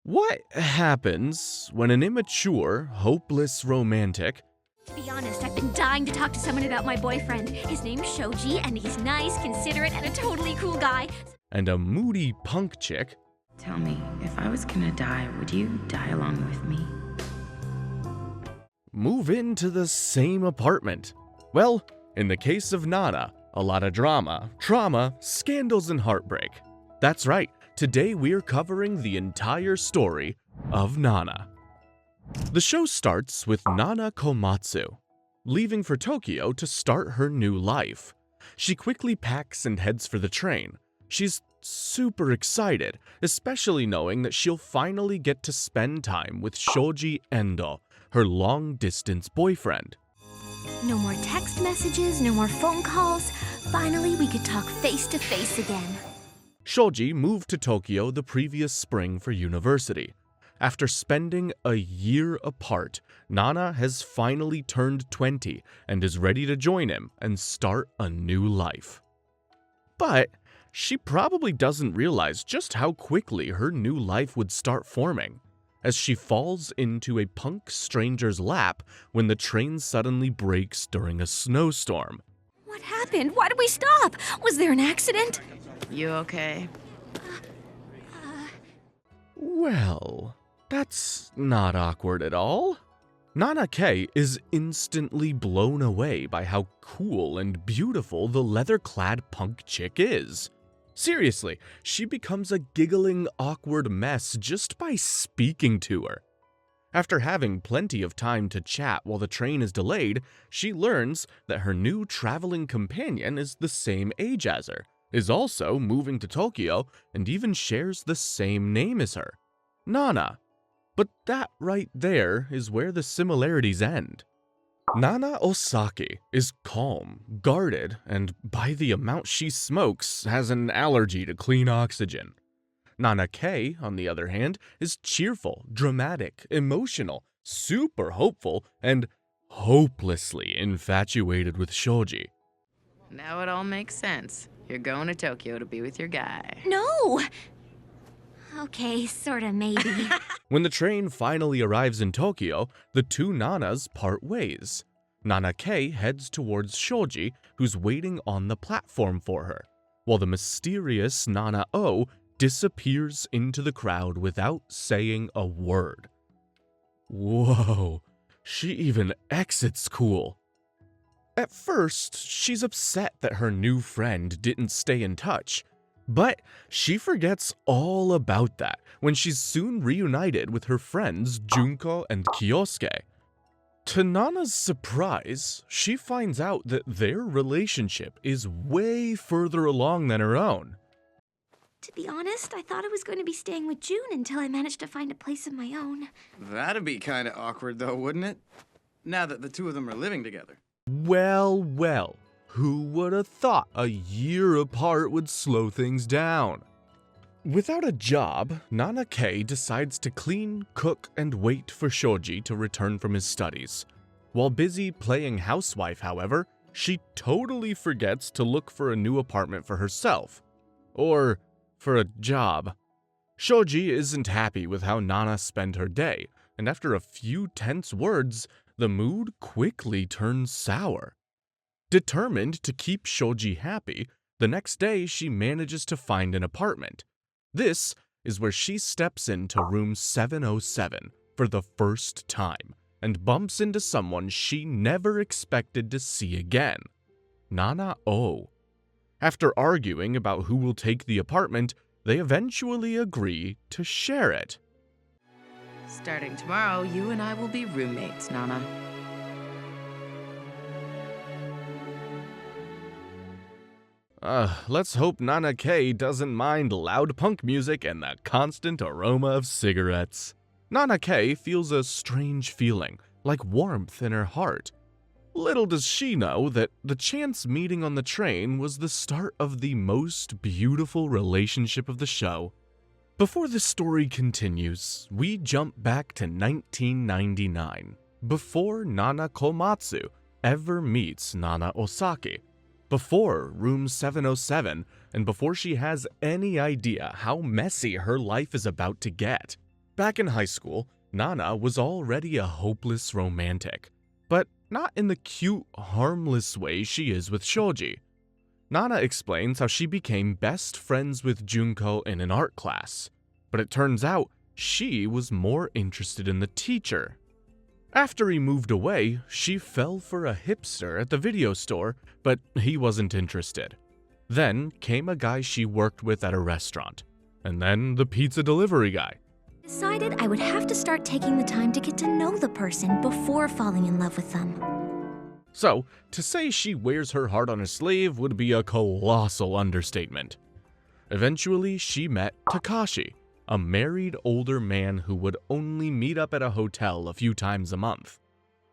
What happens when an immature, hopeless romantic To be honest, I've been dying to talk to someone about my boyfriend. His name's Shoji, and he's nice, considerate, and a totally cool guy. and a moody punk chick Tell me, if I was gonna die, would you die along with me? move into the same apartment? Well, in the case of Nana, a lot of drama, trauma, scandals, and heartbreak. That's right, today we're covering the entire story of Nana. The show starts with Nana Komatsu, leaving for Tokyo to start her new life. She quickly packs and heads for the train. She's super excited, especially knowing that she'll finally get to spend time with Shoji Endo, her long-distance boyfriend. No more text messages, no more phone calls. Finally, we could talk face to face again. Shoji moved to Tokyo the previous spring for university. After spending a year apart, Nana has finally turned 20 and is ready to join him and start a new life. But she probably doesn't realize just how quickly her new life would start forming, as she falls into a punk stranger's lap when the train suddenly breaks during a snowstorm. What happened? Why did we stop? Was there an accident? You okay? Well, that's not awkward at all. Nana K is instantly blown away by how cool and beautiful the leather-clad punk chick is. Seriously, she becomes a giggling, awkward mess just by speaking to her. After having plenty of time to chat while the train is delayed, she learns that her new traveling companion is the same age as her, is also moving to Tokyo, and even shares the same name as her, Nana. But that right there is where the similarities end. Nana Osaki is calm, guarded, and by the amount she smokes, has an allergy to clean oxygen. Nana K, on the other hand, is cheerful, dramatic, emotional, super hopeful, and hopelessly infatuated with Shoji. Now it all makes sense. You're going to Tokyo to be with your guy. No! Okay, sorta maybe. When the train finally arrives in Tokyo, the two Nanas part ways. Nana K heads towards Shoji, who's waiting on the platform for her, while the mysterious Nana O disappears into the crowd without saying a word. Whoa, she even exits cool. At first, she's upset that her new friend didn't stay in touch, but she forgets all about that when she's soon reunited with her friends Junko and Kyosuke. To Nana's surprise, she finds out that their relationship is way further along than her own. To be honest, I thought I was going to be staying with June until I managed to find a place of my own. That'd be kind of awkward, though, wouldn't it? Now that the two of them are living together. Well, well, who would have thought a year apart would slow things down? Without a job, Nana K decides to clean, cook, and wait for Shoji to return from his studies. While busy playing Housewife, however, she totally forgets to look for a new apartment for herself. Or for a job. Shoji isn't happy with how Nana spent her day, and after a few tense words, the mood quickly turns sour. Determined to keep Shoji happy, the next day she manages to find an apartment. This is where she steps into room 707 for the first time and bumps into someone she never expected to see again, Nana O. After arguing about who will take the apartment, they eventually agree to share it. Starting tomorrow, you and I will be roommates, Nana. Let's hope Nana K doesn't mind loud punk music and the constant aroma of cigarettes. Nana K feels a strange feeling, like warmth in her heart. Little does she know that the chance meeting on the train was the start of the most beautiful relationship of the show. Before the story continues, we jump back to 1999, before Nana Komatsu ever meets Nana Osaki, before room 707, and before she has any idea how messy her life is about to get. Back in high school, Nana was already a hopeless romantic, but not in the cute, harmless way she is with Shoji. Nana explains how she became best friends with Junko in an art class, but it turns out she was more interested in the teacher. After he moved away, she fell for a hipster at the video store, but he wasn't interested. Then came a guy she worked with at a restaurant, and then the pizza delivery guy. Decided I would have to start taking the time to get to know the person before falling in love with them. So, to say she wears her heart on her sleeve would be a colossal understatement. Eventually, she met Takashi, a married older man who would only meet up at a hotel a few times a month.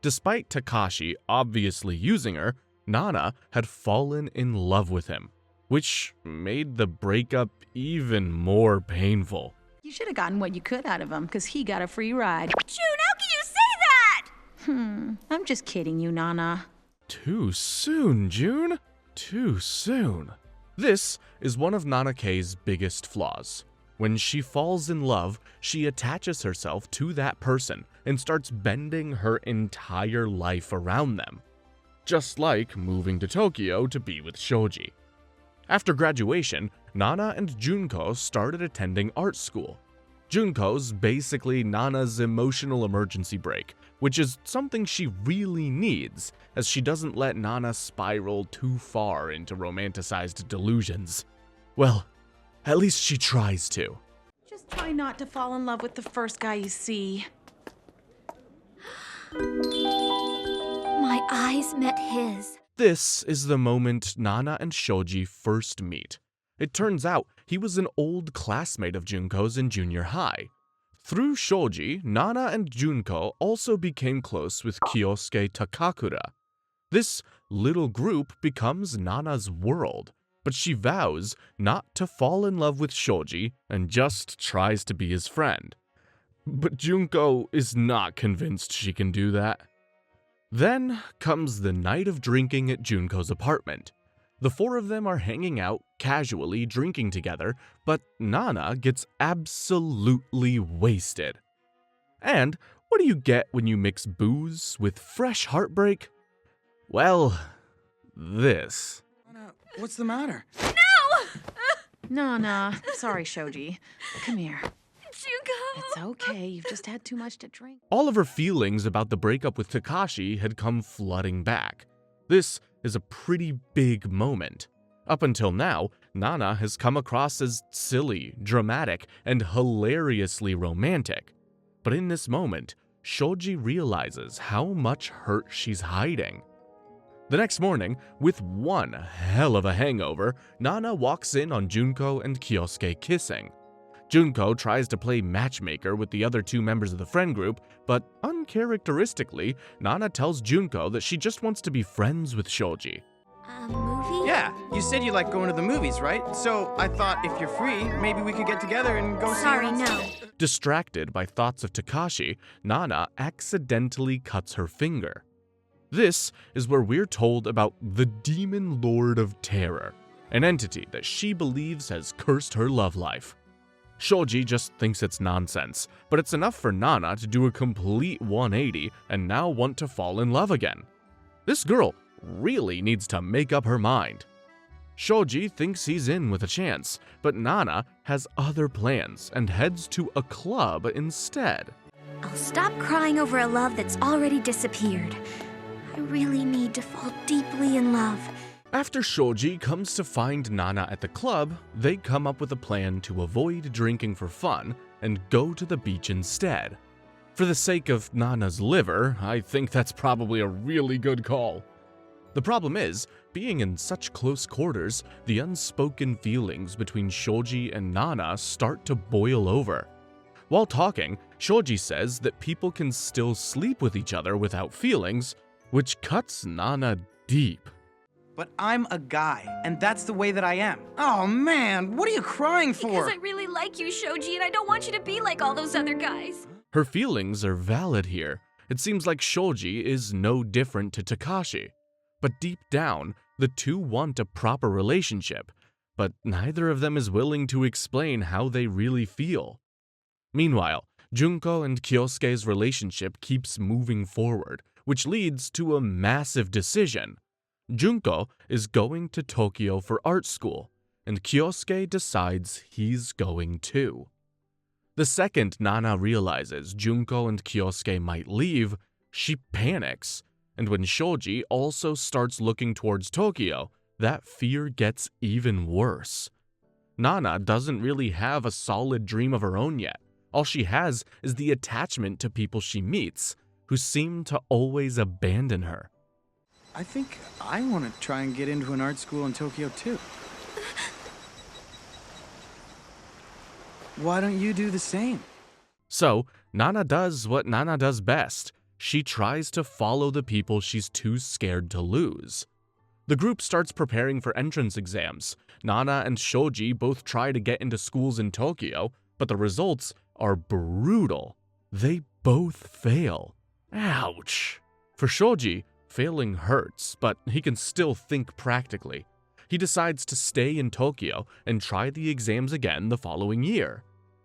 Despite Takashi obviously using her, Nana had fallen in love with him, which made the breakup even more painful. You should have gotten what you could out of him, because he got a free ride. June, how can you say that? I'm just kidding you, Nana. Too soon, June. Too soon. This is one of Nana Kei's biggest flaws. When she falls in love, she attaches herself to that person and starts bending her entire life around them. Just like moving to Tokyo to be with Shoji. After graduation, Nana and Junko started attending art school. Junko's basically Nana's emotional emergency brake, which is something she really needs, as she doesn't let Nana spiral too far into romanticized delusions. Well, at least she tries to. Just try not to fall in love with the first guy you see. My eyes met his. This is the moment Nana and Shoji first meet. It turns out he was an old classmate of Junko's in junior high. Through Shoji, Nana and Junko also became close with Kyosuke Takakura. This little group becomes Nana's world, but she vows not to fall in love with Shoji and just tries to be his friend. But Junko is not convinced she can do that. Then comes the night of drinking at Junko's apartment. The four of them are hanging out, casually drinking together, but Nana gets absolutely wasted. And what do you get when you mix booze with fresh heartbreak? Well, this. What's the matter? Nana, sorry, Shoji. Come here. Junko! It's okay, you've just had too much to drink. All of her feelings about the breakup with Takashi had come flooding back. This is a pretty big moment. Up until now, Nana has come across as silly, dramatic, and hilariously romantic. But in this moment, Shoji realizes how much hurt she's hiding. The next morning, with one hell of a hangover, Nana walks in on Junko and Kyosuke kissing. Junko tries to play matchmaker with the other two members of the friend group, but uncharacteristically, Nana tells Junko that she just wants to be friends with Shoji. A movie? Yeah, you said you like going to the movies, right? So I thought if you're free, maybe we could get together and go Sorry, see no. Distracted by thoughts of Takashi, Nana accidentally cuts her finger. This is where we're told about the Demon Lord of Terror, an entity that she believes has cursed her love life. Shoji just thinks it's nonsense, but it's enough for Nana to do a complete 180 and now want to fall in love again. This girl really needs to make up her mind. Shoji thinks he's in with a chance, but Nana has other plans and heads to a club instead. I'll stop crying over a love that's already disappeared. I really need to fall deeply in love. After Shoji comes to find Nana at the club, they come up with a plan to avoid drinking for fun and go to the beach instead. For the sake of Nana's liver, I think that's probably a really good call. The problem is, being in such close quarters, the unspoken feelings between Shoji and Nana start to boil over. While talking, Shoji says that people can still sleep with each other without feelings, which cuts Nana deep. But I'm a guy, and that's the way that I am. Oh man, what are you crying for? Because I really like you, Shoji, and I don't want you to be like all those other guys. Her feelings are valid here. It seems like Shoji is no different to Takashi. But deep down, the two want a proper relationship, but neither of them is willing to explain how they really feel. Meanwhile, Junko and Kyosuke's relationship keeps moving forward, which leads to a massive decision. Junko is going to Tokyo for art school, and Kyosuke decides he's going too. The second Nana realizes Junko and Kyosuke might leave, she panics, and when Shoji also starts looking towards Tokyo, that fear gets even worse. Nana doesn't really have a solid dream of her own yet. All she has is the attachment to people she meets, who seem to always abandon her. I think I want to try and get into an art school in Tokyo too. Why don't you do the same? So, Nana does what Nana does best. She tries to follow the people she's too scared to lose. The group starts preparing for entrance exams. Nana and Shoji both try to get into schools in Tokyo, but the results are brutal. They both fail. Ouch. For Shoji, failing hurts, but he can still think practically. He decides to stay in Tokyo and try the exams again the following year.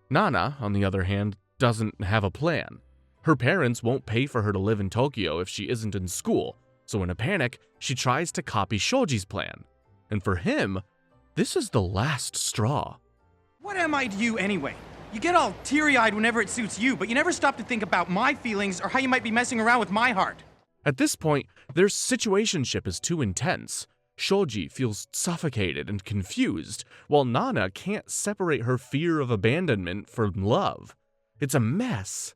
Nana, on the other hand, doesn't have a plan. Her parents won't pay for her to live in Tokyo if she isn't in school, so in a panic, she tries to copy Shoji's plan. And for him, this is the last straw. What am I to you anyway? You get all teary-eyed whenever it suits you, but you never stop to think about my feelings or how you might be messing around with my heart. At this point, their situationship is too intense. Shoji feels suffocated and confused, while Nana can't separate her fear of abandonment from love. It's a mess.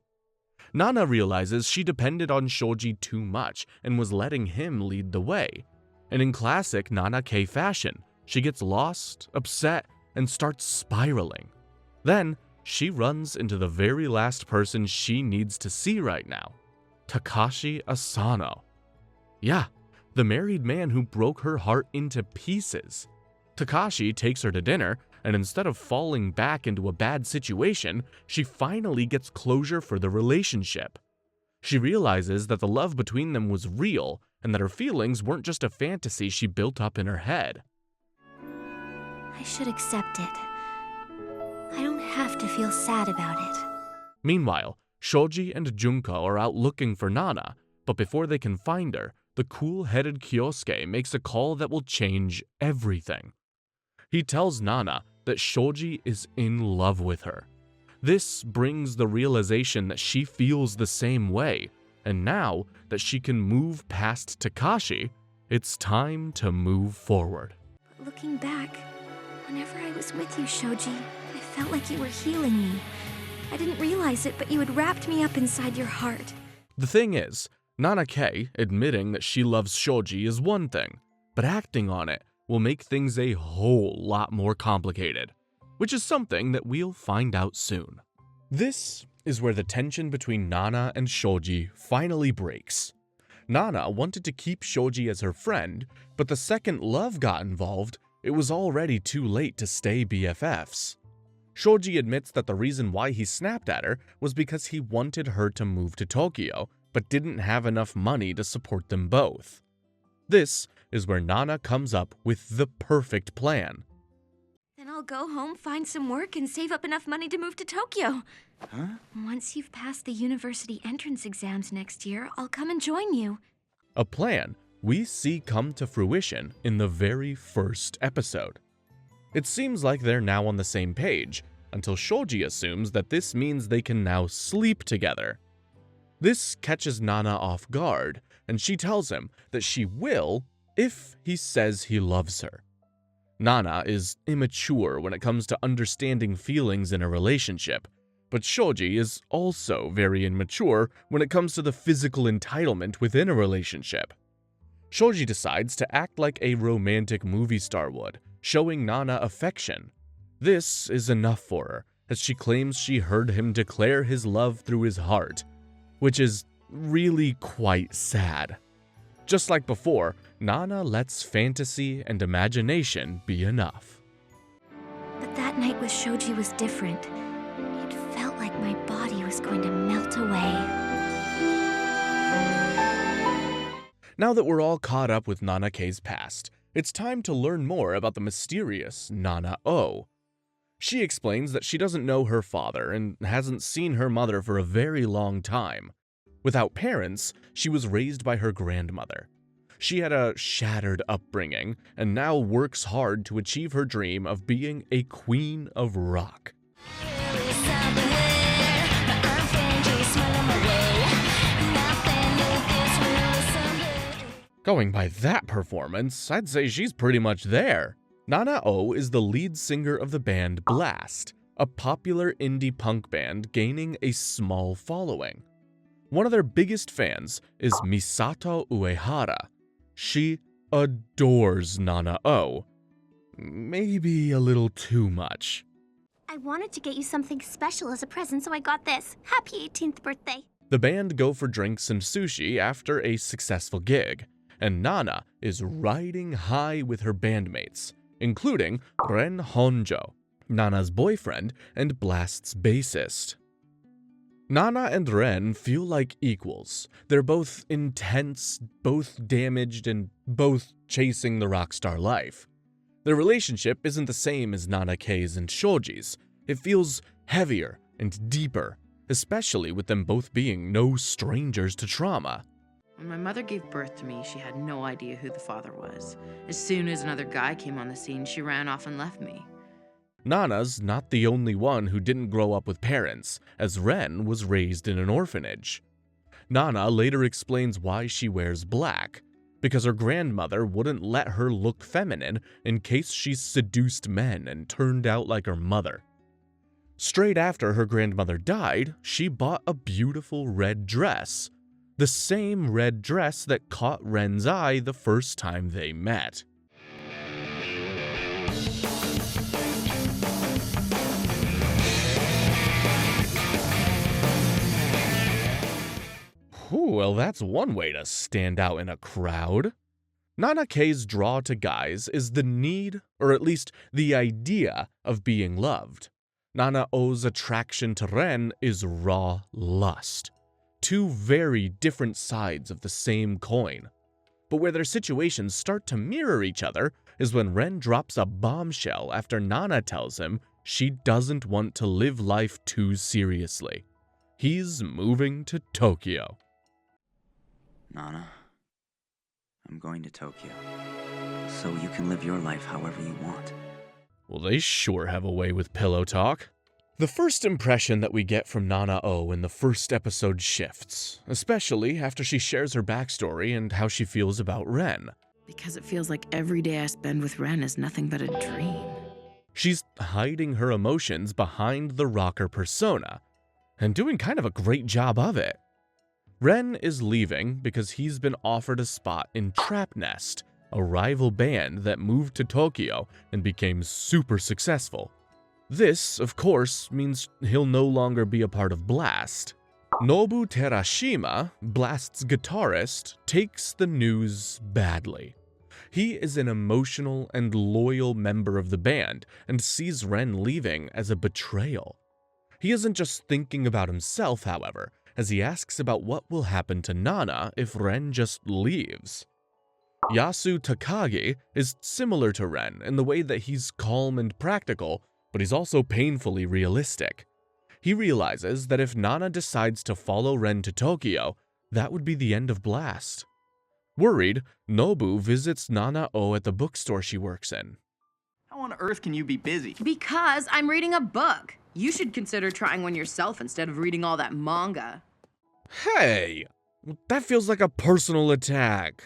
Nana realizes she depended on Shoji too much and was letting him lead the way. And in classic Nana K fashion, she gets lost, upset, and starts spiraling. Then, she runs into the very last person she needs to see right now, Takashi Asano. Yeah, the married man who broke her heart into pieces. Takashi takes her to dinner, and instead of falling back into a bad situation, she finally gets closure for the relationship. She realizes that the love between them was real, and that her feelings weren't just a fantasy she built up in her head. I should accept it. I don't have to feel sad about it. Meanwhile, Shoji and Junko are out looking for Nana, but before they can find her, the cool-headed Kyosuke makes a call that will change everything. He tells Nana that Shoji is in love with her. This brings the realization that she feels the same way, and now that she can move past Takashi, it's time to move forward. Looking back, whenever I was with you, Shoji, I felt like you were healing me. I didn't realize it, but you had wrapped me up inside your heart. The thing is, Nana K admitting that she loves Shoji is one thing, but acting on it will make things a whole lot more complicated, which is something that we'll find out soon. This is where the tension between Nana and Shoji finally breaks. Nana wanted to keep Shoji as her friend, but the second love got involved, it was already too late to stay BFFs. Shoji admits that the reason why he snapped at her was because he wanted her to move to Tokyo, but didn't have enough money to support them both. This is where Nana comes up with the perfect plan. Then I'll go home, find some work, and save up enough money to move to Tokyo. Huh? Once you've passed the university entrance exams next year, I'll come and join you. A plan we see come to fruition in the very first episode. It seems like they're now on the same page, until Shoji assumes that this means they can now sleep together. This catches Nana off guard, and she tells him that she will if he says he loves her. Nana is immature when it comes to understanding feelings in a relationship, but Shoji is also very immature when it comes to the physical entitlement within a relationship. Shoji decides to act like a romantic movie star would, showing Nana affection. This is enough for her, as she claims she heard him declare his love through his heart, which is really quite sad. Just like before, Nana lets fantasy and imagination be enough. But that night with Shoji was different. It felt like my body was going to melt away. Now that we're all caught up with Nana K's past, it's time to learn more about the mysterious Nana O. She explains that she doesn't know her father and hasn't seen her mother for a very long time. Without parents, she was raised by her grandmother. She had a shattered upbringing and now works hard to achieve her dream of being a queen of rock. Going by that performance, I'd say she's pretty much there. Nana-o is the lead singer of the band Blast, a popular indie punk band gaining a small following. One of their biggest fans is Misato Uehara. She adores Nana-o. Maybe a little too much. I wanted to get you something special as a present, so I got this. Happy 18th birthday. The band go for drinks and sushi after a successful gig, and Nana is riding high with her bandmates, including Ren Honjo, Nana's boyfriend and Blast's bassist. Nana and Ren feel like equals. They're both intense, both damaged, and both chasing the rockstar life. Their relationship isn't the same as Nana-ke's and Shoji's. It feels heavier and deeper, especially with them both being no strangers to trauma. When my mother gave birth to me, she had no idea who the father was. As soon as another guy came on the scene, she ran off and left me. Nana's not the only one who didn't grow up with parents, as Ren was raised in an orphanage. Nana later explains why she wears black, because her grandmother wouldn't let her look feminine in case she seduced men and turned out like her mother. Straight after her grandmother died, she bought a beautiful red dress, the same red dress that caught Ren's eye the first time they met. Well, that's one way to stand out in a crowd. Nana-ke's draw to guys is the need, or at least the idea, of being loved. Nana-o's attraction to Ren is raw lust. Two very different sides of the same coin. But where their situations start to mirror each other is when Ren drops a bombshell after Nana tells him she doesn't want to live life too seriously. He's moving to Tokyo. Nana, I'm going to Tokyo, so you can live your life however you want. Well, they sure have a way with pillow talk. The first impression that we get from Nana-o in the first episode shifts, especially after she shares her backstory and how she feels about Ren. Because it feels like every day I spend with Ren is nothing but a dream. She's hiding her emotions behind the rocker persona, and doing kind of a great job of it. Ren is leaving because he's been offered a spot in Trapnest, a rival band that moved to Tokyo and became super successful. This, of course, means he'll no longer be a part of Blast. Nobu Terashima, Blast's guitarist, takes the news badly. He is an emotional and loyal member of the band and sees Ren leaving as a betrayal. He isn't just thinking about himself, however, as he asks about what will happen to Nana if Ren just leaves. Yasu Takagi is similar to Ren in the way that he's calm and practical, but he's also painfully realistic. He realizes that if Nana decides to follow Ren to Tokyo, that would be the end of Blast. Worried, Nobu visits Nana-o at the bookstore she works in. How on earth can you be busy? Because I'm reading a book. You should consider trying one yourself instead of reading all that manga. Hey! That feels like a personal attack.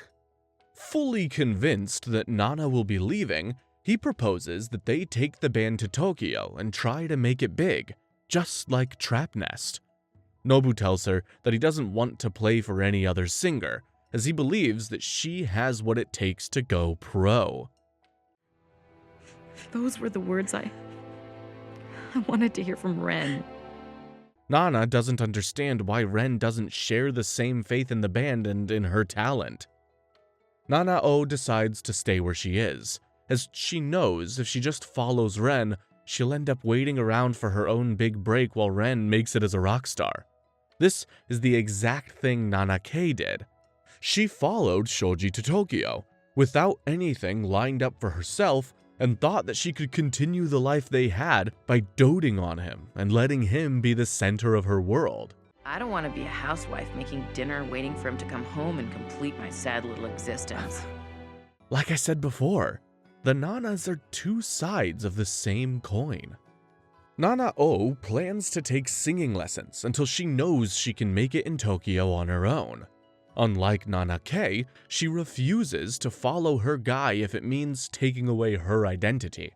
Fully convinced that Nana will be leaving, he proposes that they take the band to Tokyo and try to make it big, just like Trapnest. Nobu tells her that he doesn't want to play for any other singer, as he believes that she has what it takes to go pro. Those were the words I wanted to hear from Ren. Nana doesn't understand why Ren doesn't share the same faith in the band and in her talent. Nana-o decides to stay where she is, as she knows if she just follows Ren, she'll end up waiting around for her own big break while Ren makes it as a rock star. This is the exact thing Nana-ke did. She followed Shoji to Tokyo, without anything lined up for herself, and thought that she could continue the life they had by doting on him and letting him be the center of her world. I don't want to be a housewife making dinner, waiting for him to come home and complete my sad little existence. Like I said before, the Nanas are two sides of the same coin. Nana O plans to take singing lessons until she knows she can make it in Tokyo on her own. Unlike Nana K, she refuses to follow her guy if it means taking away her identity.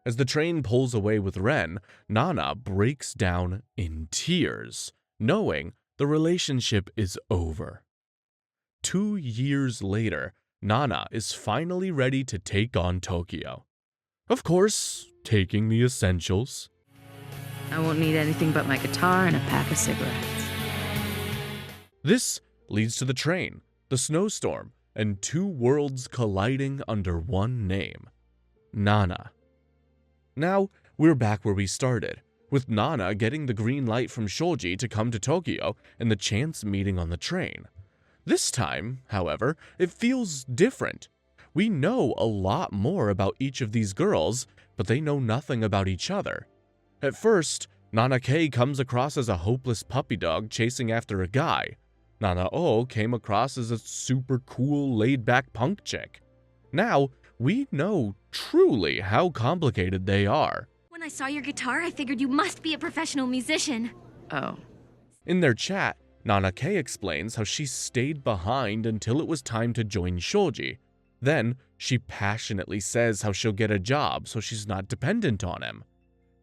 As the train pulls away with Ren, Nana breaks down in tears, knowing the relationship is over. 2 years later, Nana is finally ready to take on Tokyo. Of course, taking the essentials. I won't need anything but my guitar and a pack of cigarettes. This leads to the train, the snowstorm, and two worlds colliding under one name, Nana. Now, we're back where we started, with Nana getting the green light from Shoji to come to Tokyo and the chance meeting on the train. This time, however, it feels different. We know a lot more about each of these girls, but they know nothing about each other. At first, Nana K comes across as a hopeless puppy dog chasing after a guy. Nana O came across as a super cool, laid-back punk chick. Now, we know truly how complicated they are. When I saw your guitar, I figured you must be a professional musician. Oh. In their chat, Nana K explains how she stayed behind until it was time to join Shoji. Then, she passionately says how she'll get a job so she's not dependent on him.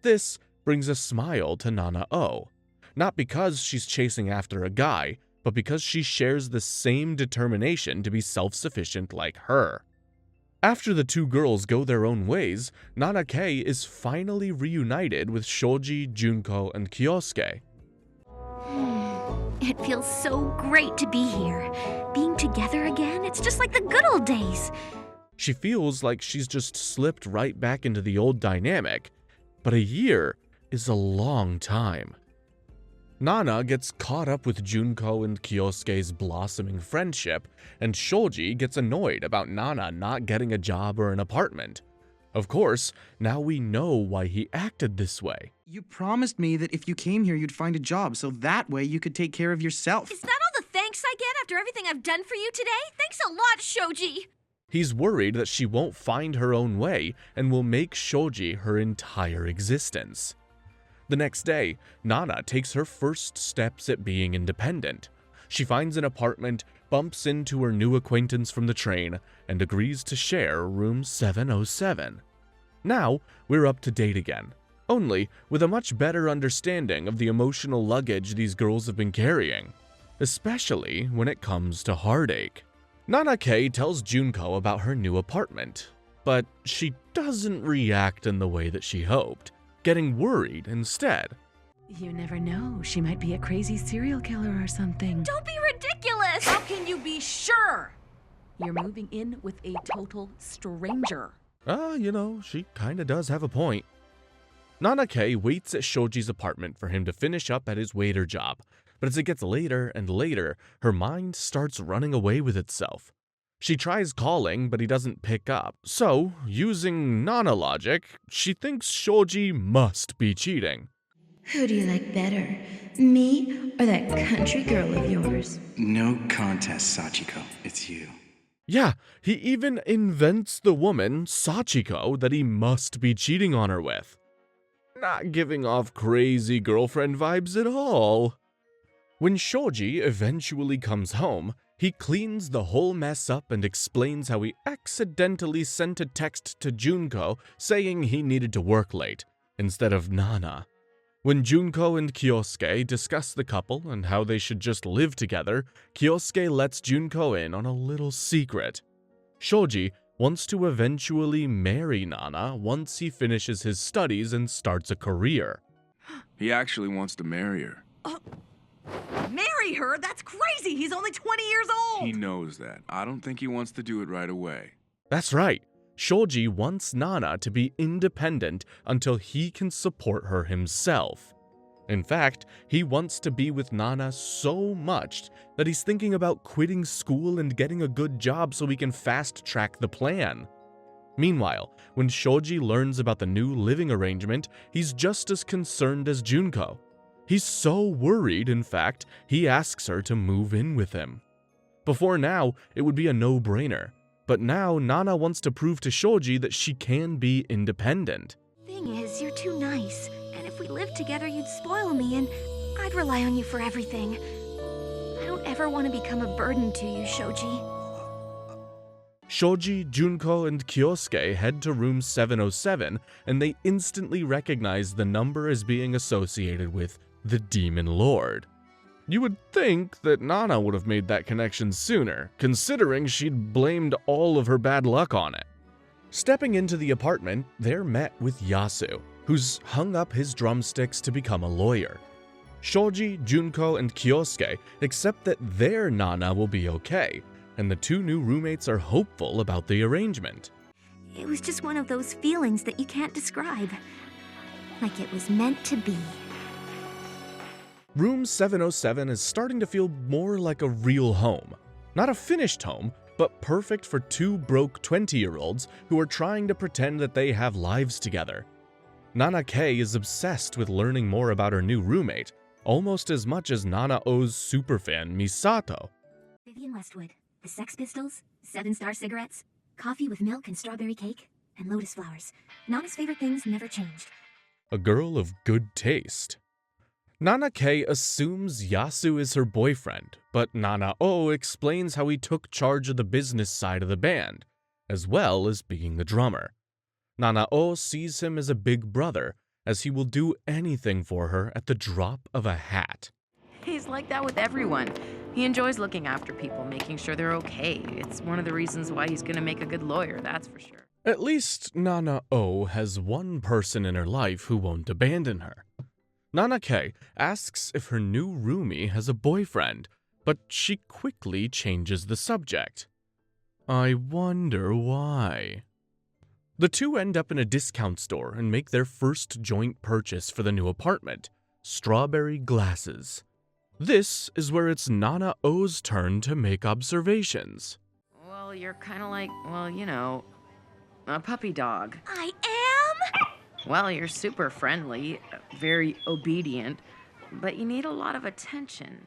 This brings a smile to Nana O. Not because she's chasing after a guy, but because she shares the same determination to be self-sufficient like her. After the two girls go their own ways, Nana K is finally reunited with Shoji, Junko, and Kyosuke. It feels so great to be here. Being together again, it's just like the good old days. She feels like she's just slipped right back into the old dynamic, but a year is a long time. Nana gets caught up with Junko and Kyosuke's blossoming friendship, and Shoji gets annoyed about Nana not getting a job or an apartment. Of course, now we know why he acted this way. You promised me that if you came here, you'd find a job, so that way you could take care of yourself. Is that all the thanks I get after everything I've done for you today? Thanks a lot, Shoji! He's worried that she won't find her own way and will make Shoji her entire existence. The next day, Nana takes her first steps at being independent. She finds an apartment, bumps into her new acquaintance from the train, and agrees to share room 707. Now, we're up to date again, only with a much better understanding of the emotional luggage these girls have been carrying, especially when it comes to heartache. Nana K tells Junko about her new apartment, but she doesn't react in the way that she hoped, getting worried instead. You never know. She might be a crazy serial killer or something. Don't be ridiculous! How can you be sure? You're moving in with a total stranger. She kinda does have a point. Nana K waits at Shoji's apartment for him to finish up at his waiter job, but as it gets later and later, her mind starts running away with itself. She tries calling, but he doesn't pick up, so, using Nana logic, she thinks Shoji must be cheating. Who do you like better, me or that country girl of yours? No contest, Sachiko. It's you. Yeah, he even invents the woman, Sachiko, that he must be cheating on her with. Not giving off crazy girlfriend vibes at all. When Shoji eventually comes home, he cleans the whole mess up and explains how he accidentally sent a text to Junko saying he needed to work late, instead of Nana. When Junko and Kyosuke discuss the couple and how they should just live together, Kyosuke lets Junko in on a little secret. Shoji wants to eventually marry Nana once he finishes his studies and starts a career. He actually wants to marry her. Marry her? That's crazy! He's only 20 years old! He knows that. I don't think he wants to do it right away. That's right. Shoji wants Nana to be independent until he can support her himself. In fact, he wants to be with Nana so much that he's thinking about quitting school and getting a good job so he can fast-track the plan. Meanwhile, when Shoji learns about the new living arrangement, he's just as concerned as Junko. He's so worried, in fact, he asks her to move in with him. Before now, it would be a no-brainer, but now Nana wants to prove to Shoji that she can be independent. Thing is, you're too nice, and if we lived together, you'd spoil me, and I'd rely on you for everything. I don't ever want to become a burden to you, Shoji. Shoji, Junko, and Kyosuke head to room 707, and they instantly recognize the number as being associated with the Demon Lord. You would think that Nana would have made that connection sooner, considering she'd blamed all of her bad luck on it. Stepping into the apartment, they're met with Yasu, who's hung up his drumsticks to become a lawyer. Shoji, Junko, and Kyosuke accept that their Nana will be okay, and the two new roommates are hopeful about the arrangement. It was just one of those feelings that you can't describe. Like it was meant to be. Room 707 is starting to feel more like a real home. Not a finished home, but perfect for two broke 20-year-olds who are trying to pretend that they have lives together. Nana K is obsessed with learning more about her new roommate, almost as much as Nana-O's superfan Misato. Vivian Westwood, the Sex Pistols, 7-Star cigarettes, coffee with milk and strawberry cake, and lotus flowers. Nana's favorite things never changed. A girl of good taste. Nana K assumes Yasu is her boyfriend, but Nana-O explains how he took charge of the business side of the band, as well as being the drummer. Nana-O sees him as a big brother, as he will do anything for her at the drop of a hat. He's like that with everyone. He enjoys looking after people, making sure they're okay. It's one of the reasons why he's gonna make a good lawyer, that's for sure. At least Nana-O has one person in her life who won't abandon her. Nana K asks if her new roomie has a boyfriend, but she quickly changes the subject. I wonder why. The two end up in a discount store and make their first joint purchase for the new apartment, strawberry glasses. This is where it's Nana-O's turn to make observations. Well, you're kind of like, well, you know, a puppy dog. I am? Well, you're super friendly, very obedient, but you need a lot of attention.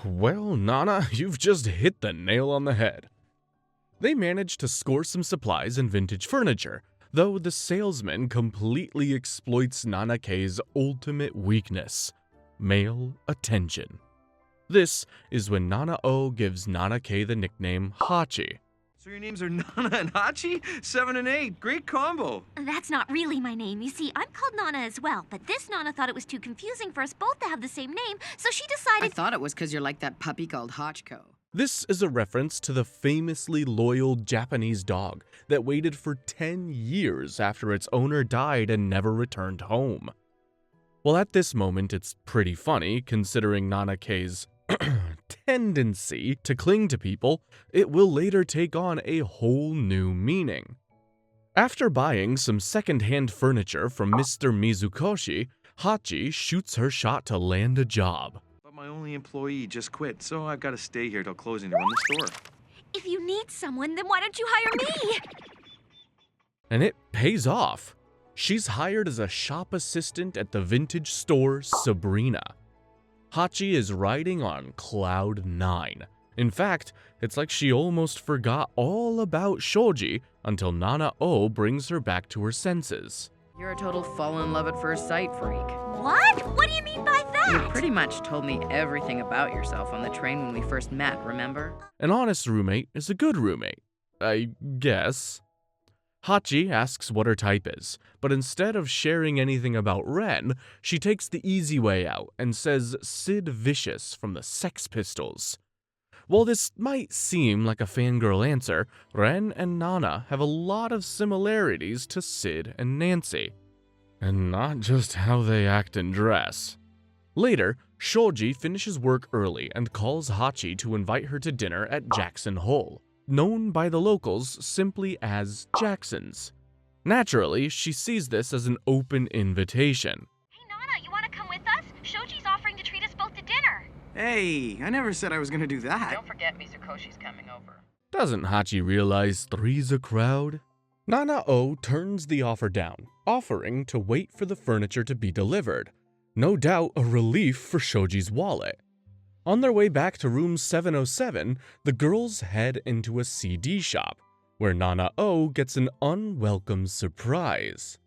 Well, Nana, you've just hit the nail on the head. They manage to score some supplies and vintage furniture, though the salesman completely exploits Nana K's ultimate weakness, male attention. This is when Nana-O gives Nana K the nickname Hachi. So your names are Nana and Hachi? 7 and 8, great combo. That's not really my name. You see, I'm called Nana as well, but this Nana thought it was too confusing for us both to have the same name, so she decided— I thought it was because you're like that puppy called Hachiko. This is a reference to the famously loyal Japanese dog that waited for 10 years after its owner died and never returned home. Well, at this moment, it's pretty funny, considering Nana K's tendency to cling to people. It will later take on a whole new meaning. After buying some second-hand furniture from Mr. Mizukoshi, Hachi shoots her shot to land a job. But my only employee just quit, so I've got to stay here till closing to run the store. if you need someone, then why don't you hire me? And it pays off. She's hired as a shop assistant at the vintage store Sabrina. Hachi is riding on cloud 9. In fact, it's like she almost forgot all about Shoji until Nana-O brings her back to her senses. You're a total fall in love at first sight freak. What? What do you mean by that? You pretty much told me everything about yourself on the train when we first met, remember? An honest roommate is a good roommate, I guess. Hachi asks what her type is, but instead of sharing anything about Ren, she takes the easy way out and says Sid Vicious from the Sex Pistols. While this might seem like a fangirl answer, Ren and Nana have a lot of similarities to Sid and Nancy. And not just how they act and dress. Later, Shoji finishes work early and calls Hachi to invite her to dinner at Jackson Hole, known by the locals simply as Jackson's. Naturally, she sees this as an open invitation. Hey, Nana, you want to come with us? Shoji's offering to treat us both to dinner. Hey, I never said I was gonna do that. Don't forget Mizukoshi's coming over. Doesn't Hachi realize three's a crowd? Nana-o turns the offer down, offering to wait for the furniture to be delivered. No doubt a relief for Shoji's wallet. On their way back to room 707, the girls head into a CD shop, where Nana-o gets an unwelcome surprise.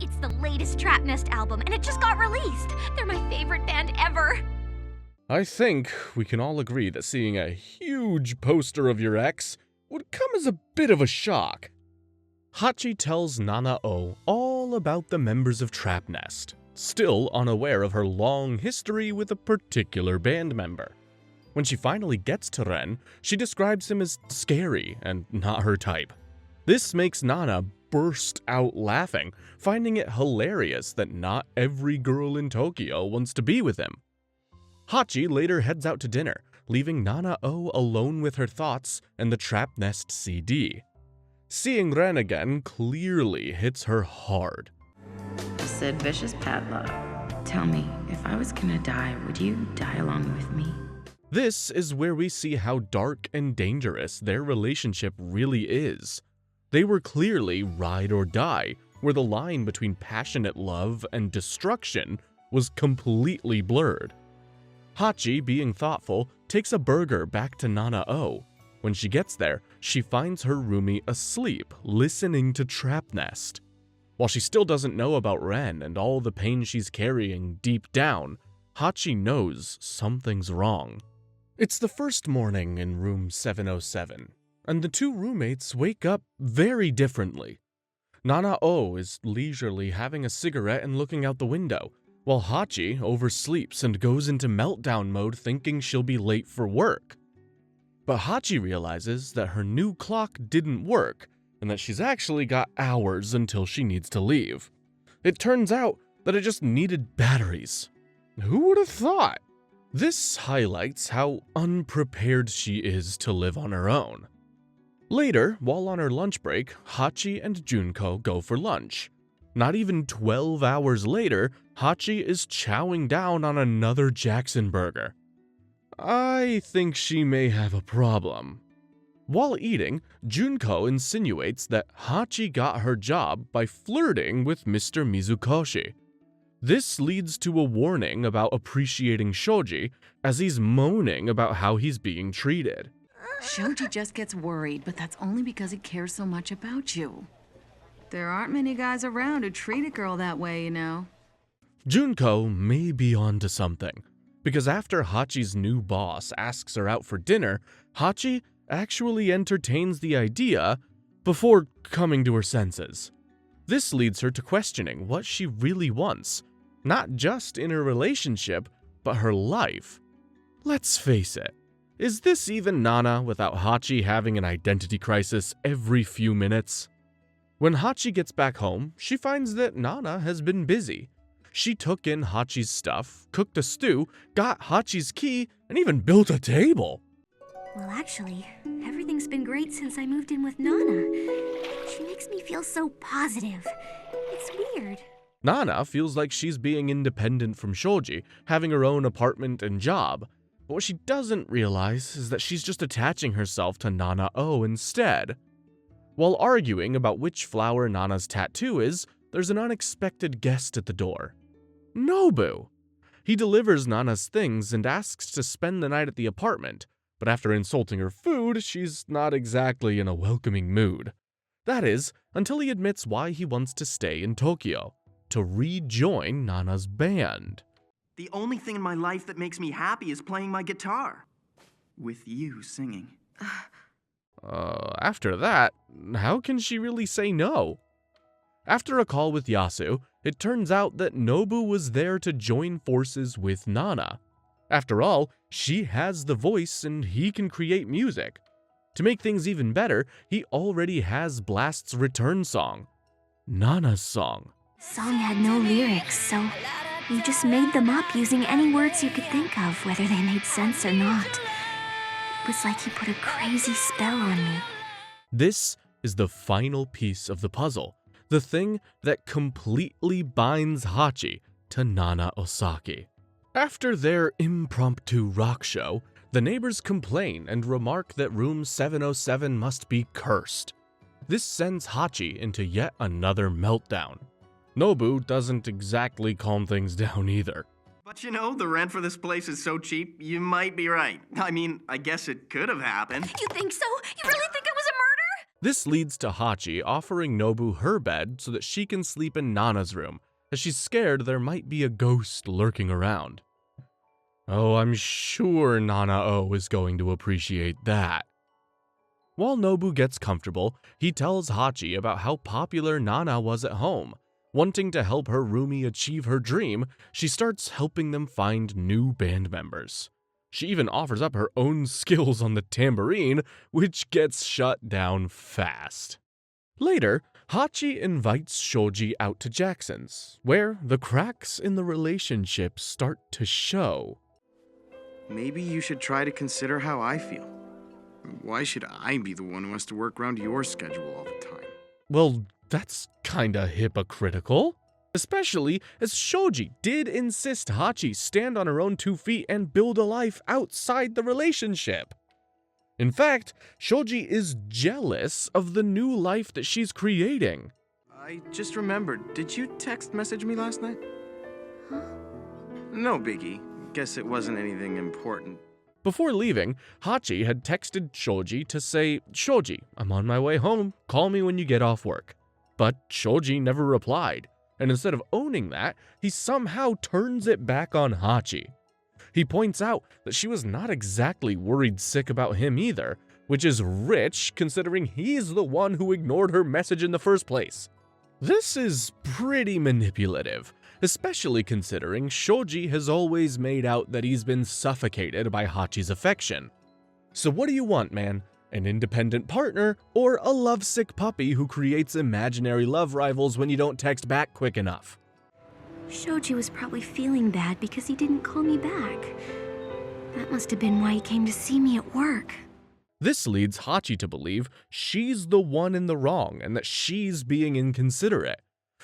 It's the latest Trapnest album, and it just got released. They're my favorite band ever. I think we can all agree that seeing a huge poster of your ex would come as a bit of a shock. Hachi tells Nana-o all about the members of Trapnest, still unaware of her long history with a particular band member. When she finally gets to Ren, she describes him as scary and not her type. This makes Nana burst out laughing, finding it hilarious that not every girl in Tokyo wants to be with him. Hachi later heads out to dinner, leaving Nana-o alone with her thoughts and the Trapnest CD. Seeing Ren again clearly hits her hard. Said vicious padlock. Tell me, if I was gonna die, would you die along with me? This is where we see how dark and dangerous their relationship really is. They were clearly ride or die, where the line between passionate love and destruction was completely blurred. Hachi, being thoughtful, takes a burger back to Nana-o. When she gets there, she finds her roomie asleep, listening to Trapnest. While she still doesn't know about Ren and all the pain she's carrying deep down, Hachi knows something's wrong. It's the first morning in room 707, and the two roommates wake up very differently. Nana-o is leisurely having a cigarette and looking out the window, while Hachi oversleeps and goes into meltdown mode thinking she'll be late for work. But Hachi realizes that her new clock didn't work, and that she's actually got hours until she needs to leave. It turns out that it just needed batteries. Who would have thought? This highlights how unprepared she is to live on her own. Later, while on her lunch break, Hachi and Junko go for lunch. Not even 12 hours later, Hachi is chowing down on another Jackson burger. I think she may have a problem. While eating, Junko insinuates that Hachi got her job by flirting with Mr. Mizukoshi. This leads to a warning about appreciating Shoji, as he's moaning about how he's being treated. Shoji just gets worried, but that's only because he cares so much about you. There aren't many guys around who treat a girl that way, you know. Junko may be onto something, because after Hachi's new boss asks her out for dinner, Hachi actually entertains the idea before coming to her senses. This leads her to questioning what she really wants, not just in her relationship, but her life. Let's face it, is this even Nana without Hachi having an identity crisis every few minutes? When Hachi gets back home, she finds that Nana has been busy. She took in Hachi's stuff, cooked a stew, got Hachi's key, and even built a table. Well, actually, everything's been great since I moved in with Nana. She makes me feel so positive. It's weird. Nana feels like she's being independent from Shoji, having her own apartment and job. But what she doesn't realize is that she's just attaching herself to Nana-o instead. While arguing about which flower Nana's tattoo is, there's an unexpected guest at the door. Nobu! He delivers Nana's things and asks to spend the night at the apartment, but after insulting her food, she's not exactly in a welcoming mood. That is, until he admits why he wants to stay in Tokyo, to rejoin Nana's band. The only thing in my life that makes me happy is playing my guitar. With you singing. After that, how can she really say no? After a call with Yasu, it turns out that Nobu was there to join forces with Nana. After all, she has the voice and he can create music. To make things even better, he already has Blast's return song, Nana's song. Song had no lyrics, so you just made them up using any words you could think of, whether they made sense or not. It was like he put a crazy spell on me. This is the final piece of the puzzle, the thing that completely binds Hachi to Nana Osaki. After their impromptu rock show, the neighbors complain and remark that room 707 must be cursed. This sends Hachi into yet another meltdown. Nobu doesn't exactly calm things down either. But you know, the rent for this place is so cheap, you might be right. I mean, I guess it could have happened. You think so? You really think it was a murder? This leads to Hachi offering Nobu her bed so that she can sleep in Nana's room, as she's scared there might be a ghost lurking around. Oh, I'm sure Nana-o is going to appreciate that. While Nobu gets comfortable, he tells Hachi about how popular Nana was at home. Wanting to help her roomie achieve her dream, she starts helping them find new band members. She even offers up her own skills on the tambourine, which gets shut down fast. Later, Hachi invites Shoji out to Jackson's, where the cracks in the relationship start to show. Maybe you should try to consider how I feel. Why should I be the one who has to work around your schedule all the time? Well, that's kinda hypocritical. Especially as Shoji did insist Hachi stand on her own 2 feet and build a life outside the relationship. In fact, Shoji is jealous of the new life that she's creating. I just remembered, did you text message me last night? Huh? No biggie. Guess it wasn't anything important. Before leaving, Hachi had texted Shoji to say, "Shoji, I'm on my way home, call me when you get off work." But Shoji never replied, and instead of owning that, he somehow turns it back on Hachi. He points out that she was not exactly worried sick about him either, which is rich considering he's the one who ignored her message in the first place. This is pretty manipulative, especially considering Shoji has always made out that he's been suffocated by Hachi's affection. So what do you want, man? An independent partner, or a lovesick puppy who creates imaginary love rivals when you don't text back quick enough? Shoji was probably feeling bad because he didn't call me back. That must have been why he came to see me at work. This leads Hachi to believe she's the one in the wrong and that she's being inconsiderate.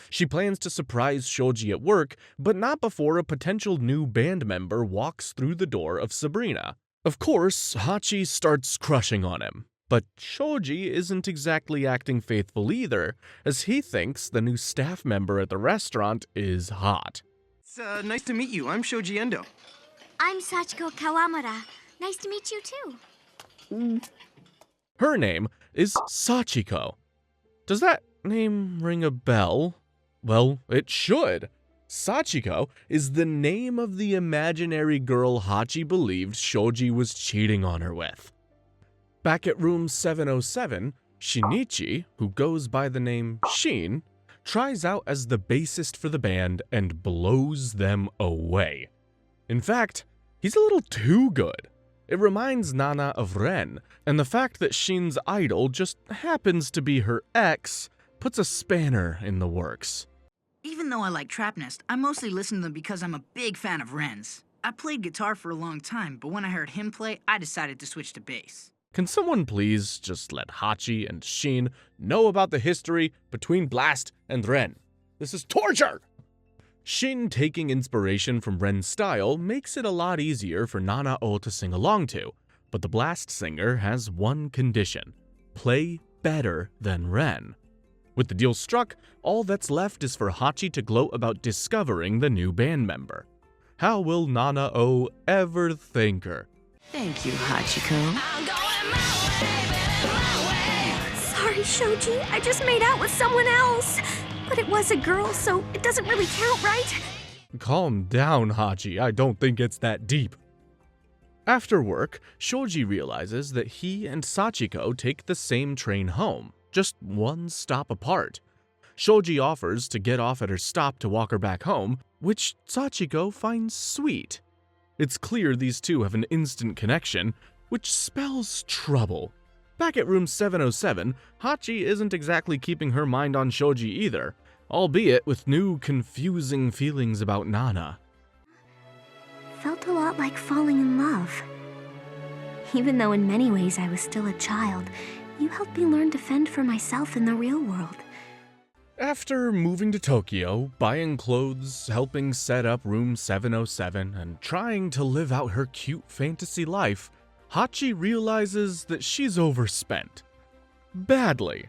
She plans to surprise Shoji at work, but not before a potential new band member walks through the door of Sabrina. Of course, Hachi starts crushing on him, but Shoji isn't exactly acting faithful either, as he thinks the new staff member at the restaurant is hot. It's nice to meet you. I'm Shoji Endo. I'm Sachiko Kawamura. Nice to meet you too. Her name is Sachiko. Does that name ring a bell? Well, it should. Sachiko is the name of the imaginary girl Hachi believed Shoji was cheating on her with. Back at room 707, Shinichi, who goes by the name Shin, tries out as the bassist for the band and blows them away. In fact, he's a little too good. It reminds Nana of Ren, and the fact that Shin's idol just happens to be her ex puts a spanner in the works. Even though I like Trapnest, I mostly listen to them because I'm a big fan of Ren's. I played guitar for a long time, but when I heard him play, I decided to switch to bass. Can someone please just let Hachi and Shin know about the history between Blast and Ren? This is torture! Shin taking inspiration from Ren's style makes it a lot easier for Nana-o to sing along to, but the Blast singer has one condition: play better than Ren. With the deal struck, all that's left is for Hachi to gloat about discovering the new band member. How will Nana-o ever thank her? Thank you, Hachiko. Sorry, Shoji. I just made out with someone else. But it was a girl, so it doesn't really count, right? Calm down, Hachi. I don't think it's that deep. After work, Shoji realizes that he and Sachiko take the same train home, just one stop apart. Shoji offers to get off at her stop to walk her back home, which Sachiko finds sweet. It's clear these two have an instant connection, which spells trouble. Back at room 707, Hachi isn't exactly keeping her mind on Shoji either, albeit with new confusing feelings about Nana. Felt a lot like falling in love. Even though in many ways I was still a child, you helped me learn to fend for myself in the real world. After moving to Tokyo, buying clothes, helping set up room 707, and trying to live out her cute fantasy life, Hachi realizes that she's overspent. Badly.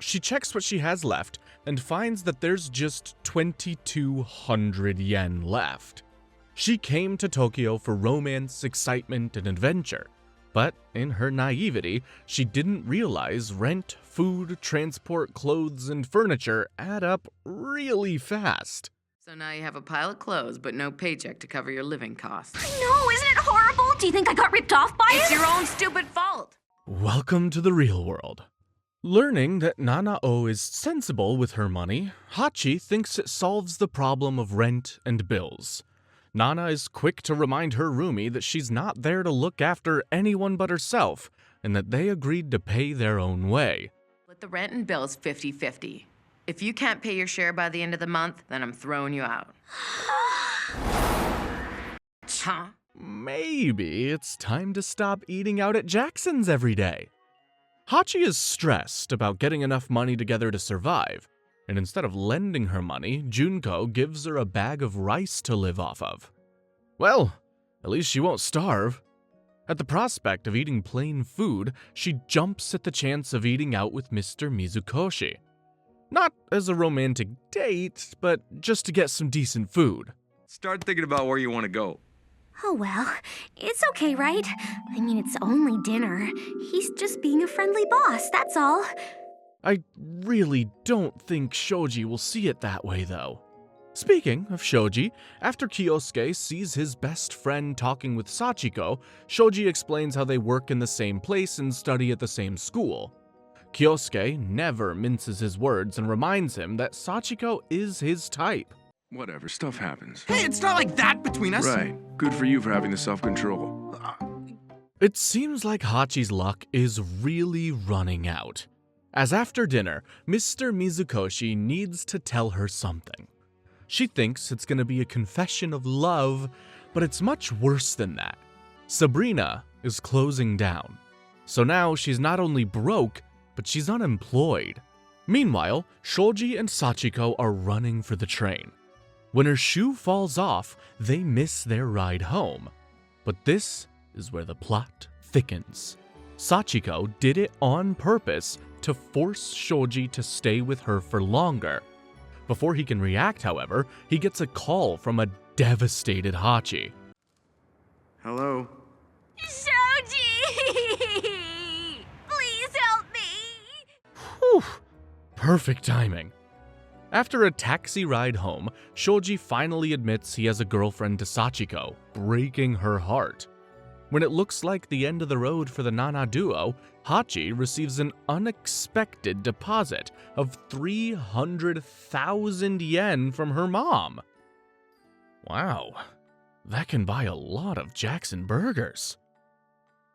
she checks what she has left and finds that there's just 2,200 yen left. She came to Tokyo for romance, excitement, and adventure, but in her naivety, she didn't realize rent, food, transport, clothes, and furniture add up really fast. So now you have a pile of clothes, but no paycheck to cover your living costs. I know, isn't it horrible? Do you think I got ripped off by it? It's your own stupid fault. Welcome to the real world. Learning that Nanao is sensible with her money, Hachi thinks it solves the problem of rent and bills. Nana is quick to remind her roomie that she's not there to look after anyone but herself, and that they agreed to pay their own way. Split the rent and bills 50-50. If you can't pay your share by the end of the month, then I'm throwing you out. Huh? Maybe it's time to stop eating out at Jackson's every day. Hachi is stressed about getting enough money together to survive, and instead of lending her money, Junko gives her a bag of rice to live off of. Well, at least she won't starve. At the prospect of eating plain food, she jumps at the chance of eating out with Mr. Mizukoshi. Not as a romantic date, but just to get some decent food. Start thinking about where you want to go. Oh well, it's okay, right? I mean, it's only dinner. He's just being a friendly boss, that's all. I really don't think Shoji will see it that way, though. Speaking of Shoji, after Kyosuke sees his best friend talking with Sachiko, Shoji explains how they work in the same place and study at the same school. Kyosuke never minces his words and reminds him that Sachiko is his type. Whatever, stuff happens. Hey, it's not like that between us. Right. Good for you for having the self-control. It seems like Hachi's luck is really running out, as after dinner, Mr. Mizukoshi needs to tell her something. She thinks it's going to be a confession of love, but it's much worse than that. Sabrina is closing down, so now she's not only broke, but she's unemployed. Meanwhile, Shoji and Sachiko are running for the train. When her shoe falls off, they miss their ride home. But this is where the plot thickens. Sachiko did it on purpose to force Shoji to stay with her for longer. Before he can react, however, he gets a call from a devastated Hachi. Hello? Shoji! Please help me! Whew, perfect timing. After a taxi ride home, Shoji finally admits he has a girlfriend to Sachiko, breaking her heart. When it looks like the end of the road for the Nana duo, Hachi receives an unexpected deposit of 300,000 yen from her mom. Wow, that can buy a lot of Jackson burgers.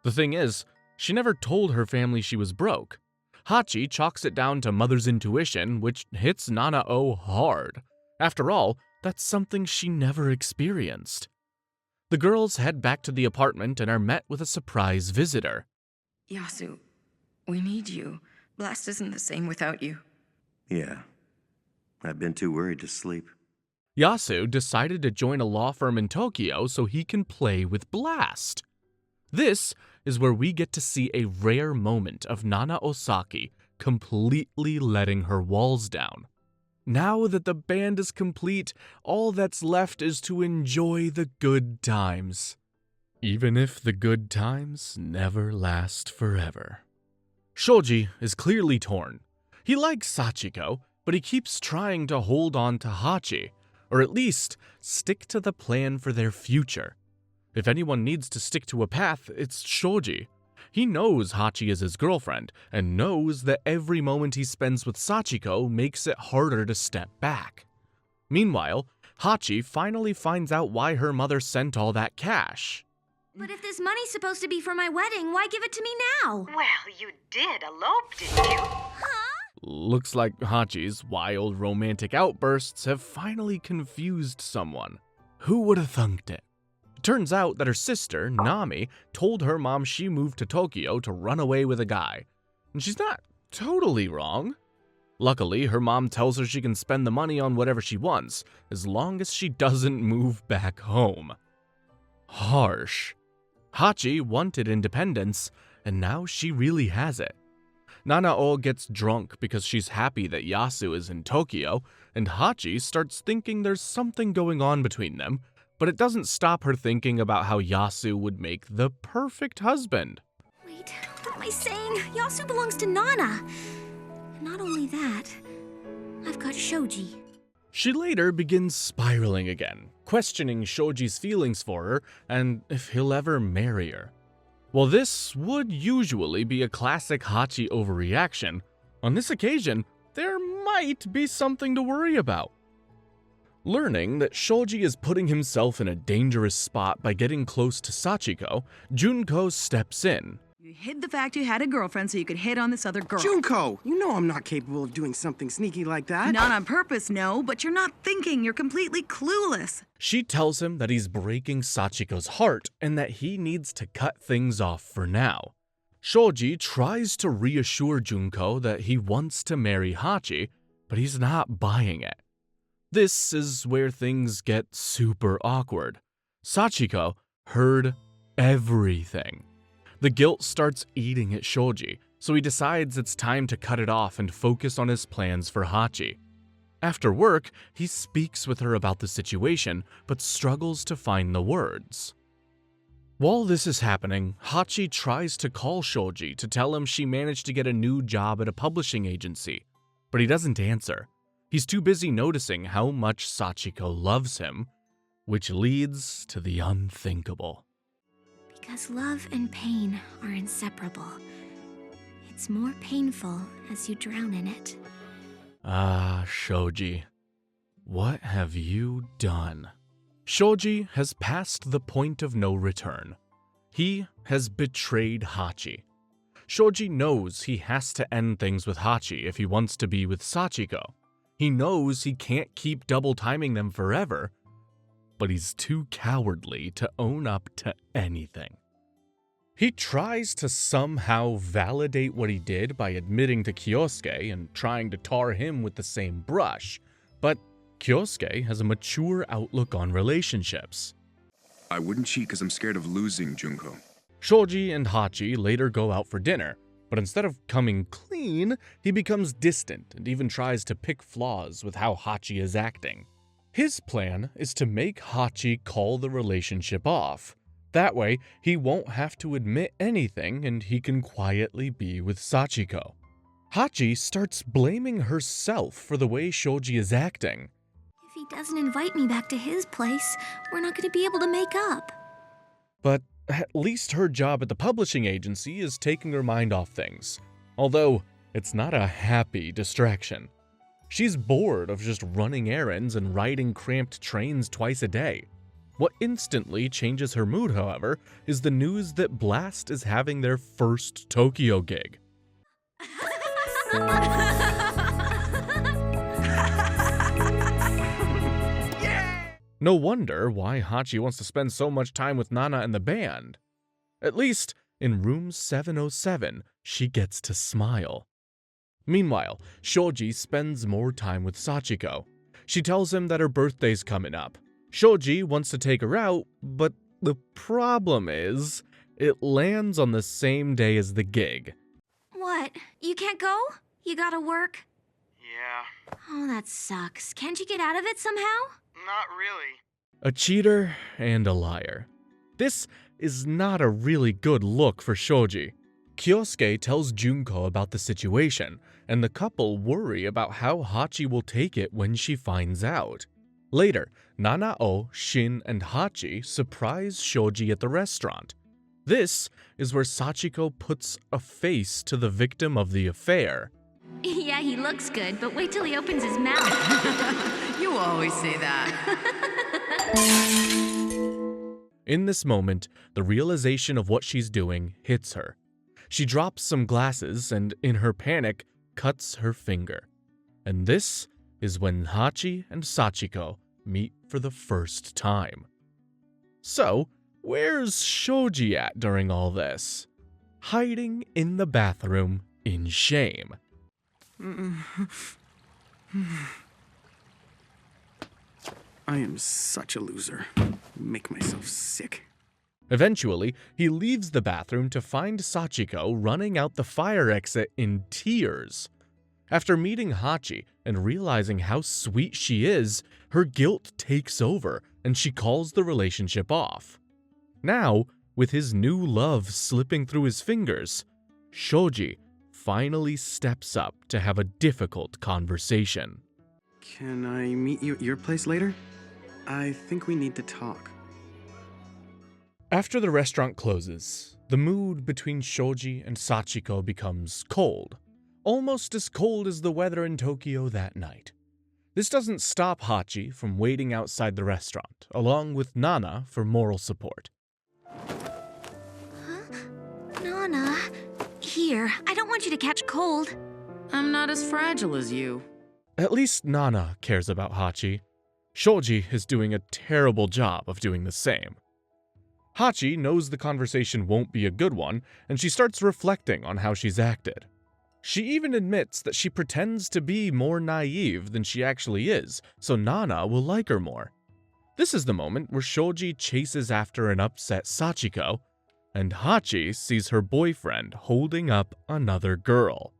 The thing is, she never told her family she was broke. Hachi chalks it down to mother's intuition, which hits Nanao hard. After all, that's something she never experienced. The girls head back to the apartment and are met with a surprise visitor. Yasu, we need you. Blast isn't the same without you. Yeah, I've been too worried to sleep. Yasu decided to join a law firm in Tokyo so he can play with Blast. This is where we get to see a rare moment of Nana Osaki completely letting her walls down. Now that the band is complete, all that's left is to enjoy the good times. Even if the good times never last forever. Shoji is clearly torn. He likes Sachiko, but he keeps trying to hold on to Hachi, or at least stick to the plan for their future. If anyone needs to stick to a path, it's Shoji. He knows Hachi is his girlfriend, and knows that every moment he spends with Sachiko makes it harder to step back. Meanwhile, Hachi finally finds out why her mother sent all that cash. But if this money's supposed to be for my wedding, why give it to me now? Well, you did elope, didn't you? Looks like Hachi's wild romantic outbursts have finally confused someone. Who would have thunked it? Turns out that her sister, Nami, told her mom she moved to Tokyo to run away with a guy. And she's not totally wrong. Luckily, her mom tells her she can spend the money on whatever she wants, as long as she doesn't move back home. Harsh. Hachi wanted independence, and now she really has it. Nanao gets drunk because she's happy that Yasu is in Tokyo, and Hachi starts thinking there's something going on between them, but it doesn't stop her thinking about how Yasu would make the perfect husband. Wait, what am I saying? Yasu belongs to Nana. Not only that, I've got Shoji. She later begins spiraling again, questioning Shoji's feelings for her and if he'll ever marry her. While this would usually be a classic Hachi overreaction, on this occasion, there might be something to worry about. Learning that Shoji is putting himself in a dangerous spot by getting close to Sachiko, Junko steps in. You hid the fact you had a girlfriend so you could hit on this other girl. Junko, you know I'm not capable of doing something sneaky like that. Not on purpose, no, but you're not thinking. You're completely clueless. She tells him that he's breaking Sachiko's heart and that he needs to cut things off for now. Shoji tries to reassure Junko that he wants to marry Hachi, but he's not buying it. This is where things get super awkward. Sachiko heard everything. The guilt starts eating at Shoji, so he decides it's time to cut it off and focus on his plans for Hachi. After work, he speaks with her about the situation, but struggles to find the words. While this is happening, Hachi tries to call Shoji to tell him she managed to get a new job at a publishing agency, but he doesn't answer. He's too busy noticing how much Sachiko loves him, which leads to the unthinkable. Because love and pain are inseparable. It's more painful as you drown in it. Ah, Shoji. What have you done? Shoji has passed the point of no return. He has betrayed Hachi. Shoji knows he has to end things with Hachi if he wants to be with Sachiko. He knows he can't keep double timing them forever, but he's too cowardly to own up to anything. He tries to somehow validate what he did by admitting to Kyosuke and trying to tar him with the same brush, but Kyosuke has a mature outlook on relationships. I wouldn't cheat because I'm scared of losing, Junko. Shoji and Hachi later go out for dinner, but instead of coming clean, he becomes distant and even tries to pick flaws with how Hachi is acting. His plan is to make Hachi call the relationship off. That way, he won't have to admit anything and he can quietly be with Sachiko. Hachi starts blaming herself for the way Shoji is acting. If he doesn't invite me back to his place, we're not going to be able to make up. But at least her job at the publishing agency is taking her mind off things, although it's not a happy distraction. She's bored of just running errands and riding cramped trains twice a day. What instantly changes her mood, however, is the news that Blast is having their first Tokyo gig. No wonder why Hachi wants to spend so much time with Nana and the band. At least, in room 707, she gets to smile. Meanwhile, Shoji spends more time with Sachiko. She tells him that her birthday's coming up. Shoji wants to take her out, but the problem is, it lands on the same day as the gig. What? You can't go? You gotta work? Yeah. Oh, that sucks. Can't you get out of it somehow? Not really. A cheater and a liar. This is not a really good look for Shoji. Kyosuke tells Junko about the situation, and the couple worry about how Hachi will take it when she finds out. Later, Nanao, Shin, and Hachi surprise Shoji at the restaurant. This is where Sachiko puts a face to the victim of the affair. Yeah, he looks good, but wait till he opens his mouth. You always say that. In this moment, the realization of what she's doing hits her. She drops some glasses and, in her panic, cuts her finger. And this is when Hachi and Sachiko meet for the first time. So, where's Shoji at during all this? Hiding in the bathroom in shame. I am such a loser. Make myself sick. Eventually, he leaves the bathroom to find Sachiko running out the fire exit in tears. After meeting Hachi and realizing how sweet she is, her guilt takes over and she calls the relationship off. Now, with his new love slipping through his fingers, Shoji finally steps up to have a difficult conversation. Can I meet you at your place later? I think we need to talk. After the restaurant closes, the mood between Shoji and Sachiko becomes cold, almost as cold as the weather in Tokyo that night. This doesn't stop Hachi from waiting outside the restaurant, along with Nana for moral support. Nana, here, I don't want you to catch cold. I'm not as fragile as you. At least Nana cares about Hachi. Shoji is doing a terrible job of doing the same. Hachi knows the conversation won't be a good one, and she starts reflecting on how she's acted. She even admits that she pretends to be more naive than she actually is, so Nana will like her more. This is the moment where Shoji chases after an upset Sachiko, and Hachi sees her boyfriend holding up another girl.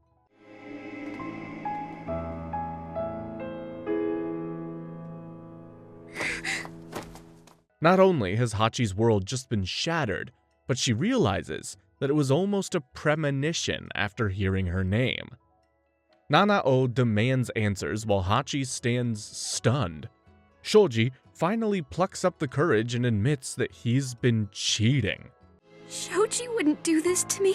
Not only has Hachi's world just been shattered, but she realizes that it was almost a premonition after hearing her name. Nanao demands answers while Hachi stands stunned. Shoji finally plucks up the courage and admits that he's been cheating. Shoji wouldn't do this to me.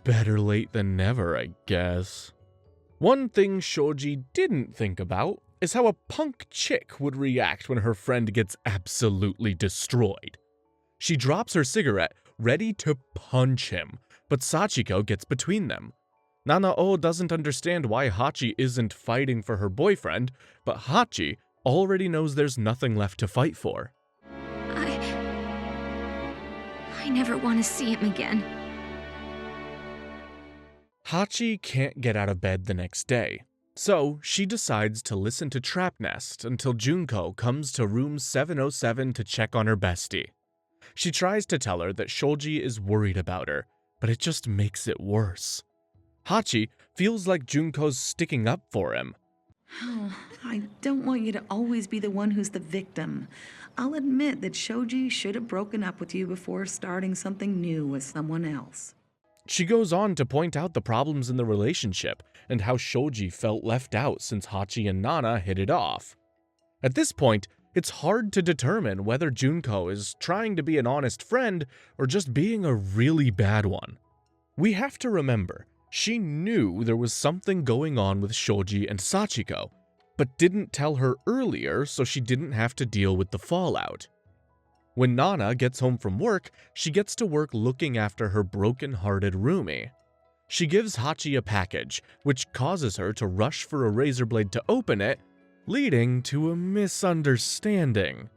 Better late than never, I guess. One thing Shoji didn't think about is how a punk chick would react when her friend gets absolutely destroyed. She drops her cigarette, ready to punch him, but Sachiko gets between them. Nanao doesn't understand why Hachi isn't fighting for her boyfriend, but Hachi already knows there's nothing left to fight for. I never want to see him again. Hachi can't get out of bed the next day, so she decides to listen to Trapnest until Junko comes to room 707 to check on her bestie. She tries to tell her that Shoji is worried about her, but it just makes it worse. Hachi feels like Junko's sticking up for him. Oh, I don't want you to always be the one who's the victim. I'll admit that Shoji should have broken up with you before starting something new with someone else. She goes on to point out the problems in the relationship and how Shoji felt left out since Hachi and Nana hit it off. At this point, it's hard to determine whether Junko is trying to be an honest friend or just being a really bad one. We have to remember, she knew there was something going on with Shoji and Sachiko, but didn't tell her earlier so she didn't have to deal with the fallout. When Nana gets home from work, she gets to work looking after her broken-hearted roomie. She gives Hachi a package, which causes her to rush for a razor blade to open it, leading to a misunderstanding.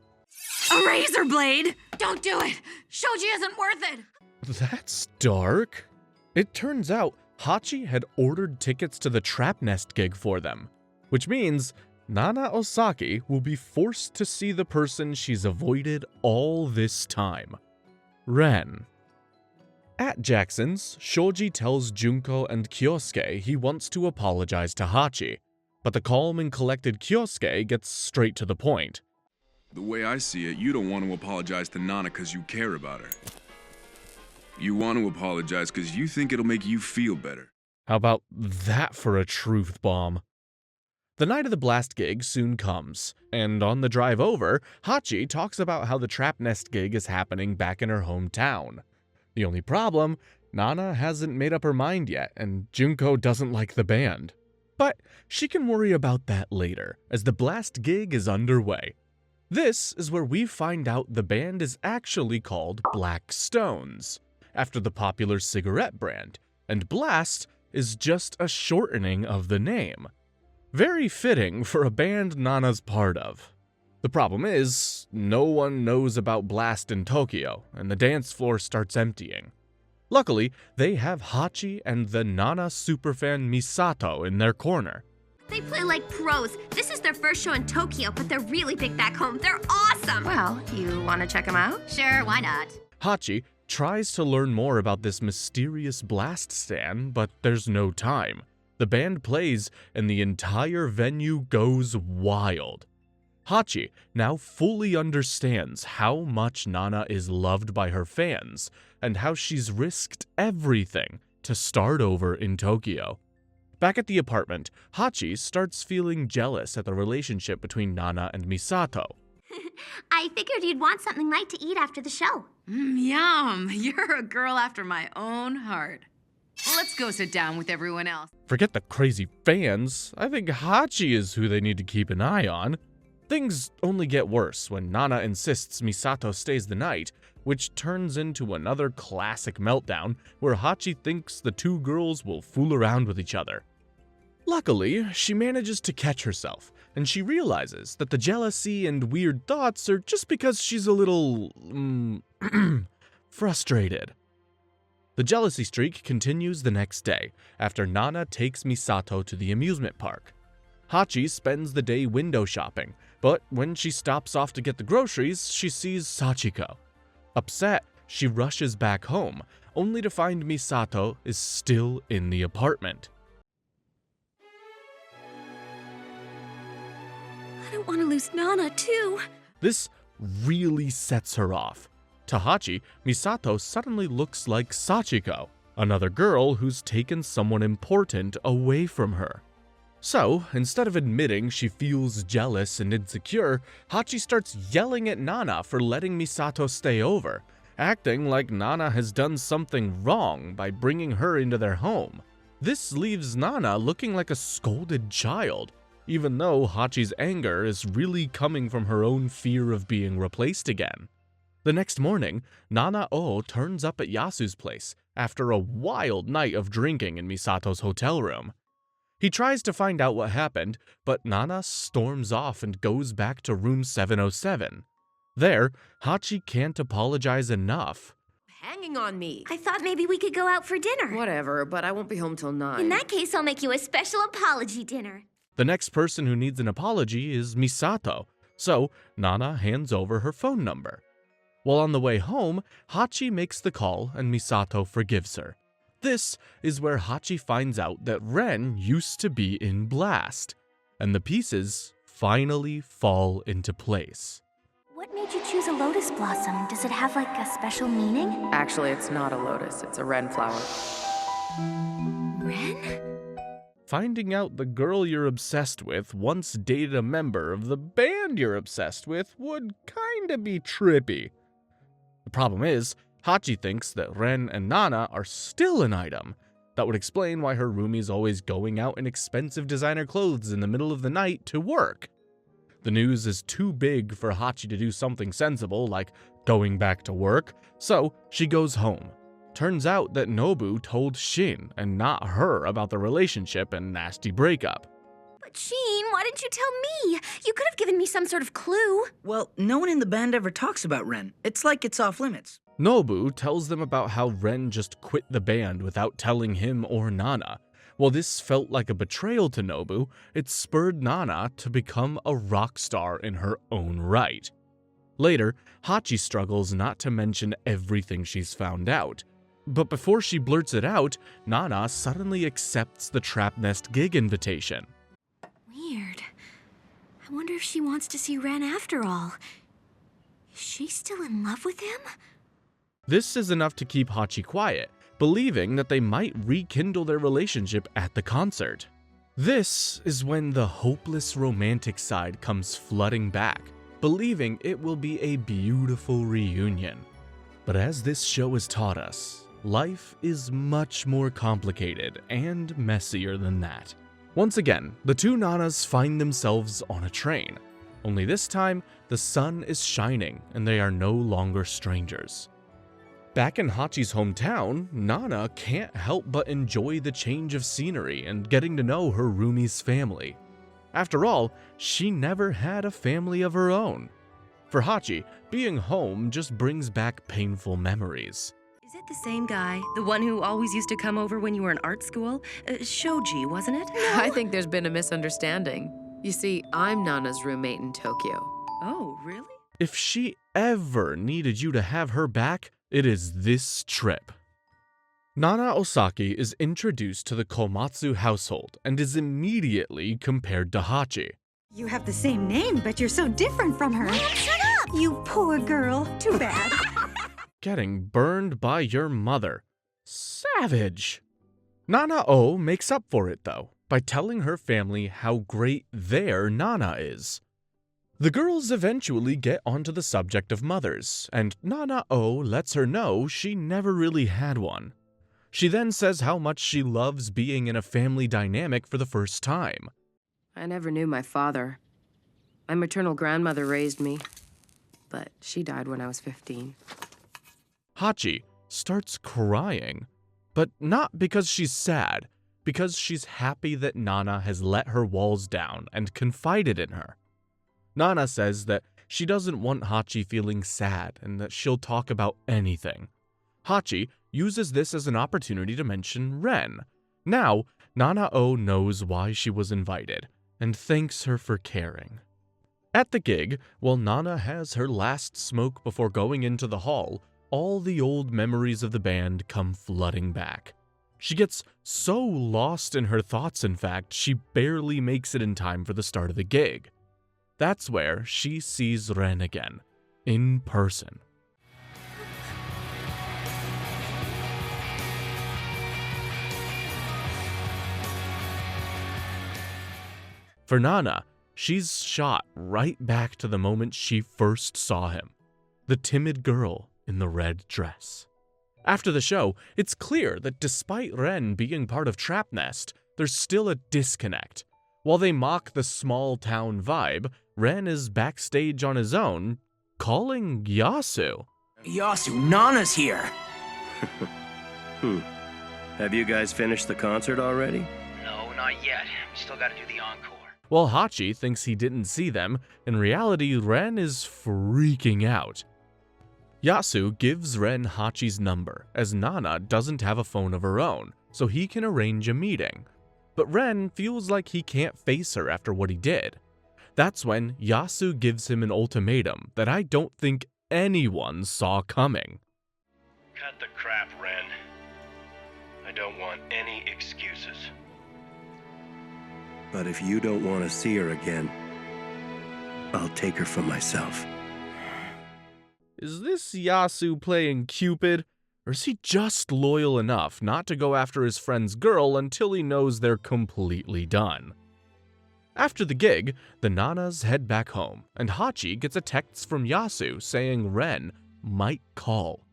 A razor blade? Don't do it! Shoji isn't worth it! That's dark. It turns out Hachi had ordered tickets to the Trapnest gig for them, which means Nana Osaki will be forced to see the person she's avoided all this time, Ren. At Jackson's, Shoji tells Junko and Kyosuke he wants to apologize to Hachi, but the calm and collected Kyosuke gets straight to the point. The way I see it, you don't want to apologize to Nana because you care about her. You want to apologize because you think it'll make you feel better. How about that for a truth bomb? The night of the blast gig soon comes, and on the drive over, Hachi talks about how the Trapnest gig is happening back in her hometown. The only problem, Nana hasn't made up her mind yet, and Junko doesn't like the band. But she can worry about that later, as the blast gig is underway. This is where we find out the band is actually called Black Stones, after the popular cigarette brand, and Blast is just a shortening of the name. Very fitting for a band Nana's part of. The problem is, no one knows about Blast in Tokyo, and the dance floor starts emptying. Luckily, they have Hachi and the Nana superfan Misato in their corner. They play like pros. This is their first show in Tokyo, but they're really big back home. They're awesome! Well, you want to check them out? Sure, why not? Hachi tries to learn more about this mysterious blast stand, but there's no time. The band plays, and the entire venue goes wild. Hachi now fully understands how much Nana is loved by her fans, and how she's risked everything to start over in Tokyo. Back at the apartment, Hachi starts feeling jealous at the relationship between Nana and Misato. I figured you'd want something light to eat after the show. Yum! You're a girl after my own heart. Let's go sit down with everyone else. Forget the crazy fans, I think Hachi is who they need to keep an eye on. Things only get worse when Nana insists Misato stays the night, which turns into another classic meltdown where Hachi thinks the two girls will fool around with each other. Luckily, she manages to catch herself, and she realizes that the jealousy and weird thoughts are just because she's a little frustrated. The jealousy streak continues the next day, after Nana takes Misato to the amusement park. Hachi spends the day window shopping, but when she stops off to get the groceries, she sees Sachiko. Upset, she rushes back home, only to find Misato is still in the apartment. I don't want to lose Nana, too. This really sets her off. To Hachi, Misato suddenly looks like Sachiko, another girl who's taken someone important away from her. So, instead of admitting she feels jealous and insecure, Hachi starts yelling at Nana for letting Misato stay over, acting like Nana has done something wrong by bringing her into their home. This leaves Nana looking like a scolded child, even though Hachi's anger is really coming from her own fear of being replaced again. The next morning, Nana-o turns up at Yasu's place after a wild night of drinking in Misato's hotel room. He tries to find out what happened, but Nana storms off and goes back to room 707. There, Hachi can't apologize enough. Hanging on me. I thought maybe we could go out for dinner. Whatever, but I won't be home till 9. In that case, I'll make you a special apology dinner. The next person who needs an apology is Misato, so Nana hands over her phone number. While on the way home, Hachi makes the call and Misato forgives her. This is where Hachi finds out that Ren used to be in Blast, and the pieces finally fall into place. What made you choose a lotus blossom? Does it have like a special meaning? Actually, it's not a lotus, it's a Ren flower. Ren? Finding out the girl you're obsessed with once dated a member of the band you're obsessed with would kinda be trippy. The problem is, Hachi thinks that Ren and Nana are still an item. That would explain why her roomie's always going out in expensive designer clothes in the middle of the night to work. The news is too big for Hachi to do something sensible like going back to work, so she goes home. Turns out that Nobu told Shin and not her about the relationship and nasty breakup. But Shin, why didn't you tell me? You could have given me some sort of clue. Well, no one in the band ever talks about Ren. It's like it's off limits. Nobu tells them about how Ren just quit the band without telling him or Nana. While this felt like a betrayal to Nobu, it spurred Nana to become a rock star in her own right. Later, Hachi struggles not to mention everything she's found out. But before she blurts it out, Nana suddenly accepts the Trapnest gig invitation. Weird. I wonder if she wants to see Ren after all. Is she still in love with him? This is enough to keep Hachi quiet, believing that they might rekindle their relationship at the concert. This is when the hopeless romantic side comes flooding back, believing it will be a beautiful reunion. But as this show has taught us, life is much more complicated and messier than that. Once again, the two Nanas find themselves on a train, only this time the sun is shining and they are no longer strangers. Back in Hachi's hometown, Nana can't help but enjoy the change of scenery and getting to know her roomie's family. After all, she never had a family of her own. For Hachi, being home just brings back painful memories. Is it the same guy? The one who always used to come over when you were in art school? Shoji, wasn't it? I think there's been a misunderstanding. You see, I'm Nana's roommate in Tokyo. Oh, really? If she ever needed you to have her back, it is this trip. Nana Osaki is introduced to the Komatsu household and is immediately compared to Hachi. You have the same name, but you're so different from her. Shut up! You poor girl. Too bad. Getting burned by your mother. Savage. Nana O makes up for it, though, by telling her family how great their Nana is. The girls eventually get onto the subject of mothers, and Nana O lets her know she never really had one. She then says how much she loves being in a family dynamic for the first time. I never knew my father. My maternal grandmother raised me, but she died when I was 15. Hachi starts crying, but not because she's sad, because she's happy that Nana has let her walls down and confided in her. Nana says that she doesn't want Hachi feeling sad and that she'll talk about anything. Hachi uses this as an opportunity to mention Ren. Now, Nana O knows why she was invited and thanks her for caring. At the gig, while Nana has her last smoke before going into the hall, all the old memories of the band come flooding back. She gets so lost in her thoughts, in fact, she barely makes it in time for the start of the gig. That's where she sees Ren again, in person. For Nana, she's shot right back to the moment she first saw him, the timid girl in the red dress. After the show, it's clear that despite Ren being part of Trapnest, there's still a disconnect. While they mock the small-town vibe, Ren is backstage on his own, calling Yasu. Yasu, Nana's here! Have you guys finished the concert already? No, not yet. We still gotta do the encore. While Hachi thinks he didn't see them, in reality, Ren is freaking out. Yasu gives Ren Hachi's number, as Nana doesn't have a phone of her own, so he can arrange a meeting. But Ren feels like he can't face her after what he did. That's when Yasu gives him an ultimatum that I don't think anyone saw coming. Cut the crap, Ren. I don't want any excuses. But if you don't want to see her again, I'll take her for myself. Is this Yasu playing Cupid, or is he just loyal enough not to go after his friend's girl until he knows they're completely done? After the gig, the Nanas head back home, and Hachi gets a text from Yasu saying Ren might call.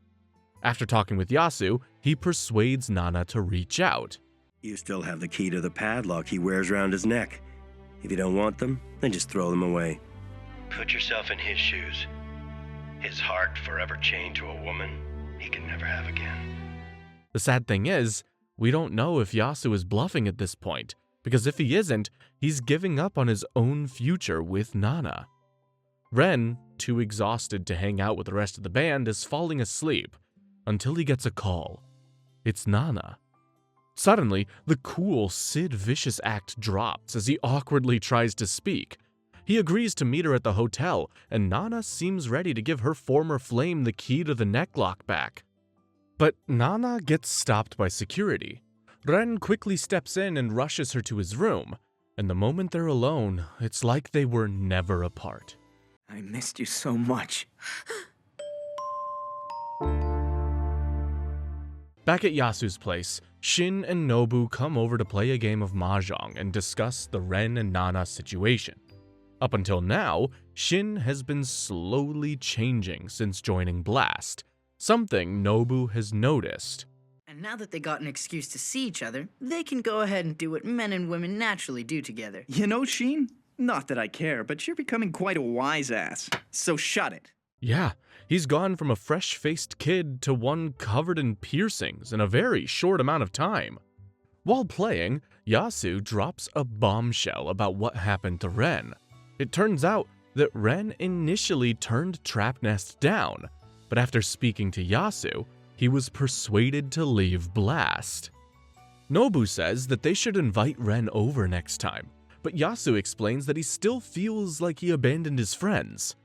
After talking with Yasu, he persuades Nana to reach out. You still have the key to the padlock he wears around his neck. If you don't want them, then just throw them away. Put yourself in his shoes. His heart forever chained to a woman he can never have again. The sad thing is, we don't know if Yasu is bluffing at this point, because if he isn't, he's giving up on his own future with Nana. Ren, too exhausted to hang out with the rest of the band, is falling asleep until he gets a call. It's Nana. Suddenly, the cool Sid Vicious act drops as he awkwardly tries to speak. He agrees to meet her at the hotel, and Nana seems ready to give her former flame the key to the necklock back. But Nana gets stopped by security. Ren quickly steps in and rushes her to his room, and the moment they're alone, it's like they were never apart. I missed you so much. Back at Yasu's place, Shin and Nobu come over to play a game of mahjong and discuss the Ren and Nana situation. Up until now, Shin has been slowly changing since joining Blast, something Nobu has noticed. And now that they got an excuse to see each other, they can go ahead and do what men and women naturally do together. You know, Shin? Not that I care, but you're becoming quite a wise ass. So shut it. Yeah, he's gone from a fresh-faced kid to one covered in piercings in a very short amount of time. While playing, Yasu drops a bombshell about what happened to Ren. It turns out that Ren initially turned Trapnest down, but after speaking to Yasu, he was persuaded to leave Blast. Nobu says that they should invite Ren over next time, but Yasu explains that he still feels like he abandoned his friends.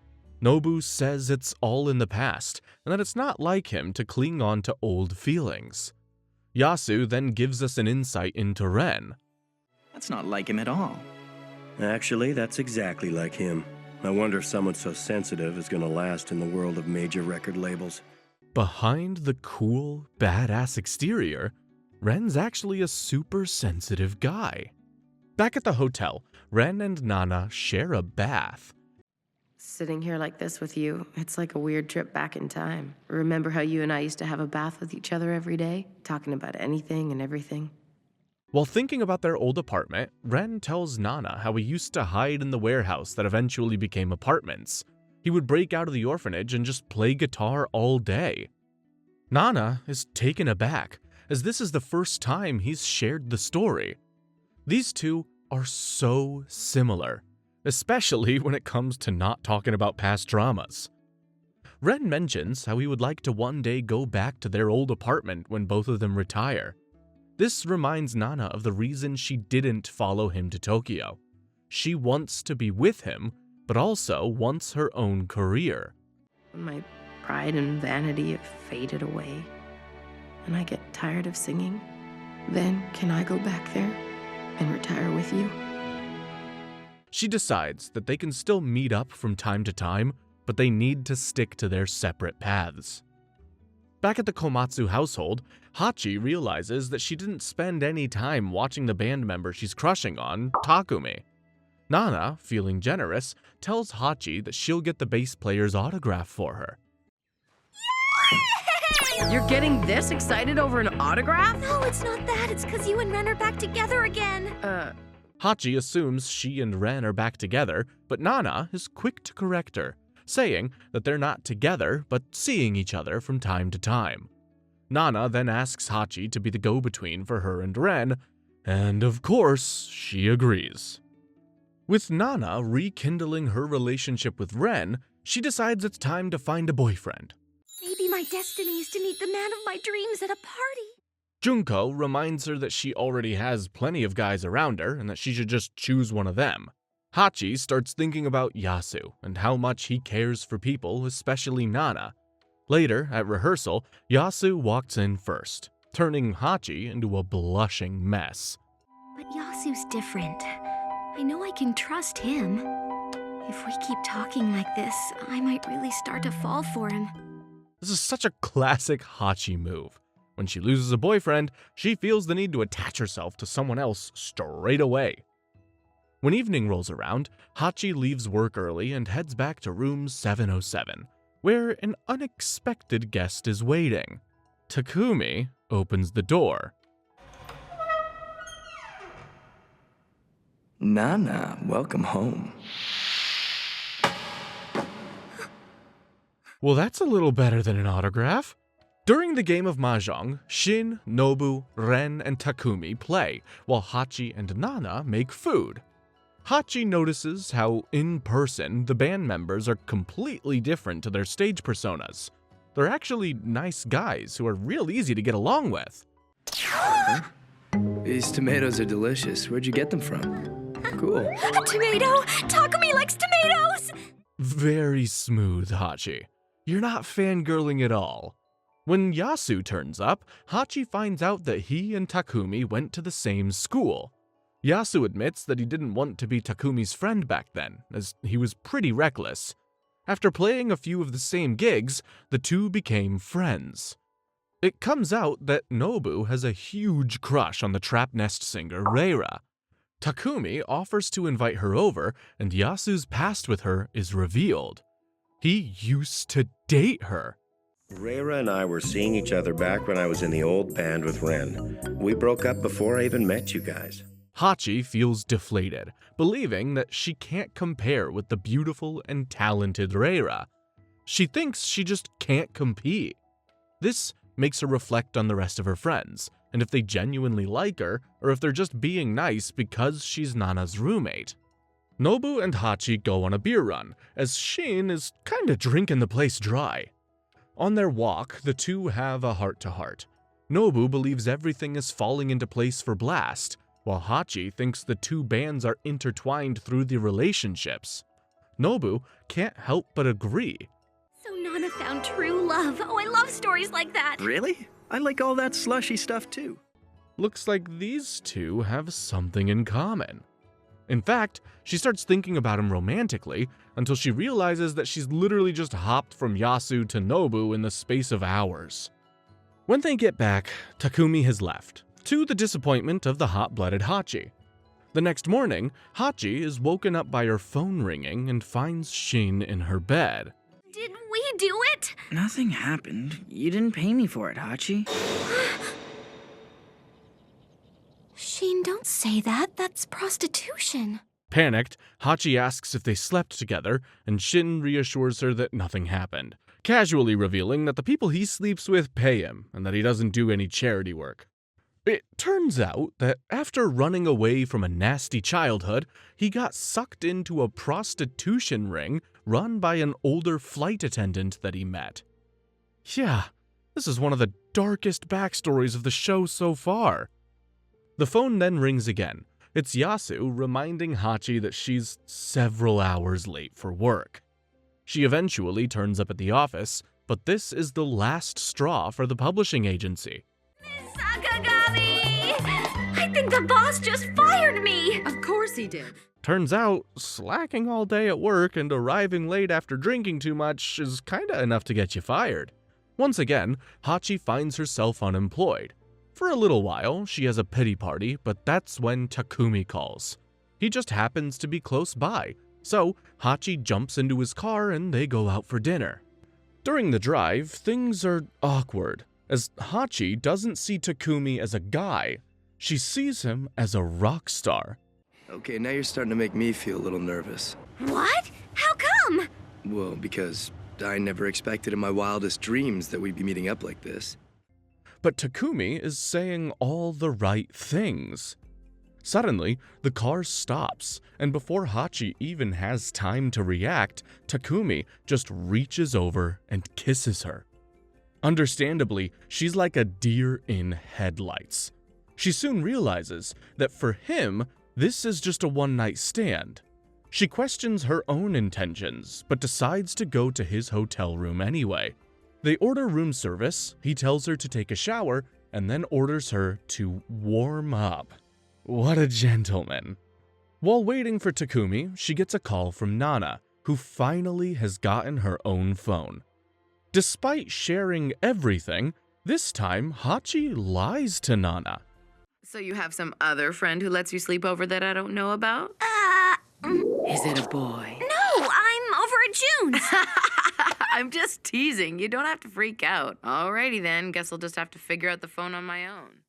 Nobu says it's all in the past, and that it's not like him to cling on to old feelings. Yasu then gives us an insight into Ren. That's not like him at all. Actually, that's exactly like him. I wonder if someone so sensitive is gonna last in the world of major record labels. Behind the cool, badass exterior, Ren's actually a super sensitive guy. Back at the hotel, Ren and Nana share a bath. Sitting here like this with you, it's like a weird trip back in time. Remember how you and I used to have a bath with each other every day, talking about anything and everything? While thinking about their old apartment, Ren tells Nana how he used to hide in the warehouse that eventually became apartments. He would break out of the orphanage and just play guitar all day. Nana is taken aback, as this is the first time he's shared the story. These two are so similar, especially when it comes to not talking about past dramas. Ren mentions how he would like to one day go back to their old apartment when both of them retire. This reminds Nana of the reason she didn't follow him to Tokyo. She wants to be with him, but also wants her own career. When my pride and vanity have faded away, and I get tired of singing, then can I go back there and retire with you? She decides that they can still meet up from time to time, but they need to stick to their separate paths. Back at the Komatsu household, Hachi realizes that she didn't spend any time watching the band member she's crushing on, Takumi. Nana, feeling generous, tells Hachi that she'll get the bass player's autograph for her. You're getting this excited over an autograph? No, it's not that. It's because you and Ren are back together again. Hachi assumes she and Ren are back together, but Nana is quick to correct her, saying that they're not together, but seeing each other from time to time. Nana then asks Hachi to be the go-between for her and Ren, and of course, she agrees. With Nana rekindling her relationship with Ren, she decides it's time to find a boyfriend. Maybe my destiny is to meet the man of my dreams at a party. Junko reminds her that she already has plenty of guys around her and that she should just choose one of them. Hachi starts thinking about Yasu and how much he cares for people, especially Nana. Later, at rehearsal, Yasu walks in first, turning Hachi into a blushing mess. But Yasu's different. I know I can trust him. If we keep talking like this, I might really start to fall for him. This is such a classic Hachi move. When she loses a boyfriend, she feels the need to attach herself to someone else straight away. When evening rolls around, Hachi leaves work early and heads back to room 707, where an unexpected guest is waiting. Takumi opens the door. Nana, welcome home. Well, that's a little better than an autograph. During the game of Mahjong, Shin, Nobu, Ren, and Takumi play, while Hachi and Nana make food. Hachi notices how, in person, the band members are completely different to their stage personas. They're actually nice guys who are real easy to get along with. These tomatoes are delicious. Where'd you get them from? Cool. A tomato! Takumi likes tomatoes! Very smooth, Hachi. You're not fangirling at all. When Yasu turns up, Hachi finds out that he and Takumi went to the same school. Yasu admits that he didn't want to be Takumi's friend back then, as he was pretty reckless. After playing a few of the same gigs, the two became friends. It comes out that Nobu has a huge crush on the Trapnest singer Reira. Takumi offers to invite her over, and Yasu's past with her is revealed. He used to date her. Reira and I were seeing each other back when I was in the old band with Ren. We broke up before I even met you guys. Hachi feels deflated, believing that she can't compare with the beautiful and talented Reira. She thinks she just can't compete. This makes her reflect on the rest of her friends, and if they genuinely like her, or if they're just being nice because she's Nana's roommate. Nobu and Hachi go on a beer run, as Shin is kinda drinking the place dry. On their walk, the two have a heart-to-heart. Nobu believes everything is falling into place for Blast, while Hachi thinks the two bands are intertwined through the relationships. Nobu can't help but agree. So Nana found true love. Oh, I love stories like that. Really? I like all that slushy stuff too. Looks like these two have something in common. In fact, she starts thinking about him romantically until she realizes that she's literally just hopped from Yasu to Nobu in the space of hours. When they get back, Takumi has left, to the disappointment of the hot-blooded Hachi. The next morning, Hachi is woken up by her phone ringing and finds Shin in her bed. Did we do it? Nothing happened. You didn't pay me for it, Hachi. Shin, don't say that. That's prostitution. Panicked, Hachi asks if they slept together, and Shin reassures her that nothing happened, casually revealing that the people he sleeps with pay him and that he doesn't do any charity work. It turns out that after running away from a nasty childhood, he got sucked into a prostitution ring run by an older flight attendant that he met. Yeah, this is one of the darkest backstories of the show so far. The phone then rings again. It's Yasu reminding Hachi that she's several hours late for work. She eventually turns up at the office, but this is the last straw for the publishing agency. Sakagami! I think the boss just fired me! Of course he did. Turns out, slacking all day at work and arriving late after drinking too much is kinda enough to get you fired. Once again, Hachi finds herself unemployed. For a little while, she has a pity party, but that's when Takumi calls. He just happens to be close by, so Hachi jumps into his car and they go out for dinner. During the drive, things are awkward, as Hachi doesn't see Takumi as a guy. She sees him as a rock star. Okay, now you're starting to make me feel a little nervous. What? How come? Well, because I never expected in my wildest dreams that we'd be meeting up like this. But Takumi is saying all the right things. Suddenly, the car stops, and before Hachi even has time to react, Takumi just reaches over and kisses her. Understandably, she's like a deer in headlights. She soon realizes that for him, this is just a one-night stand. She questions her own intentions, but decides to go to his hotel room anyway. They order room service, he tells her to take a shower, and then orders her to warm up. What a gentleman. While waiting for Takumi, she gets a call from Nana, who finally has gotten her own phone. Despite sharing everything, this time Hachi lies to Nana. So you have some other friend who lets you sleep over that I don't know about? Is it a boy? No, I'm over at June's. I'm just teasing. You don't have to freak out. Alrighty then, guess I'll just have to figure out the phone on my own.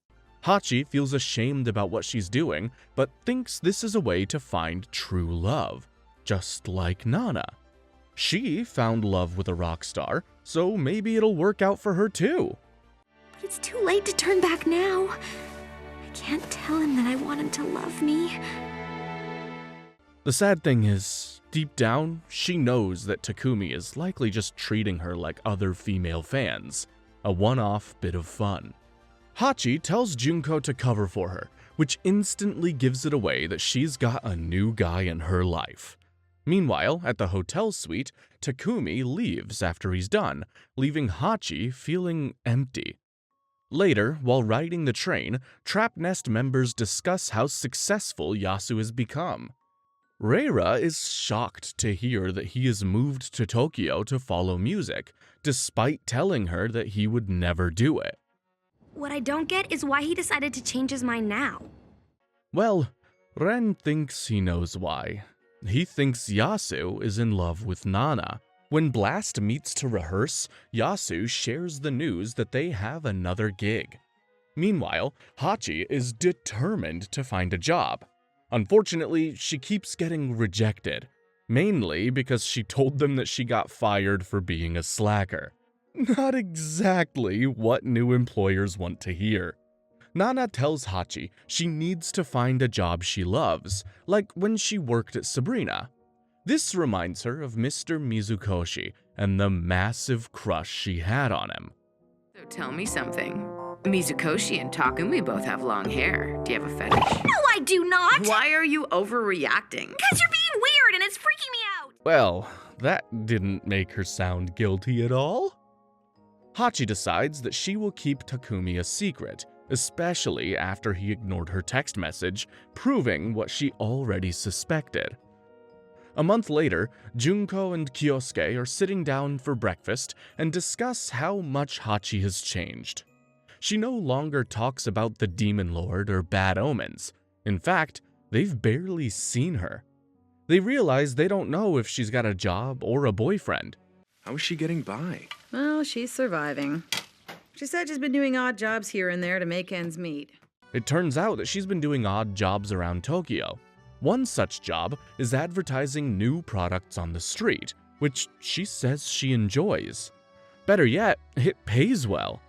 Hachi feels ashamed about what she's doing, but thinks this is a way to find true love, just like Nana. She found love with a rock star, so maybe it'll work out for her too. But it's too late to turn back now. I can't tell him that I want him to love me. The sad thing is, deep down, she knows that Takumi is likely just treating her like other female fans, a one-off bit of fun. Hachi tells Junko to cover for her, which instantly gives it away that she's got a new guy in her life. Meanwhile, at the hotel suite, Takumi leaves after he's done, leaving Hachi feeling empty. Later, while riding the train, Trapnest members discuss how successful Yasu has become. Reira is shocked to hear that he has moved to Tokyo to follow music, despite telling her that he would never do it. What I don't get is why he decided to change his mind now. Well, Ren thinks he knows why. He thinks Yasu is in love with Nana. When Blast meets to rehearse, Yasu shares the news that they have another gig. Meanwhile, Hachi is determined to find a job. Unfortunately, she keeps getting rejected, mainly because she told them that she got fired for being a slacker. Not exactly what new employers want to hear. Nana tells Hachi she needs to find a job she loves, like when she worked at Sabrina. This reminds her of Mr. Mizukoshi and the massive crush she had on him. So tell me something. Mizukoshi and Takumi both have long hair. Do you have a fetish? No, I do not! Why are you overreacting? Because you're being weird and it's freaking me out! Well, that didn't make her sound guilty at all. Hachi decides that she will keep Takumi a secret, especially after he ignored her text message, proving what she already suspected. A month later, Junko and Kyosuke are sitting down for breakfast and discuss how much Hachi has changed. She no longer talks about the Demon Lord or bad omens. In fact, they've barely seen her. They realize they don't know if she's got a job or a boyfriend. How is she getting by? Well, she's surviving. She said she's been doing odd jobs here and there to make ends meet. It turns out that she's been doing odd jobs around Tokyo. One such job is advertising new products on the street, which she says she enjoys. Better yet, it pays well.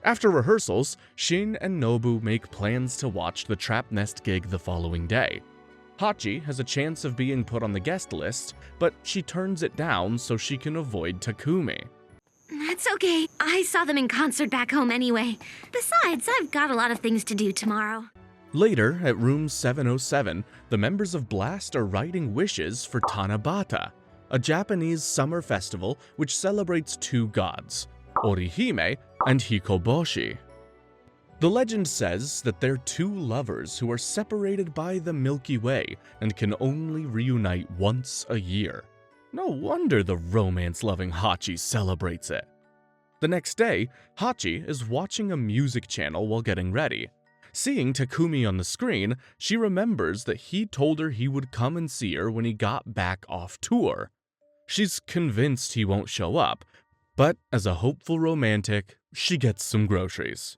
After rehearsals, Shin and Nobu make plans to watch the Trapnest gig the following day. Hachi has a chance of being put on the guest list, but she turns it down so she can avoid Takumi. That's okay. I saw them in concert back home anyway. Besides, I've got a lot of things to do tomorrow. Later, at room 707, the members of Blast are writing wishes for Tanabata, a Japanese summer festival which celebrates two gods, Orihime and Hikoboshi. The legend says that they're two lovers who are separated by the Milky Way and can only reunite once a year. No wonder the romance-loving Hachi celebrates it. The next day, Hachi is watching a music channel while getting ready. Seeing Takumi on the screen, she remembers that he told her he would come and see her when he got back off tour. She's convinced he won't show up, but as a hopeful romantic, she gets some groceries.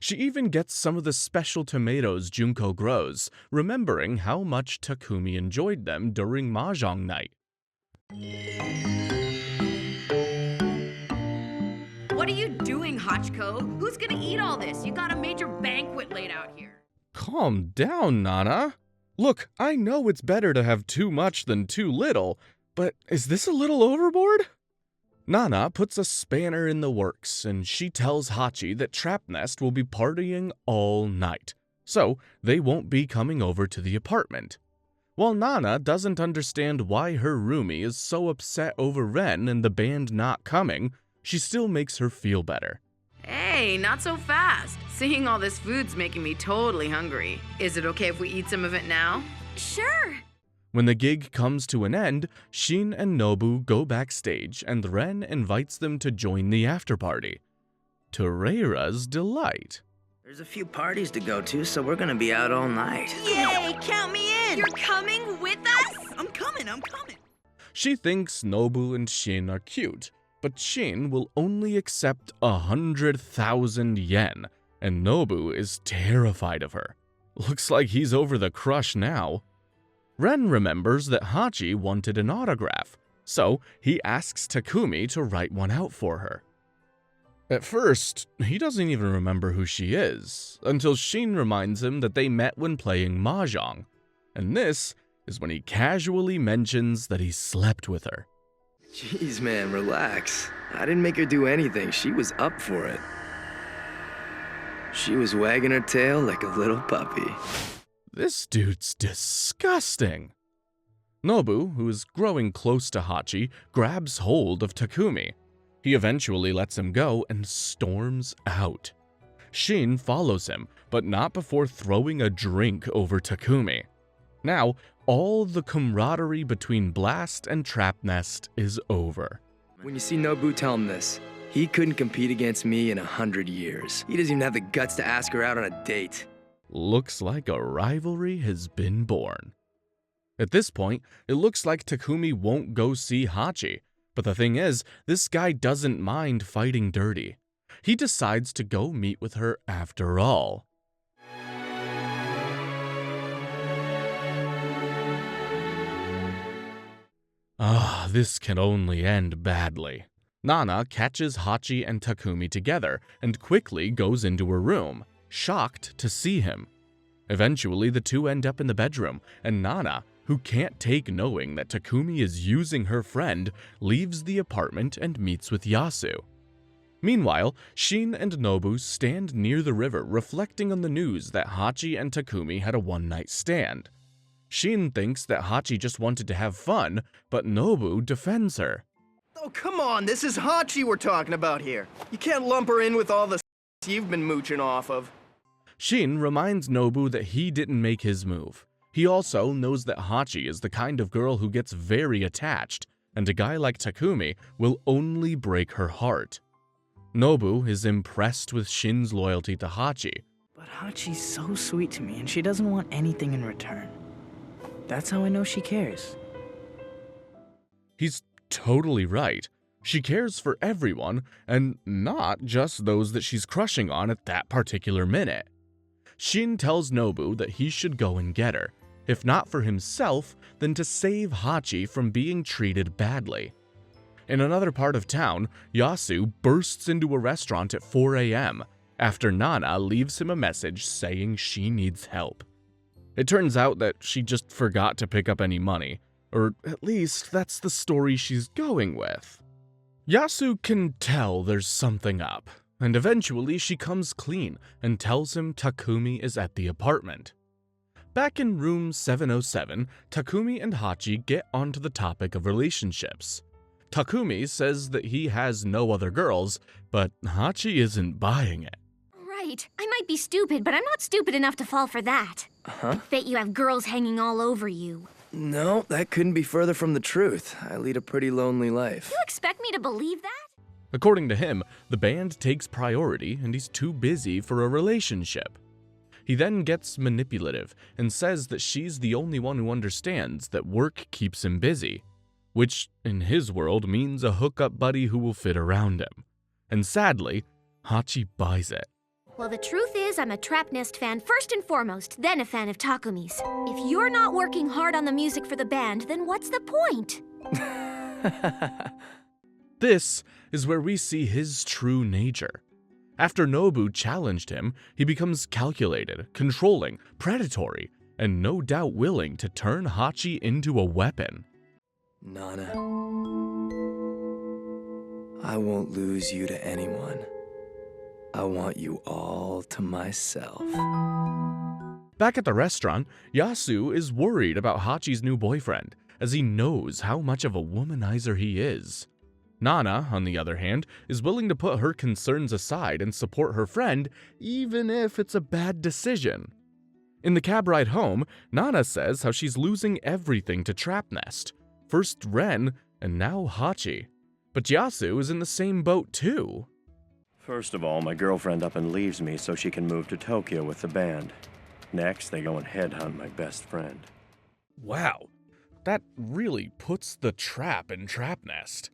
She even gets some of the special tomatoes Junko grows, remembering how much Takumi enjoyed them during Mahjong night. What are you doing, Hachiko? Who's gonna eat all this? You got a major banquet laid out here. Calm down, Nana. Look, I know it's better to have too much than too little, but is this a little overboard? Nana puts a spanner in the works, and she tells Hachi that Trapnest will be partying all night, so they won't be coming over to the apartment. While Nana doesn't understand why her roomie is so upset over Ren and the band not coming, she still makes her feel better. Hey, not so fast. Seeing all this food's making me totally hungry. Is it okay if we eat some of it now? Sure. When the gig comes to an end, Shin and Nobu go backstage and Ren invites them to join the after-party. To Reira's delight. There's a few parties to go to, so we're gonna be out all night. Yay, count me in! You're coming with us? I'm coming. She thinks Nobu and Shin are cute, but Shin will only accept 100,000 yen, and Nobu is terrified of her. Looks like he's over the crush now. Ren remembers that Hachi wanted an autograph, so he asks Takumi to write one out for her. At first, he doesn't even remember who she is, until Shin reminds him that they met when playing Mahjong, and this is when he casually mentions that he slept with her. Jeez, man, relax. I didn't make her do anything. She was up for it. She was wagging her tail like a little puppy. This dude's disgusting. Nobu, who is growing close to Hachi, grabs hold of Takumi. He eventually lets him go and storms out. Shin follows him, but not before throwing a drink over Takumi. Now, all the camaraderie between Blast and Trapnest is over. When you see Nobu, tell him this. He couldn't compete against me in 100 years. He doesn't even have the guts to ask her out on a date. Looks like a rivalry has been born. At this point, it looks like Takumi won't go see Hachi, but the thing is, this guy doesn't mind fighting dirty. He decides to go meet with her after all. This can only end badly. Nana catches Hachi and Takumi together and quickly goes into her room, shocked to see him. Eventually, the two end up in the bedroom, and Nana, who can't take knowing that Takumi is using her friend, leaves the apartment and meets with Yasu. Meanwhile, Shin and Nobu stand near the river reflecting on the news that Hachi and Takumi had a one-night stand. Shin thinks that Hachi just wanted to have fun, but Nobu defends her. Oh, come on, this is Hachi we're talking about here. You can't lump her in with all the you've been mooching off of. Shin reminds Nobu that he didn't make his move. He also knows that Hachi is the kind of girl who gets very attached, and a guy like Takumi will only break her heart. Nobu is impressed with Shin's loyalty to Hachi. But Hachi's so sweet to me, and she doesn't want anything in return. That's how I know she cares. He's totally right. She cares for everyone, and not just those that she's crushing on at that particular minute. Shin tells Nobu that he should go and get her, if not for himself, then to save Hachi from being treated badly. In another part of town, Yasu bursts into a restaurant at 4 a.m. after Nana leaves him a message saying she needs help. It turns out that she just forgot to pick up any money, or at least that's the story she's going with. Yasu can tell there's something up, and eventually she comes clean and tells him Takumi is at the apartment. Back in room 707, Takumi and Hachi get onto the topic of relationships. Takumi says that he has no other girls, but Hachi isn't buying it. Right. I might be stupid, but I'm not stupid enough to fall for that. Huh? Bet you have girls hanging all over you. No, that couldn't be further from the truth. I lead a pretty lonely life. You expect me to believe that? According to him, the band takes priority and he's too busy for a relationship. He then gets manipulative and says that she's the only one who understands that work keeps him busy, which in his world means a hookup buddy who will fit around him. And sadly, Hachi buys it. Well, the truth is I'm a Trapnest fan first and foremost, then a fan of Takumi's. If you're not working hard on the music for the band, then what's the point? This is where we see his true nature. After Nobu challenged him, he becomes calculated, controlling, predatory, and no doubt willing to turn Hachi into a weapon. Nana, I won't lose you to anyone. I want you all to myself. Back at the restaurant, Yasu is worried about Hachi's new boyfriend, as he knows how much of a womanizer he is. Nana, on the other hand, is willing to put her concerns aside and support her friend, even if it's a bad decision. In the cab ride home, Nana says how she's losing everything to Trapnest. First Ren, and now Hachi. But Yasu is in the same boat too. First of all, my girlfriend up and leaves me so she can move to Tokyo with the band. Next, they go and headhunt my best friend. Wow, that really puts the trap in Trapnest.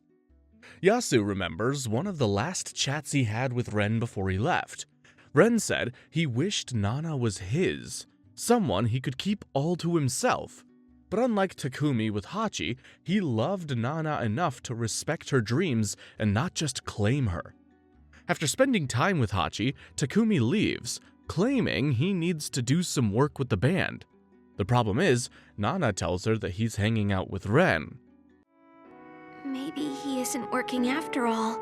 Yasu remembers one of the last chats he had with Ren before he left. Ren said he wished Nana was his, someone he could keep all to himself. But unlike Takumi with Hachi, he loved Nana enough to respect her dreams and not just claim her. After spending time with Hachi, Takumi leaves, claiming he needs to do some work with the band. The problem is, Nana tells her that he's hanging out with Ren. Maybe he isn't working after all.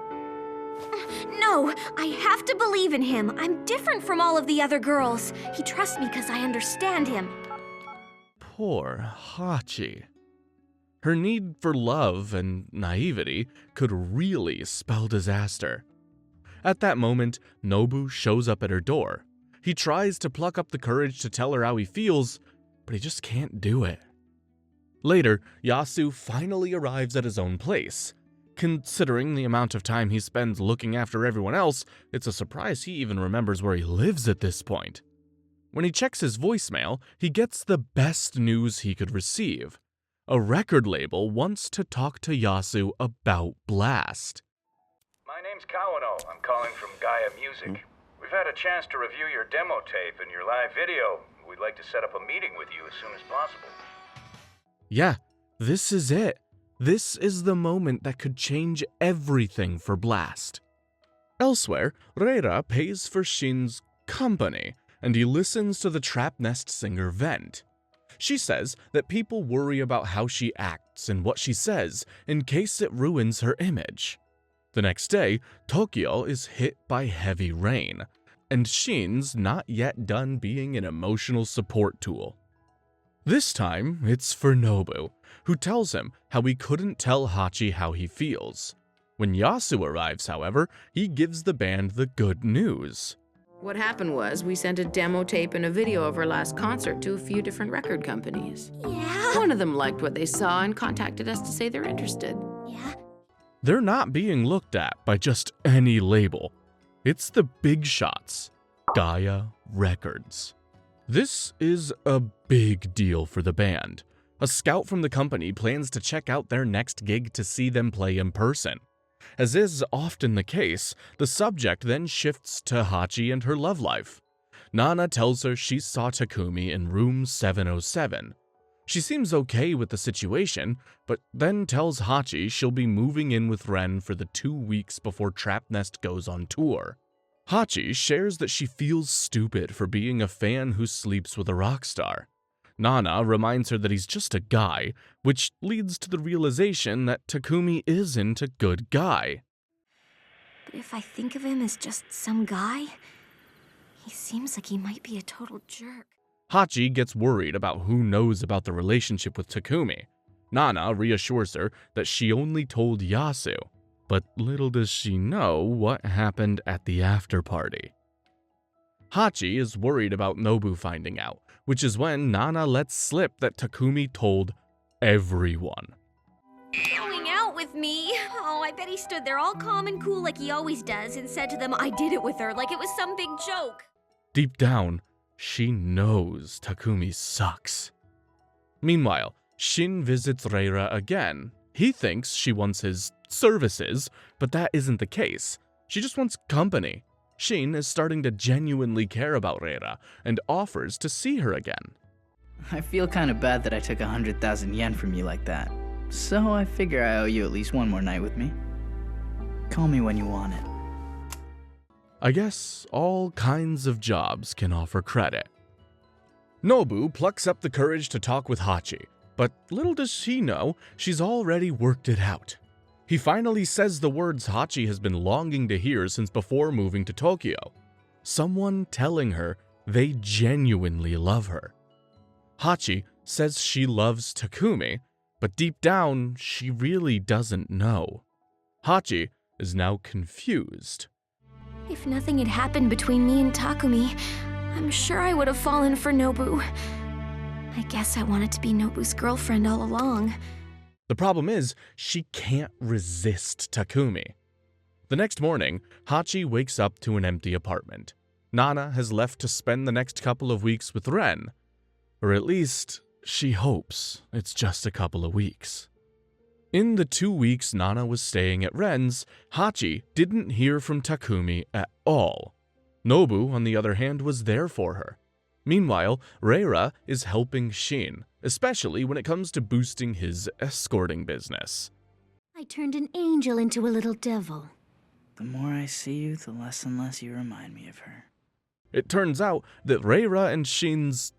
No, I have to believe in him. I'm different from all of the other girls. He trusts me because I understand him. Poor Hachi. Her need for love and naivety could really spell disaster. At that moment, Nobu shows up at her door. He tries to pluck up the courage to tell her how he feels, but he just can't do it. Later, Yasu finally arrives at his own place. Considering the amount of time he spends looking after everyone else, it's a surprise he even remembers where he lives at this point. When he checks his voicemail, he gets the best news he could receive. A record label wants to talk to Yasu about Blast. My name's Kawano. I'm calling from Gaia Music. We've had a chance to review your demo tape and your live video. We'd like to set up a meeting with you as soon as possible. Yeah, this is it. This is the moment that could change everything for Blast. Elsewhere, Reira pays for Shin's company, and he listens to the Trapnest singer vent. She says that people worry about how she acts and what she says in case it ruins her image. The next day, Tokyo is hit by heavy rain, and Shin's not yet done being an emotional support tool. This time, it's for Nobu, who tells him how he couldn't tell Hachi how he feels. When Yasu arrives, however, he gives the band the good news. What happened was we sent a demo tape and a video of our last concert to a few different record companies. Yeah? One of them liked what they saw and contacted us to say they're interested. Yeah? They're not being looked at by just any label. It's the big shots, Gaia Records. This is a big deal for the band. A scout from the company plans to check out their next gig to see them play in person. As is often the case, the subject then shifts to Hachi and her love life. Nana tells her she saw Takumi in room 707. She seems okay with the situation, but then tells Hachi she'll be moving in with Ren for the 2 weeks before Trapnest goes on tour. Hachi shares that she feels stupid for being a fan who sleeps with a rock star. Nana reminds her that he's just a guy, which leads to the realization that Takumi isn't a good guy. But if I think of him as just some guy, he seems like he might be a total jerk. Hachi gets worried about who knows about the relationship with Takumi. Nana reassures her that she only told Yasu, but little does she know what happened at the after party. Hachi is worried about Nobu finding out, which is when Nana lets slip that Takumi told everyone. Going out with me? Oh, I bet he stood there all calm and cool like he always does and said to them I did it with her like it was some big joke. Deep down, she knows Takumi sucks. Meanwhile, Shin visits Reira again. He thinks she wants his services, but that isn't the case. She just wants company. Shin is starting to genuinely care about Reira and offers to see her again. I feel kind of bad that I took 100,000 yen from you like that. So I figure I owe you at least one more night with me. Call me when you want it. I guess all kinds of jobs can offer credit. Nobu plucks up the courage to talk with Hachi, but little does she know she's already worked it out. He finally says the words Hachi has been longing to hear since before moving to Tokyo. Someone telling her they genuinely love her. Hachi says she loves Takumi, but deep down, she really doesn't know. Hachi is now confused. If nothing had happened between me and Takumi, I'm sure I would have fallen for Nobu. I guess I wanted to be Nobu's girlfriend all along. The problem is, she can't resist Takumi. The next morning, Hachi wakes up to an empty apartment. Nana has left to spend the next couple of weeks with Ren. Or at least, she hopes it's just a couple of weeks. In the 2 weeks Nana was staying at Ren's, Hachi didn't hear from Takumi at all. Nobu, on the other hand, was there for her. Meanwhile, Reira is helping Shin, especially when it comes to boosting his escorting business. I turned an angel into a little devil. The more I see you, the less and less you remind me of her. It turns out that Reira and Shin's,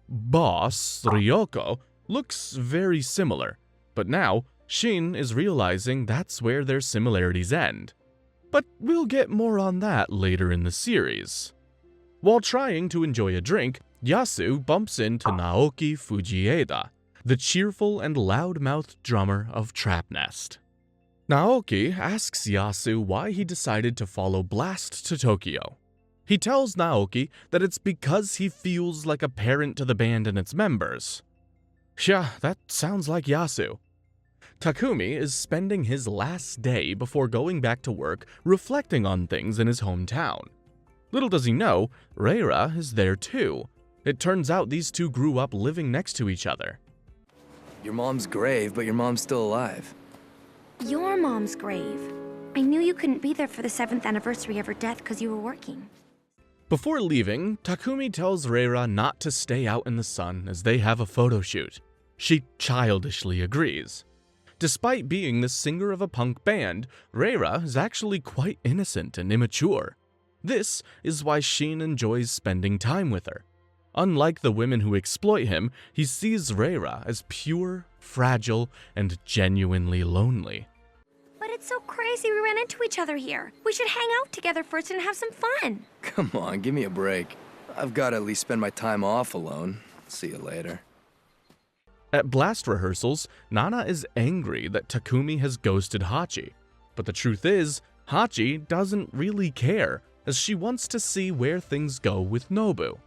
boss, Ryoko, looks very similar, but now Shin is realizing that's where their similarities end. But we'll get more on that later in the series. While trying to enjoy a drink, Yasu bumps into Naoki Fujieda, the cheerful and loud-mouthed drummer of Trapnest. Naoki asks Yasu why he decided to follow Blast to Tokyo. He tells Naoki that it's because he feels like a parent to the band and its members. Yeah, that sounds like Yasu. Takumi is spending his last day before going back to work reflecting on things in his hometown. Little does he know, Reira is there too. It turns out these two grew up living next to each other. Your mom's grave, but your mom's still alive. Your mom's grave. I knew you couldn't be there for the 7th anniversary of her death because you were working. Before leaving, Takumi tells Reira not to stay out in the sun as they have a photo shoot. She childishly agrees. Despite being the singer of a punk band, Reira is actually quite innocent and immature. This is why Shin enjoys spending time with her. Unlike the women who exploit him, he sees Reira as pure, fragile, and genuinely lonely. But it's so crazy we ran into each other here. We should hang out together first and have some fun. Come on, give me a break. I've got to at least spend my time off alone. See you later. At blast rehearsals, Nana is angry that Takumi has ghosted Hachi. But the truth is, Hachi doesn't really care, as she wants to see where things go with Nobu.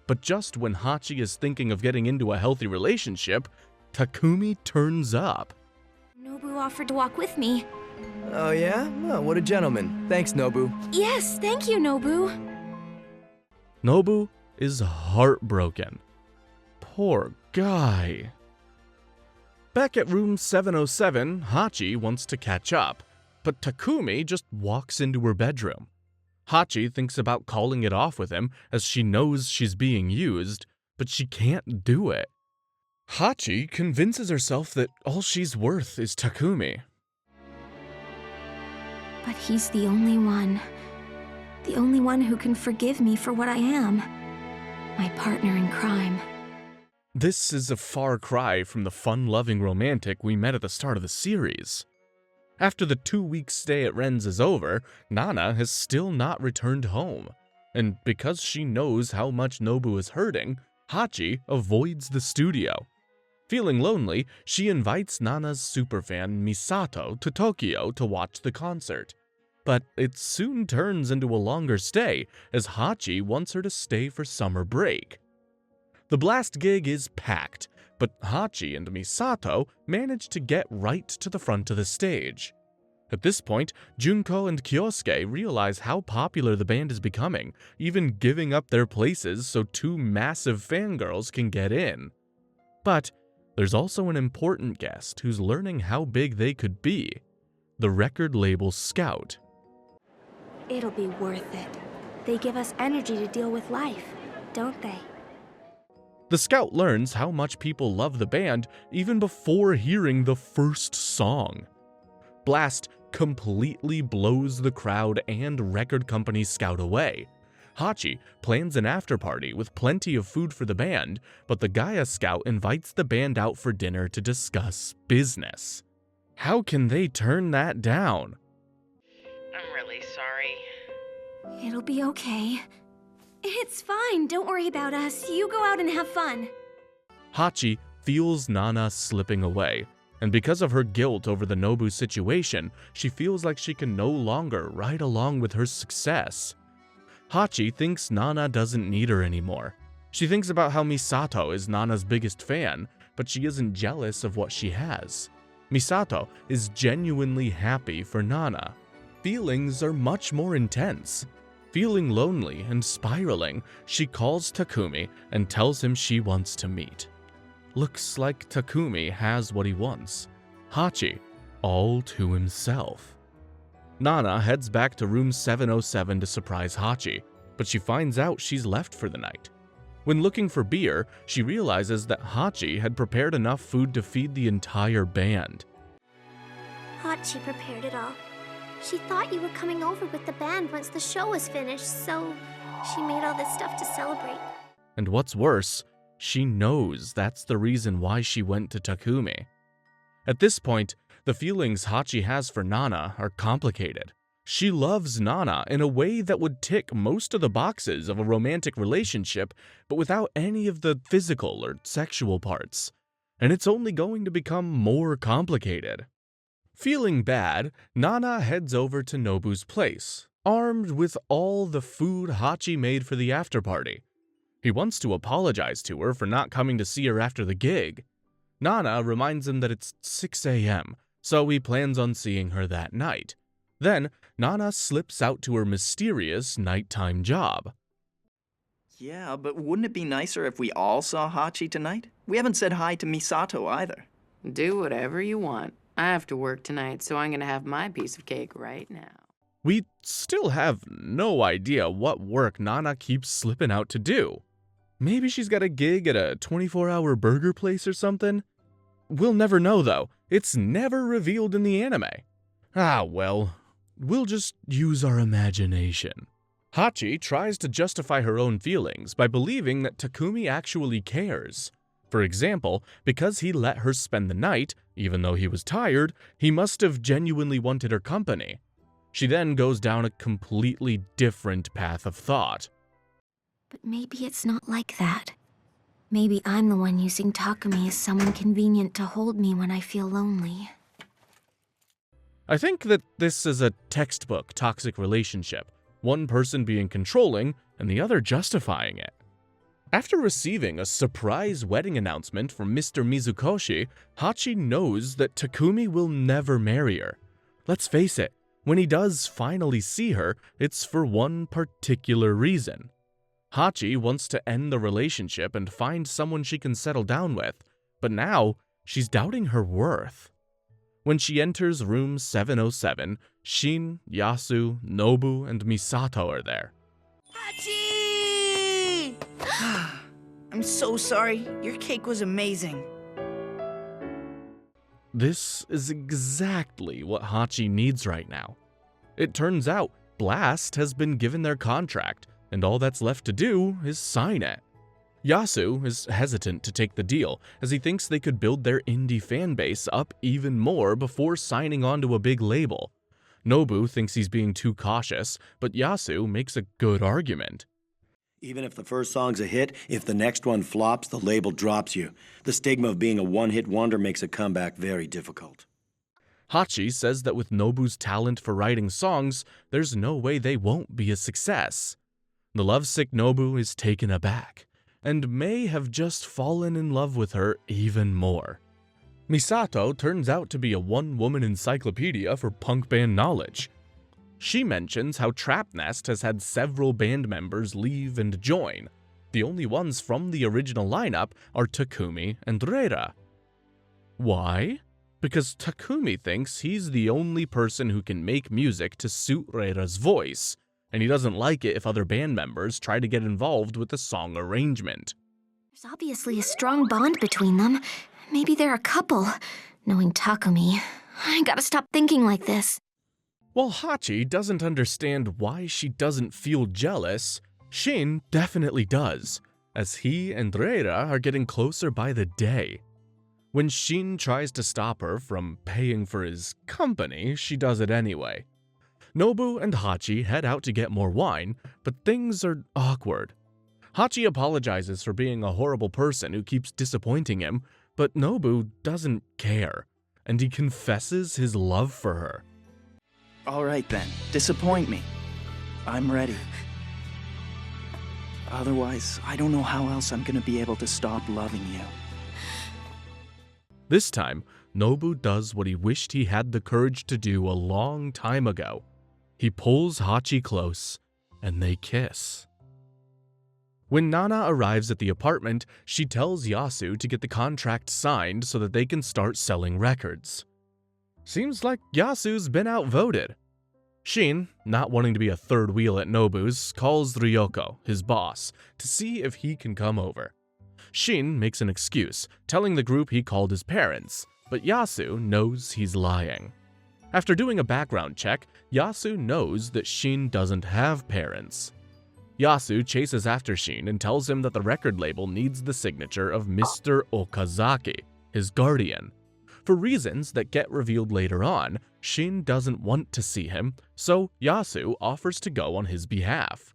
But just when Hachi is thinking of getting into a healthy relationship, Takumi turns up. Nobu offered to walk with me. Oh yeah? Oh, what a gentleman. Thanks, Nobu. Yes, thank you, Nobu. Nobu is heartbroken. Poor guy. Back at room 707, Hachi wants to catch up, but Takumi just walks into her bedroom. Hachi thinks about calling it off with him as she knows she's being used, but she can't do it. Hachi convinces herself that all she's worth is Takumi. But he's the only one who can forgive me for what I am. My partner in crime. This is a far cry from the fun-loving romantic we met at the start of the series. After the 2-week stay at Ren's is over, Nana has still not returned home. And because she knows how much Nobu is hurting, Hachi avoids the studio. Feeling lonely, she invites Nana's superfan Misato to Tokyo to watch the concert. But it soon turns into a longer stay, as Hachi wants her to stay for summer break. The blast gig is packed, but Hachi and Misato manage to get right to the front of the stage. At this point, Junko and Kyosuke realize how popular the band is becoming, even giving up their places so 2 massive fangirls can get in. But there's also an important guest who's learning how big they could be: the record label Scout. It'll be worth it. They give us energy to deal with life, don't they? The Scout learns how much people love the band even before hearing the first song. Blast completely blows the crowd and record company Scout away. Hachi plans an after-party with plenty of food for the band, but the Gaia Scout invites the band out for dinner to discuss business. How can they turn that down? I'm really sorry. It'll be okay. It's fine, don't worry about us. You go out and have fun. Hachi feels Nana slipping away, and because of her guilt over the Nobu situation, she feels like she can no longer ride along with her success. Hachi thinks Nana doesn't need her anymore. She thinks about how Misato is Nana's biggest fan, but she isn't jealous of what she has. Misato is genuinely happy for Nana. Feelings are much more intense. Feeling lonely and spiraling, she calls Takumi and tells him she wants to meet. Looks like Takumi has what he wants: Hachi, all to himself. Nana heads back to room 707 to surprise Hachi, but she finds out she's left for the night. When looking for beer, she realizes that Hachi had prepared enough food to feed the entire band. Hachi prepared it all. She thought you were coming over with the band once the show was finished, so she made all this stuff to celebrate. And what's worse, she knows that's the reason why she went to Takumi. At this point, the feelings Hachi has for Nana are complicated. She loves Nana in a way that would tick most of the boxes of a romantic relationship, but without any of the physical or sexual parts. And it's only going to become more complicated. Feeling bad, Nana heads over to Nobu's place, armed with all the food Hachi made for the after-party. He wants to apologize to her for not coming to see her after the gig. Nana reminds him that it's 6 a.m., so he plans on seeing her that night. Then, Nana slips out to her mysterious nighttime job. Yeah, but wouldn't it be nicer if we all saw Hachi tonight? We haven't said hi to Misato either. Do whatever you want. I have to work tonight, so I'm gonna have my piece of cake right now. We still have no idea what work Nana keeps slipping out to do. Maybe she's got a gig at a 24-hour burger place or something? We'll never know though. It's never revealed in the anime. Ah well, we'll just use our imagination. Hachi tries to justify her own feelings by believing that Takumi actually cares. For example, because he let her spend the night, even though he was tired, he must have genuinely wanted her company. She then goes down a completely different path of thought. But maybe it's not like that. Maybe I'm the one using Takumi as someone convenient to hold me when I feel lonely. I think that this is a textbook toxic relationship, one person being controlling and the other justifying it. After receiving a surprise wedding announcement from Mr. Mizukoshi, Hachi knows that Takumi will never marry her. Let's face it, when he does finally see her, it's for one particular reason. Hachi wants to end the relationship and find someone she can settle down with, but now she's doubting her worth. When she enters room 707, Shin, Yasu, Nobu, and Misato are there. Hachi! I'm so sorry. Your cake was amazing. This is exactly what Hachi needs right now. It turns out Blast has been given their contract, and all that's left to do is sign it. Yasu is hesitant to take the deal, as he thinks they could build their indie fanbase up even more before signing on to a big label. Nobu thinks he's being too cautious, but Yasu makes a good argument. Even if the first song's a hit, if the next one flops, the label drops you. The stigma of being a one-hit wonder makes a comeback very difficult. Hachi says that with Nobu's talent for writing songs, there's no way they won't be a success. The lovesick Nobu is taken aback, and may have just fallen in love with her even more. Misato turns out to be a one-woman encyclopedia for punk band knowledge. She mentions how Trapnest has had several band members leave and join. The only ones from the original lineup are Takumi and Reira. Why? Because Takumi thinks he's the only person who can make music to suit Reira's voice, and he doesn't like it if other band members try to get involved with the song arrangement. There's obviously a strong bond between them. Maybe they're a couple. Knowing Takumi, I gotta stop thinking like this. While Hachi doesn't understand why she doesn't feel jealous, Shin definitely does, as he and Reira are getting closer by the day. When Shin tries to stop her from paying for his company, she does it anyway. Nobu and Hachi head out to get more wine, but things are awkward. Hachi apologizes for being a horrible person who keeps disappointing him, but Nobu doesn't care, and he confesses his love for her. All right then, disappoint me. I'm ready. Otherwise, I don't know how else I'm gonna be able to stop loving you. This time, Nobu does what he wished he had the courage to do a long time ago. He pulls Hachi close, and they kiss. When Nana arrives at the apartment, she tells Yasu to get the contract signed so that they can start selling records. Seems like Yasu's been outvoted. Shin, not wanting to be a third wheel at Nobu's, calls Ryoko, his boss, to see if he can come over. Shin makes an excuse, telling the group he called his parents, but Yasu knows he's lying. After doing a background check, Yasu knows that Shin doesn't have parents. Yasu chases after Shin and tells him that the record label needs the signature of Mr. Okazaki, his guardian. For reasons that get revealed later on, Shin doesn't want to see him, so Yasu offers to go on his behalf.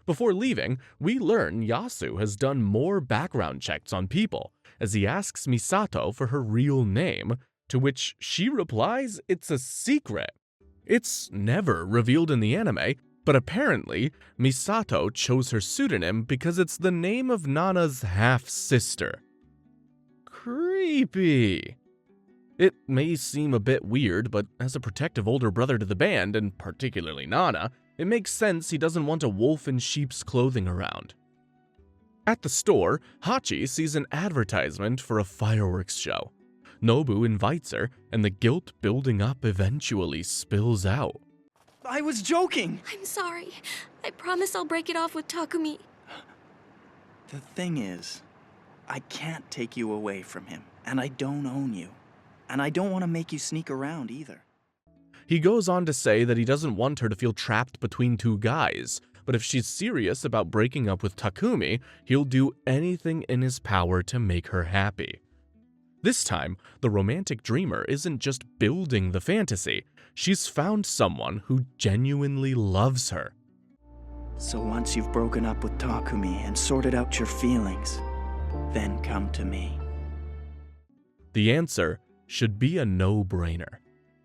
Before leaving, we learn Yasu has done more background checks on people, as he asks Misato for her real name, to which she replies it's a secret. It's never revealed in the anime, but apparently, Misato chose her pseudonym because it's the name of Nana's half-sister. Creepy. It may seem a bit weird, but as a protective older brother to the band, and particularly Nana, it makes sense he doesn't want a wolf in sheep's clothing around. At the store, Hachi sees an advertisement for a fireworks show. Nobu invites her, and the guilt building up eventually spills out. I was joking! I'm sorry. I promise I'll break it off with Takumi. The thing is, I can't take you away from him, and I don't own you. And I don't want to make you sneak around either. He goes on to say that he doesn't want her to feel trapped between two guys, but if she's serious about breaking up with Takumi, he'll do anything in his power to make her happy. This time, the romantic dreamer isn't just building the fantasy, she's found someone who genuinely loves her. So once you've broken up with Takumi and sorted out your feelings, then come to me. The answer should be a no-brainer.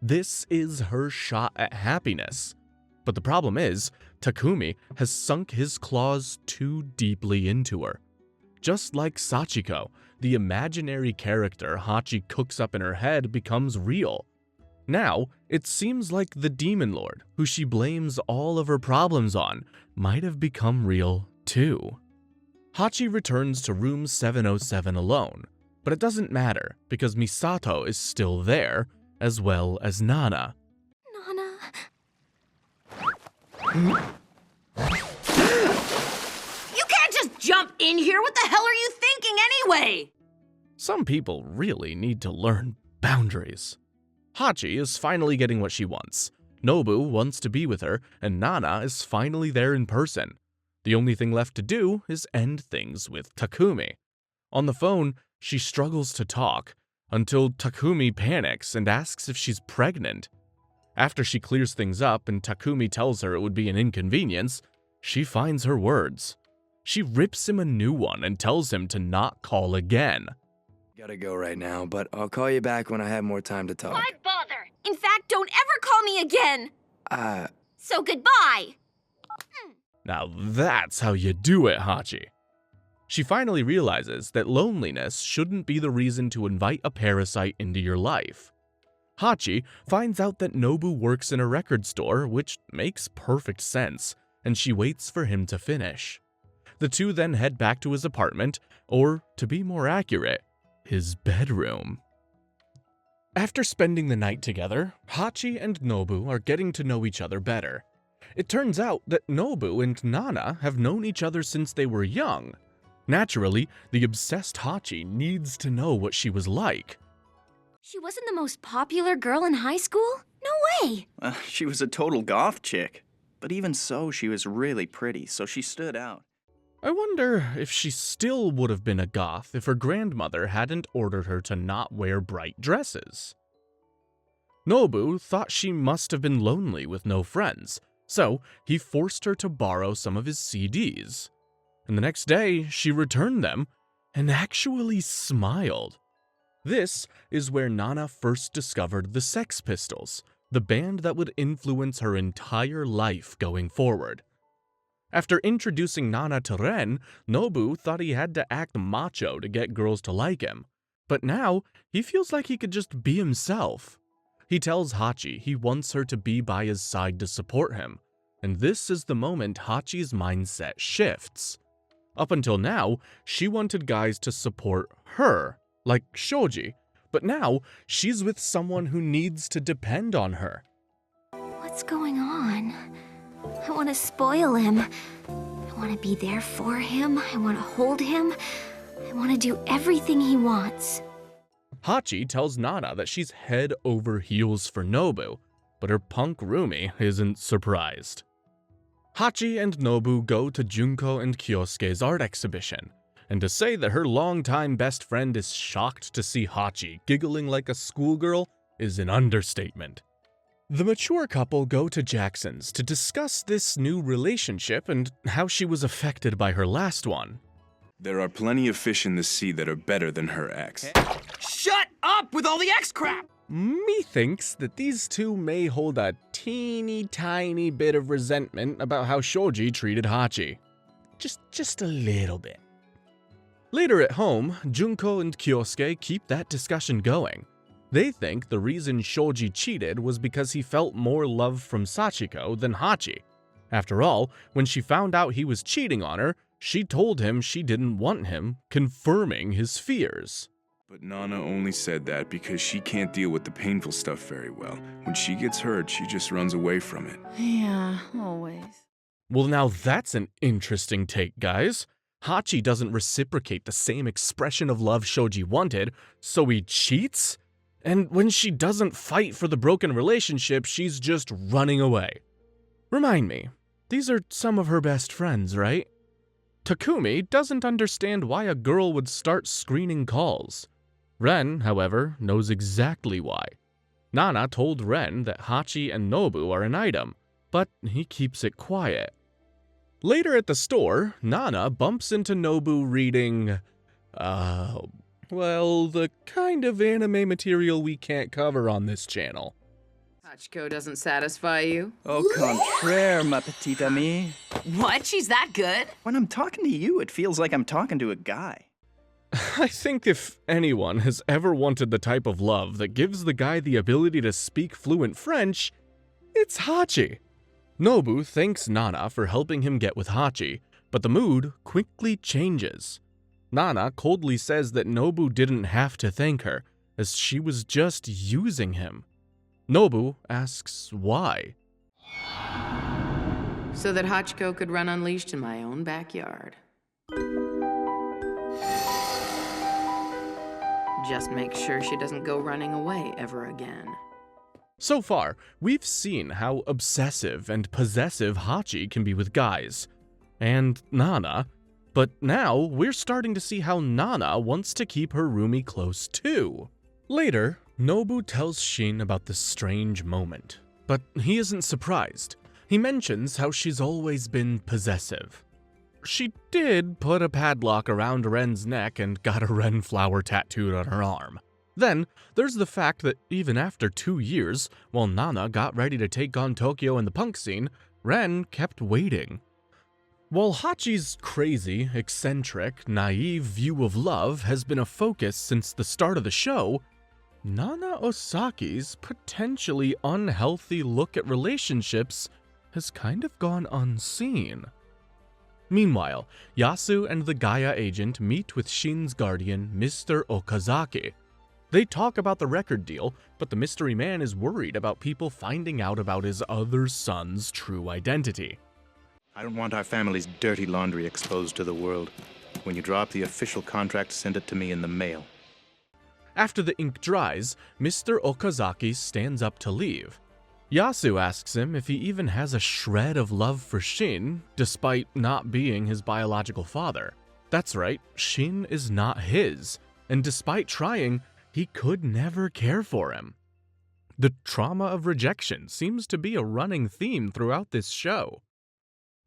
This is her shot at happiness. But the problem is, Takumi has sunk his claws too deeply into her. Just like Sachiko, the imaginary character Hachi cooks up in her head becomes real. Now, it seems like the Demon Lord, who she blames all of her problems on, might have become real too. Hachi returns to room 707 alone, but it doesn't matter because Misato is still there, as well as Nana. You can't just jump in here! What the hell are you thinking anyway? Some people really need to learn boundaries. Hachi is finally getting what she wants. Nobu wants to be with her, and Nana is finally there in person. The only thing left to do is end things with Takumi. On the phone, she struggles to talk, until Takumi panics and asks if she's pregnant. After she clears things up and Takumi tells her it would be an inconvenience, she finds her words. She rips him a new one and tells him to not call again. Gotta go right now, but I'll call you back when I have more time to talk. Why bother? In fact, don't ever call me again! So goodbye! Now that's how you do it, Hachi. She finally realizes that loneliness shouldn't be the reason to invite a parasite into your life. Hachi finds out that Nobu works in a record store, which makes perfect sense, and she waits for him to finish. The two then head back to his apartment, or to be more accurate, his bedroom. After spending the night together, Hachi and Nobu are getting to know each other better. It turns out that Nobu and Nana have known each other since they were young. Naturally, the obsessed Hachi needs to know what she was like. She wasn't the most popular girl in high school? No way! She was a total goth chick. But even so, she was really pretty, so she stood out. I wonder if she still would have been a goth if her grandmother hadn't ordered her to not wear bright dresses. Nobu thought she must have been lonely with no friends, so he forced her to borrow some of his CDs. And the next day, she returned them and actually smiled. This is where Nana first discovered the Sex Pistols, the band that would influence her entire life going forward. After introducing Nana to Ren, Nobu thought he had to act macho to get girls to like him. But now, he feels like he could just be himself. He tells Hachi he wants her to be by his side to support him, and this is the moment Hachi's mindset shifts. Up until now, she wanted guys to support her, like Shoji, but now she's with someone who needs to depend on her. What's going on? I want to spoil him. I want to be there for him. I want to hold him. I want to do everything he wants. Hachi tells Nana that she's head over heels for Nobu, but her punk roomie isn't surprised. Hachi and Nobu go to Junko and Kyosuke's art exhibition, and to say that her longtime best friend is shocked to see Hachi giggling like a schoolgirl is an understatement. The mature couple go to Jackson's to discuss this new relationship and how she was affected by her last one. There are plenty of fish in the sea that are better than her ex. Shut up with all the ex crap! Methinks that these two may hold a teeny tiny bit of resentment about how Shoji treated Hachi. Just a little bit. Later at home, Junko and Kyosuke keep that discussion going. They think the reason Shoji cheated was because he felt more love from Sachiko than Hachi. After all, when she found out he was cheating on her, she told him she didn't want him, confirming his fears. But Nana only said that because she can't deal with the painful stuff very well. When she gets hurt, she just runs away from it. Yeah, always. Well, now that's an interesting take, guys. Hachi doesn't reciprocate the same expression of love Shoji wanted, so he cheats? And when she doesn't fight for the broken relationship, she's just running away. Remind me, These are some of her best friends, right? Takumi doesn't understand why a girl would start screening calls. Ren, however, knows exactly why. Nana told Ren that Hachi and Nobu are an item, but he keeps it quiet. Later at the store, Nana bumps into Nobu reading, well, the kind of anime material we can't cover on this channel. Hachiko doesn't satisfy you? Au contraire, ma petite amie. What? She's that good? When I'm talking to you, it feels like I'm talking to a guy. I think if anyone has ever wanted the type of love that gives the guy the ability to speak fluent French, it's Hachi. Nobu thanks Nana for helping him get with Hachi, but the mood quickly changes. Nana coldly says that Nobu didn't have to thank her, as she was just using him. Nobu asks why. So that Hachiko could run unleashed in my own backyard. Just make sure she doesn't go running away ever again. So far, we've seen how obsessive and possessive Hachi can be with guys, and Nana, but now we're starting to see how Nana wants to keep her roomie close too. Later, Nobu tells Shin about this strange moment, but he isn't surprised. He mentions how she's always been possessive. She did put a padlock around Ren's neck and got a Ren flower tattooed on her arm. Then, there's the fact that even after 2 years, while Nana got ready to take on Tokyo in the punk scene, Ren kept waiting. While Hachi's crazy, eccentric, naive view of love has been a focus since the start of the show, Nana Osaki's potentially unhealthy look at relationships has kind of gone unseen. Meanwhile, Yasu and the Gaia agent meet with Shin's guardian, Mr. Okazaki. They talk about the record deal, but the mystery man is worried about people finding out about his other son's true identity. I don't want our family's dirty laundry exposed to the world. When you draw up the official contract, send it to me in the mail. After the ink dries, Mr. Okazaki stands up to leave. Yasu asks him if he even has a shred of love for Shin, despite not being his biological father. That's right, Shin is not his, and despite trying, he could never care for him. The trauma of rejection seems to be a running theme throughout this show.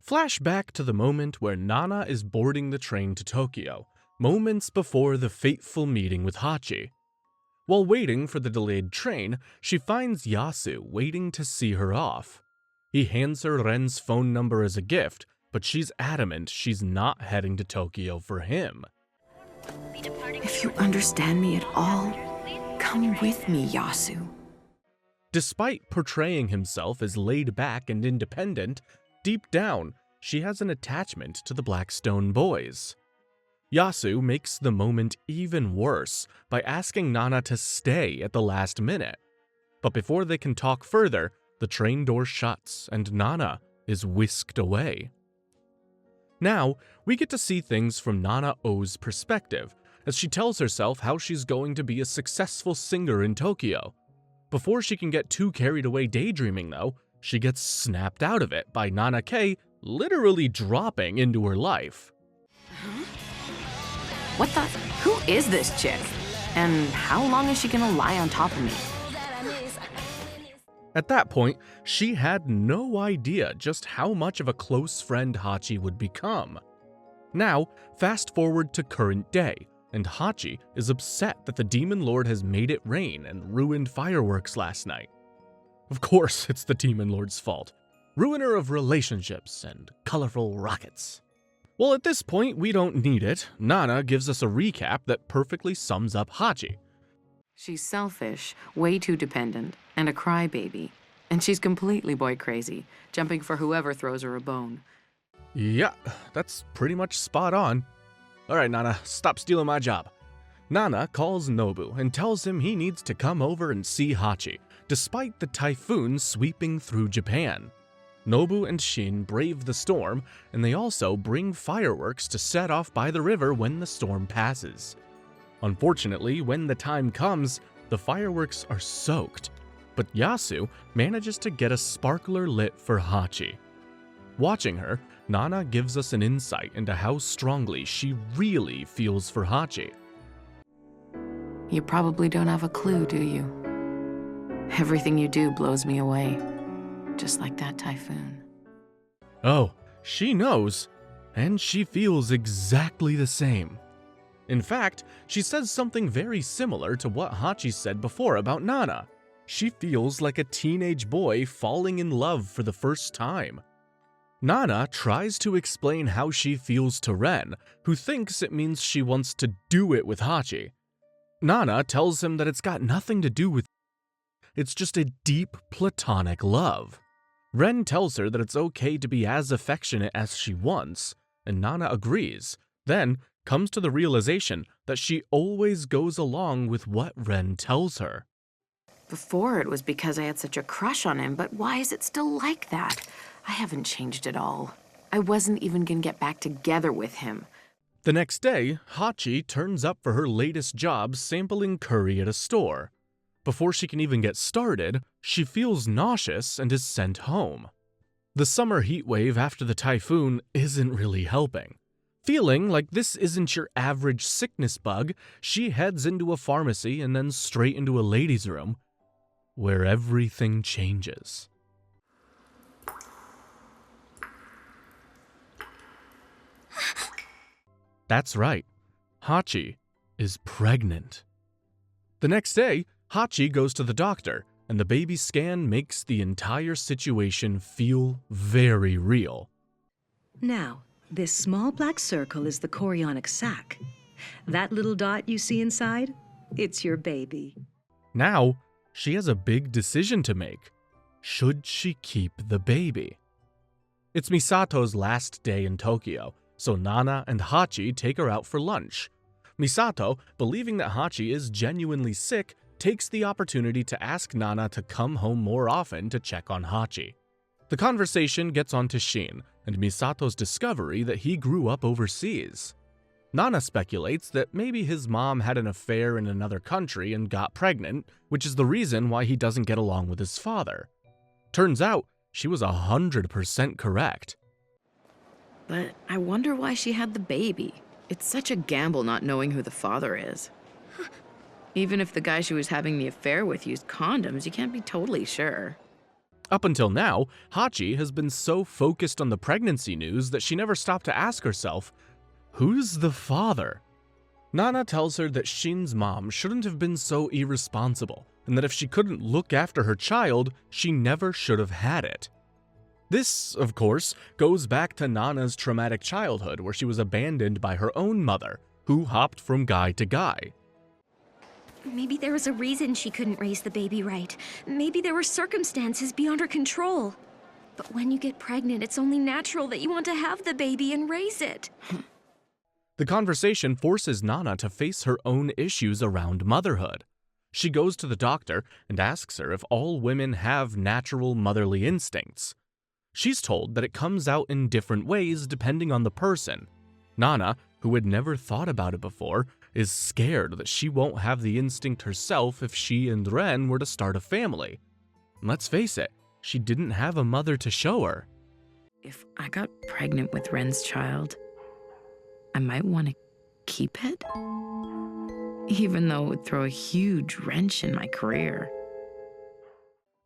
Flashback to the moment where Nana is boarding the train to Tokyo, moments before the fateful meeting with Hachi. While waiting for the delayed train, she finds Yasu waiting to see her off. He hands her Ren's phone number as a gift, but she's adamant she's not heading to Tokyo for him. If you understand me at all, come with me, Yasu. Despite portraying himself as laid back and independent, deep down, she has an attachment to the Blackstone boys. Yasu makes the moment even worse by asking Nana to stay at the last minute. But before they can talk further, the train door shuts and Nana is whisked away. Now, we get to see things from Nana O's perspective, as she tells herself how she's going to be a successful singer in Tokyo. Before she can get too carried away daydreaming though, she gets snapped out of it by Nana K literally dropping into her life. What the? Who is this chick? And how long is she gonna lie on top of me? At that point, she had no idea just how much of a close friend Hachi would become. Now, fast forward to current day, and Hachi is upset that the Demon Lord has made it rain and ruined fireworks last night. Of course, it's the Demon Lord's fault. Ruiner of relationships and colorful rockets. Well, at this point, we don't need it. Nana gives us a recap that perfectly sums up Hachi. She's selfish, way too dependent, and a crybaby. And she's completely boy crazy, jumping for whoever throws her a bone. Yeah, that's pretty much spot on. Alright, Nana, stop stealing my job. Nana calls Nobu and tells him he needs to come over and see Hachi, despite the typhoon sweeping through Japan. Nobu and Shin brave the storm, and they also bring fireworks to set off by the river when the storm passes. Unfortunately, when the time comes, the fireworks are soaked, but Yasu manages to get a sparkler lit for Hachi. Watching her, Nana gives us an insight into how strongly she really feels for Hachi. You probably don't have a clue, do you? Everything you do blows me away, just like that typhoon. Oh, she knows, and she feels exactly the same. In fact, she says something very similar to what Hachi said before about Nana. She feels like a teenage boy falling in love for the first time. Nana tries to explain how she feels to Ren, who thinks it means she wants to do it with Hachi. Nana tells him that it's got nothing to do with it's just a deep platonic love. Ren tells her that it's okay to be as affectionate as she wants, and Nana agrees, then comes to the realization that she always goes along with what Ren tells her. Before it was because I had such a crush on him, but why is it still like that? I haven't changed at all. I wasn't even gonna get back together with him. The next day, Hachi turns up for her latest job sampling curry at a store. Before she can even get started, she feels nauseous and is sent home. The summer heat wave after the typhoon isn't really helping. Feeling like this isn't your average sickness bug, she heads into a pharmacy and then straight into a ladies' room, where everything changes. That's right, Hachi is pregnant. The next day, Hachi goes to the doctor, and the baby scan makes the entire situation feel very real. Now, this small black circle is the chorionic sac. That little dot you see inside, it's your baby. Now, she has a big decision to make. Should she keep the baby? It's Misato's last day in Tokyo, so Nana and Hachi take her out for lunch. Misato, believing that Hachi is genuinely sick, takes the opportunity to ask Nana to come home more often to check on Hachi. The conversation gets on to Shin and Misato's discovery that he grew up overseas. Nana speculates that maybe his mom had an affair in another country and got pregnant, which is the reason why he doesn't get along with his father. Turns out, she was 100% correct. But I wonder why she had the baby. It's such a gamble not knowing who the father is. Even if the guy she was having the affair with used condoms, you can't be totally sure. Up until now, Hachi has been so focused on the pregnancy news that she never stopped to ask herself, who's the father? Nana tells her that Shin's mom shouldn't have been so irresponsible, and that if she couldn't look after her child, she never should have had it. This, of course, goes back to Nana's traumatic childhood where she was abandoned by her own mother, who hopped from guy to guy. Maybe there was a reason she couldn't raise the baby right. Maybe there were circumstances beyond her control. But when you get pregnant, it's only natural that you want to have the baby and raise it. The conversation forces Nana to face her own issues around motherhood. She goes to the doctor and asks her if all women have natural motherly instincts. She's told that it comes out in different ways depending on the person. Nana, who had never thought about it before, is scared that she won't have the instinct herself if she and Ren were to start a family. And let's face it, she didn't have a mother to show her. If I got pregnant with Ren's child, I might want to keep it? Even though it would throw a huge wrench in my career.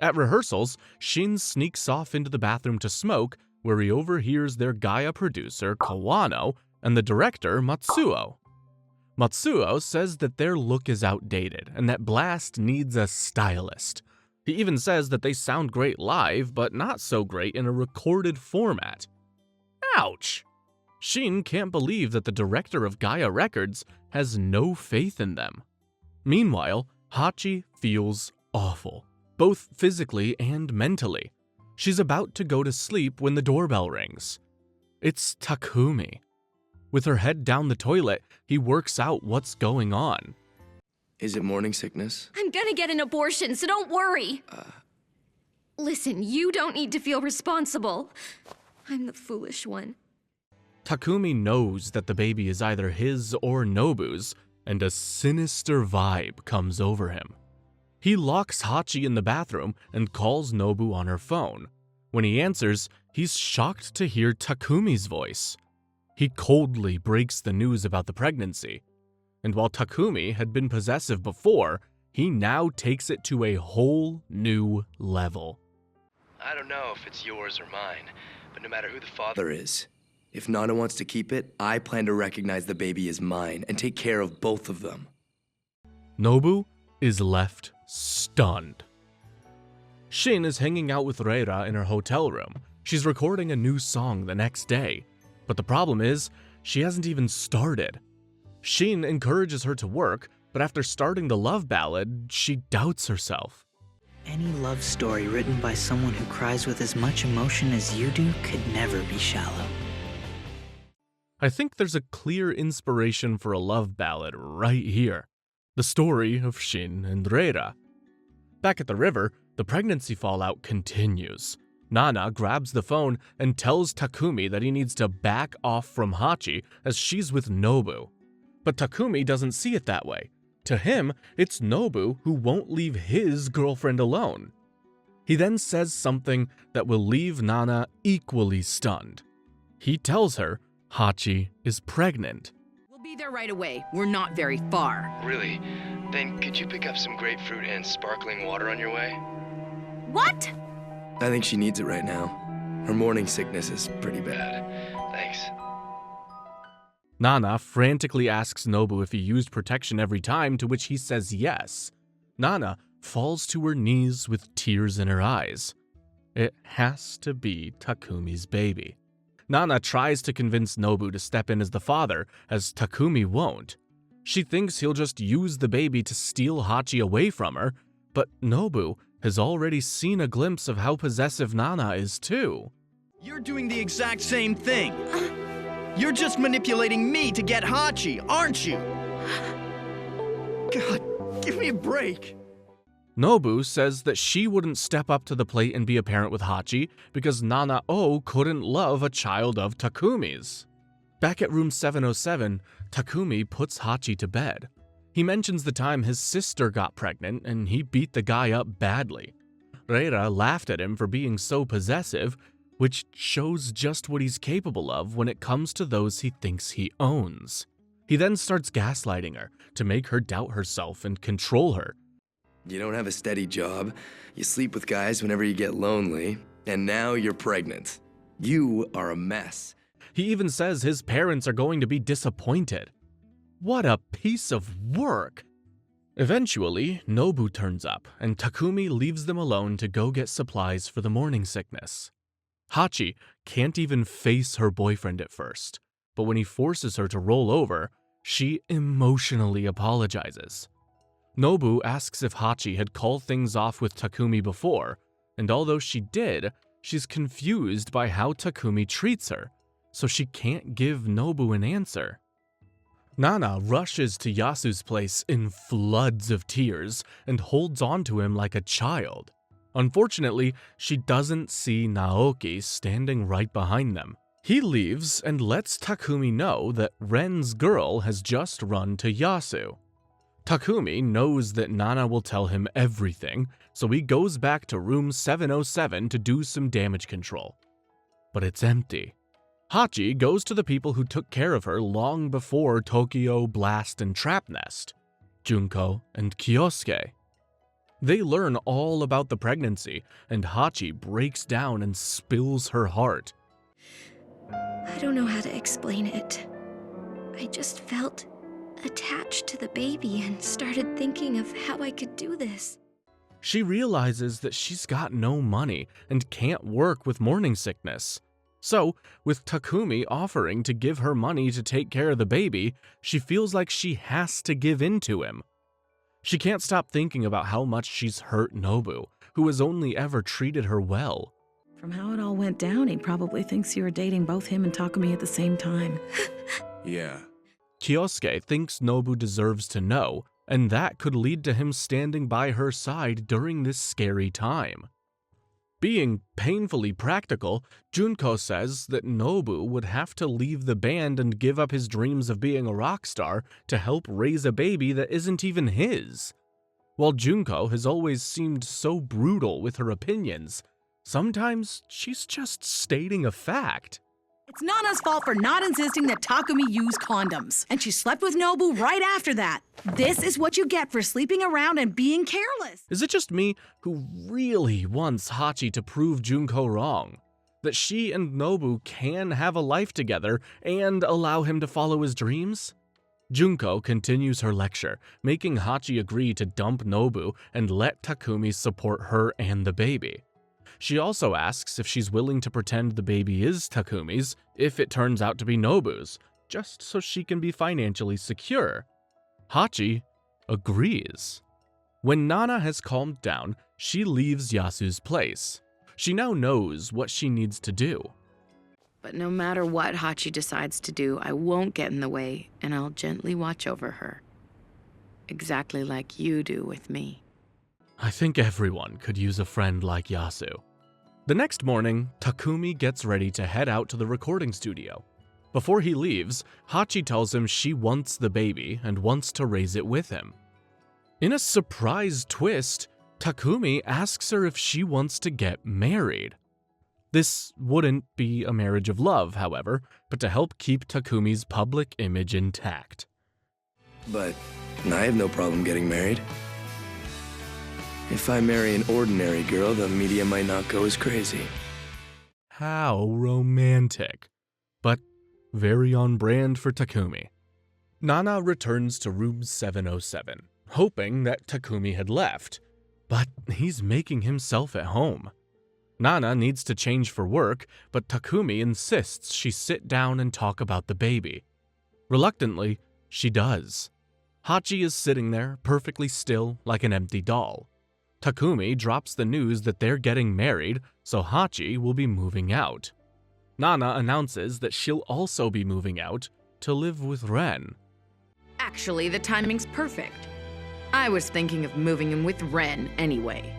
At rehearsals, Shin sneaks off into the bathroom to smoke, where he overhears their Gaia producer, Kawano, and the director, Matsuo. Matsuo says that their look is outdated and that Blast needs a stylist. He even says that they sound great live, but not so great in a recorded format. Ouch! Shin can't believe that the director of Gaia Records has no faith in them. Meanwhile, Hachi feels awful, both physically and mentally. She's about to go to sleep when the doorbell rings. It's Takumi. With her head down the toilet, he works out what's going on. Is it morning sickness? I'm gonna get an abortion, so don't worry. Listen, you don't need to feel responsible. I'm the foolish one. Takumi knows that the baby is either his or Nobu's, and a sinister vibe comes over him. He locks Hachi in the bathroom and calls Nobu on her phone. When he answers, he's shocked to hear Takumi's voice. He coldly breaks the news about the pregnancy. And while Takumi had been possessive before, he now takes it to a whole new level. I don't know if it's yours or mine, but no matter who the father is, if Nana wants to keep it, I plan to recognize the baby as mine and take care of both of them. Nobu is left stunned. Shin is hanging out with Reira in her hotel room. She's recording a new song the next day. But the problem is, she hasn't even started. Shin encourages her to work, but after starting the love ballad, she doubts herself. Any love story written by someone who cries with as much emotion as you do could never be shallow. I think there's a clear inspiration for a love ballad right here. The story of Shin and Reira. Back at the river, the pregnancy fallout continues. Nana grabs the phone and tells Takumi that he needs to back off from Hachi as she's with Nobu. But Takumi doesn't see it that way. To him, it's Nobu who won't leave his girlfriend alone. He then says something that will leave Nana equally stunned. He tells her Hachi is pregnant. We'll be there right away. We're not very far. Really? Then could you pick up some grapefruit and sparkling water on your way? What? I think she needs it right now. Her morning sickness is pretty bad. Thanks. Nana frantically asks Nobu if he used protection every time, to which he says yes. Nana falls to her knees with tears in her eyes. It has to be Takumi's baby. Nana tries to convince Nobu to step in as the father, as Takumi won't. She thinks he'll just use the baby to steal Hachi away from her, but Nobu has already seen a glimpse of how possessive Nana is too. You're doing the exact same thing. You're just manipulating me to get Hachi, aren't you? God, give me a break. Nobu says that she wouldn't step up to the plate and be a parent with Hachi because Nana-o couldn't love a child of Takumi's. Back at room 707, Takumi puts Hachi to bed. He mentions the time his sister got pregnant and he beat the guy up badly. Reira laughed at him for being so possessive, which shows just what he's capable of when it comes to those he thinks he owns. He then starts gaslighting her to make her doubt herself and control her. You don't have a steady job, you sleep with guys whenever you get lonely, and now you're pregnant. You are a mess. He even says his parents are going to be disappointed. What a piece of work! Eventually, Nobu turns up, and Takumi leaves them alone to go get supplies for the morning sickness. Hachi can't even face her boyfriend at first, but when he forces her to roll over, she emotionally apologizes. Nobu asks if Hachi had called things off with Takumi before, and although she did, she's confused by how Takumi treats her, so she can't give Nobu an answer. Nana rushes to Yasu's place in floods of tears and holds on to him like a child. Unfortunately, she doesn't see Naoki standing right behind them. He leaves and lets Takumi know that Ren's girl has just run to Yasu. Takumi knows that Nana will tell him everything, so he goes back to room 707 to do some damage control. But it's empty. Hachi goes to the people who took care of her long before Tokyo, Blast, and Trapnest, Junko and Kyosuke. They learn all about the pregnancy, and Hachi breaks down and spills her heart. I don't know how to explain it. I just felt attached to the baby and started thinking of how I could do this. She realizes that she's got no money and can't work with morning sickness. So, with Takumi offering to give her money to take care of the baby, she feels like she has to give in to him. She can't stop thinking about how much she's hurt Nobu, who has only ever treated her well. From how it all went down, he probably thinks you were dating both him and Takumi at the same time. Yeah. Kyosuke thinks Nobu deserves to know, and that could lead to him standing by her side during this scary time. Being painfully practical, Junko says that Nobu would have to leave the band and give up his dreams of being a rock star to help raise a baby that isn't even his. While Junko has always seemed so brutal with her opinions, Sometimes she's just stating a fact. It's Nana's fault for not insisting that Takumi use condoms. And she slept with Nobu right after that. This is what you get for sleeping around and being careless. Is it just me who really wants Hachi to prove Junko wrong? That she and Nobu can have a life together and allow him to follow his dreams? Junko continues her lecture, making Hachi agree to dump Nobu and let Takumi support her and the baby. She also asks if she's willing to pretend the baby is Takumi's if it turns out to be Nobu's, just so she can be financially secure. Hachi agrees. When Nana has calmed down, she leaves Yasu's place. She now knows what she needs to do. But no matter what Hachi decides to do, I won't get in the way, and I'll gently watch over her. Exactly like you do with me. I think everyone could use a friend like Yasu. The next morning, Takumi gets ready to head out to the recording studio. Before he leaves, Hachi tells him she wants the baby and wants to raise it with him. In a surprise twist, Takumi asks her if she wants to get married. This wouldn't be a marriage of love, however, but to help keep Takumi's public image intact. But I have no problem getting married. If I marry an ordinary girl, the media might not go as crazy. How romantic, but very on brand for Takumi. Nana returns to room 707, hoping that Takumi had left, but he's making himself at home. Nana needs to change for work, but Takumi insists she sit down and talk about the baby. Reluctantly, she does. Hachi is sitting there, perfectly still, like an empty doll. Takumi drops the news that they're getting married, so Hachi will be moving out. Nana announces that she'll also be moving out to live with Ren. Actually, the timing's perfect. I was thinking of moving in with Ren anyway.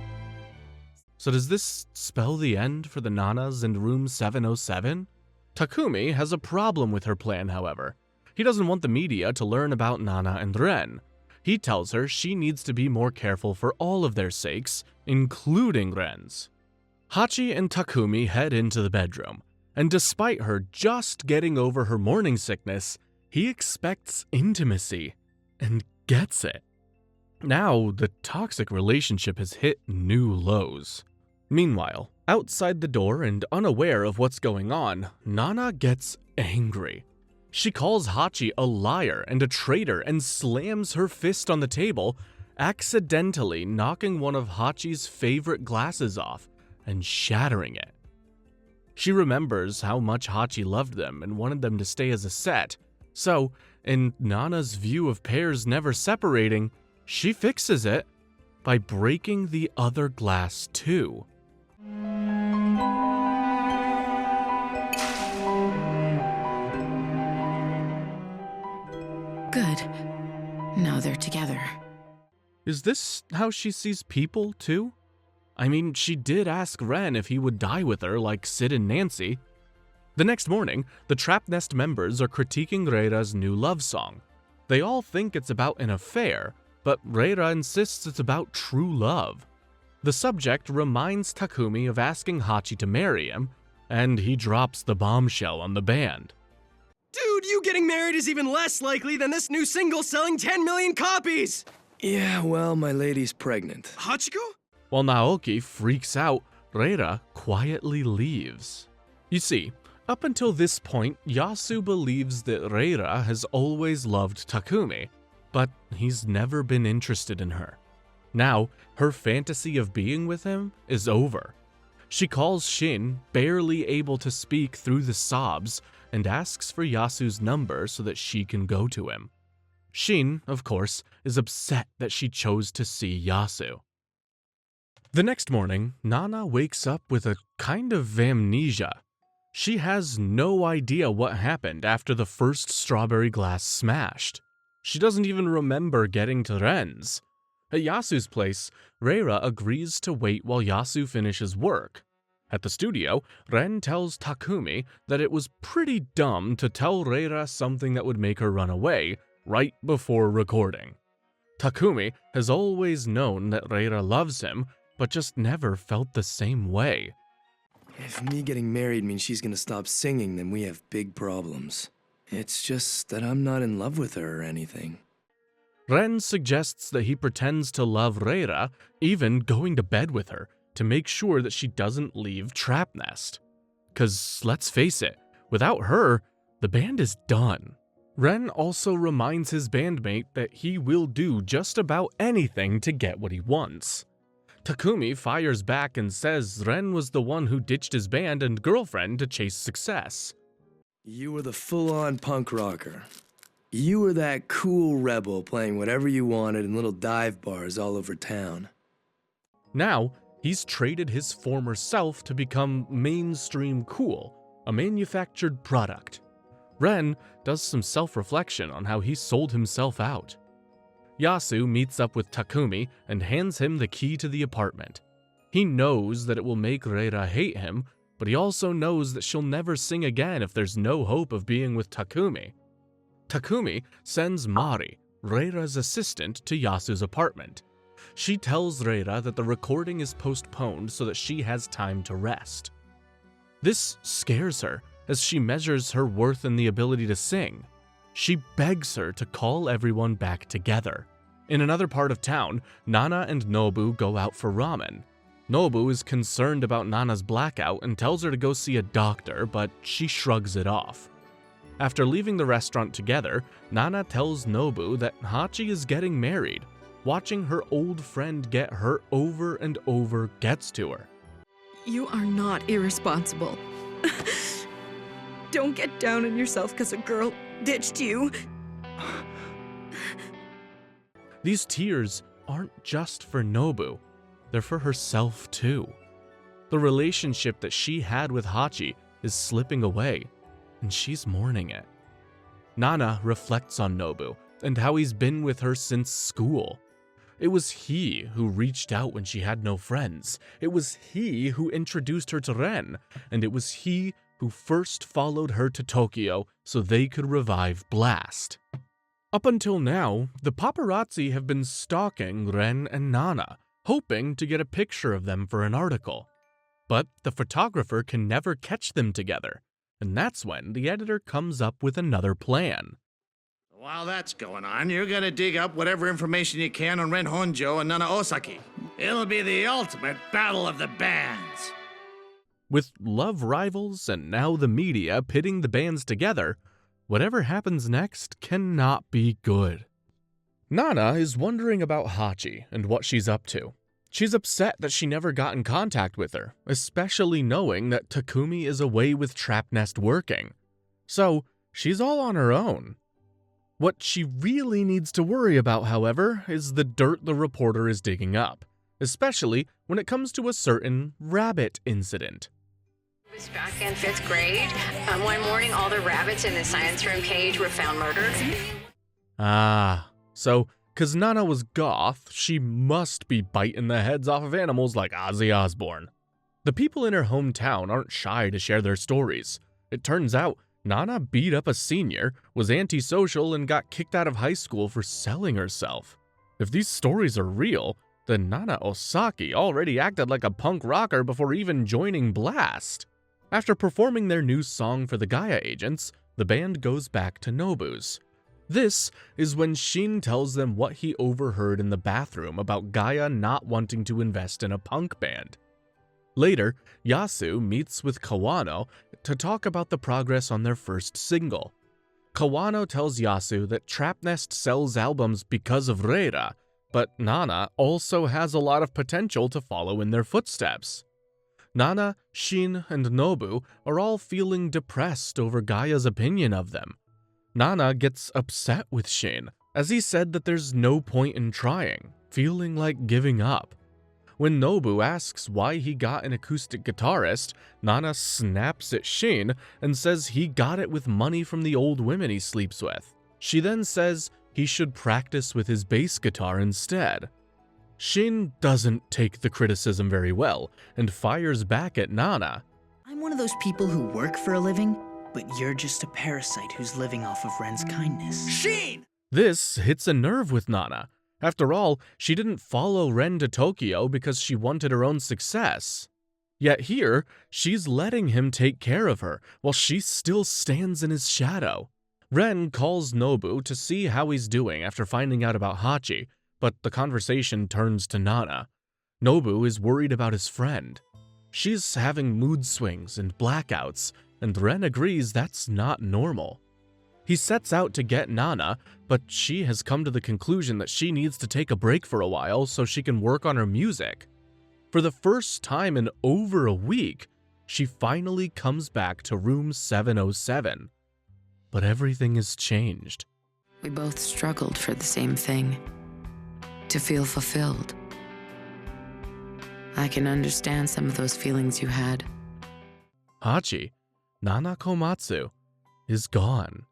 So does this spell the end for the Nanas in room 707? Takumi has a problem with her plan, however. He doesn't want the media to learn about Nana and Ren. He tells her she needs to be more careful for all of their sakes, including Ren's. Hachi and Takumi head into the bedroom, and despite her just getting over her morning sickness, he expects intimacy, and gets it. Now, the toxic relationship has hit new lows. Meanwhile, outside the door and unaware of what's going on, Nana gets angry. She calls Hachi a liar and a traitor and slams her fist on the table, accidentally knocking one of Hachi's favorite glasses off and shattering it. She remembers how much Hachi loved them and wanted them to stay as a set, so, in Nana's view of pairs never separating, she fixes it by breaking the other glass too. Good. Now they're together. Is this how she sees people too? I mean, she did ask Ren if he would die with her like Sid and Nancy. The next morning, the Trapnest members are critiquing Reira's new love song. They all think it's about an affair, but Reira insists it's about true love. The subject reminds Takumi of asking Hachi to marry him, and he drops the bombshell on the band. Dude, you getting married is even less likely than this new single selling 10 million copies! Yeah, well, my lady's pregnant. Hachiko? While Naoki freaks out, Reira quietly leaves. You see, up until this point, Yasu believes that Reira has always loved Takumi, but he's never been interested in her. Now, her fantasy of being with him is over. She calls Shin, barely able to speak through the sobs, and asks for Yasu's number so that she can go to him. Shin, of course, is upset that she chose to see Yasu. The next morning, Nana wakes up with a kind of amnesia. She has no idea what happened after the first strawberry glass smashed. She doesn't even remember getting to Ren's. At Yasu's place, Reira agrees to wait while Yasu finishes work. At the studio, Ren tells Takumi that it was pretty dumb to tell Reira something that would make her run away right before recording. Takumi has always known that Reira loves him, but just never felt the same way. If me getting married means she's gonna stop singing, then we have big problems. It's just that I'm not in love with her or anything. Ren suggests that he pretends to love Reira, even going to bed with her, to make sure that she doesn't leave Trapnest. 'Cause let's face it, without her, the band is done. Ren also reminds his bandmate that he will do just about anything to get what he wants. Takumi fires back and says Ren was the one who ditched his band and girlfriend to chase success. You were the full-on punk rocker. You were that cool rebel playing whatever you wanted in little dive bars all over town. Now, he's traded his former self to become mainstream cool, a manufactured product. Ren does some self-reflection on how he sold himself out. Yasu meets up with Takumi and hands him the key to the apartment. He knows that it will make Reira hate him, but he also knows that she'll never sing again if there's no hope of being with Takumi. Takumi sends Mari, Reira's assistant, to Yasu's apartment. She tells Reira that the recording is postponed so that she has time to rest. This scares her as she measures her worth in the ability to sing. She begs her to call everyone back together. In another part of town, Nana and Nobu go out for ramen. Nobu is concerned about Nana's blackout and tells her to go see a doctor, but she shrugs it off. After leaving the restaurant together, Nana tells Nobu that Hachi is getting married. Watching her old friend get hurt over and over gets to her. You are not irresponsible. Don't get down on yourself because a girl ditched you. These tears aren't just for Nobu, they're for herself too. The relationship that she had with Hachi is slipping away, and she's mourning it. Nana reflects on Nobu and how he's been with her since school. It was he who reached out when she had no friends. It was he who introduced her to Ren, and it was he who first followed her to Tokyo so they could revive Blast. Up until now, the paparazzi have been stalking Ren and Nana, hoping to get a picture of them for an article. But the photographer can never catch them together, and that's when the editor comes up with another plan. While that's going on, you're gonna dig up whatever information you can on Ren Honjo and Nana Osaki. It'll be the ultimate battle of the bands. With love rivals and now the media pitting the bands together, whatever happens next cannot be good. Nana is wondering about Hachi and what she's up to. She's upset that she never got in contact with her, especially knowing that Takumi is away with Trapnest working. So, she's all on her own. What she really needs to worry about, however, is the dirt the reporter is digging up, especially when it comes to a certain rabbit incident. Was back in 5th grade. One morning, all the rabbits in the science room cage were found murdered. So, 'cause Nana was goth, she must be biting the heads off of animals like Ozzy Osbourne. The people in her hometown aren't shy to share their stories. It turns out, Nana beat up a senior, was antisocial, and got kicked out of high school for selling herself. If these stories are real, then Nana Osaki already acted like a punk rocker before even joining Blast. After performing their new song for the Gaia agents, the band goes back to Nobu's. This is when Shin tells them what he overheard in the bathroom about Gaia not wanting to invest in a punk band. Later, Yasu meets with Kawano to talk about the progress on their first single. Kawano tells Yasu that Trapnest sells albums because of Reira, but Nana also has a lot of potential to follow in their footsteps. Nana, Shin, and Nobu are all feeling depressed over Gaia's opinion of them. Nana gets upset with Shin, as he said that there's no point in trying, feeling like giving up. When Nobu asks why he got an acoustic guitarist, Nana snaps at Shin and says he got it with money from the old women he sleeps with. She then says he should practice with his bass guitar instead. Shin doesn't take the criticism very well and fires back at Nana. I'm one of those people who work for a living, but you're just a parasite who's living off of Ren's kindness. Shin! This hits a nerve with Nana. After all, she didn't follow Ren to Tokyo because she wanted her own success. Yet here, she's letting him take care of her while she still stands in his shadow. Ren calls Nobu to see how he's doing after finding out about Hachi, but the conversation turns to Nana. Nobu is worried about his friend. She's having mood swings and blackouts, and Ren agrees that's not normal. He sets out to get Nana, but she has come to the conclusion that she needs to take a break for a while so she can work on her music. For the first time in over a week, she finally comes back to room 707. But everything has changed. We both struggled for the same thing. To feel fulfilled. I can understand some of those feelings you had. Hachi, Nana Komatsu, is gone.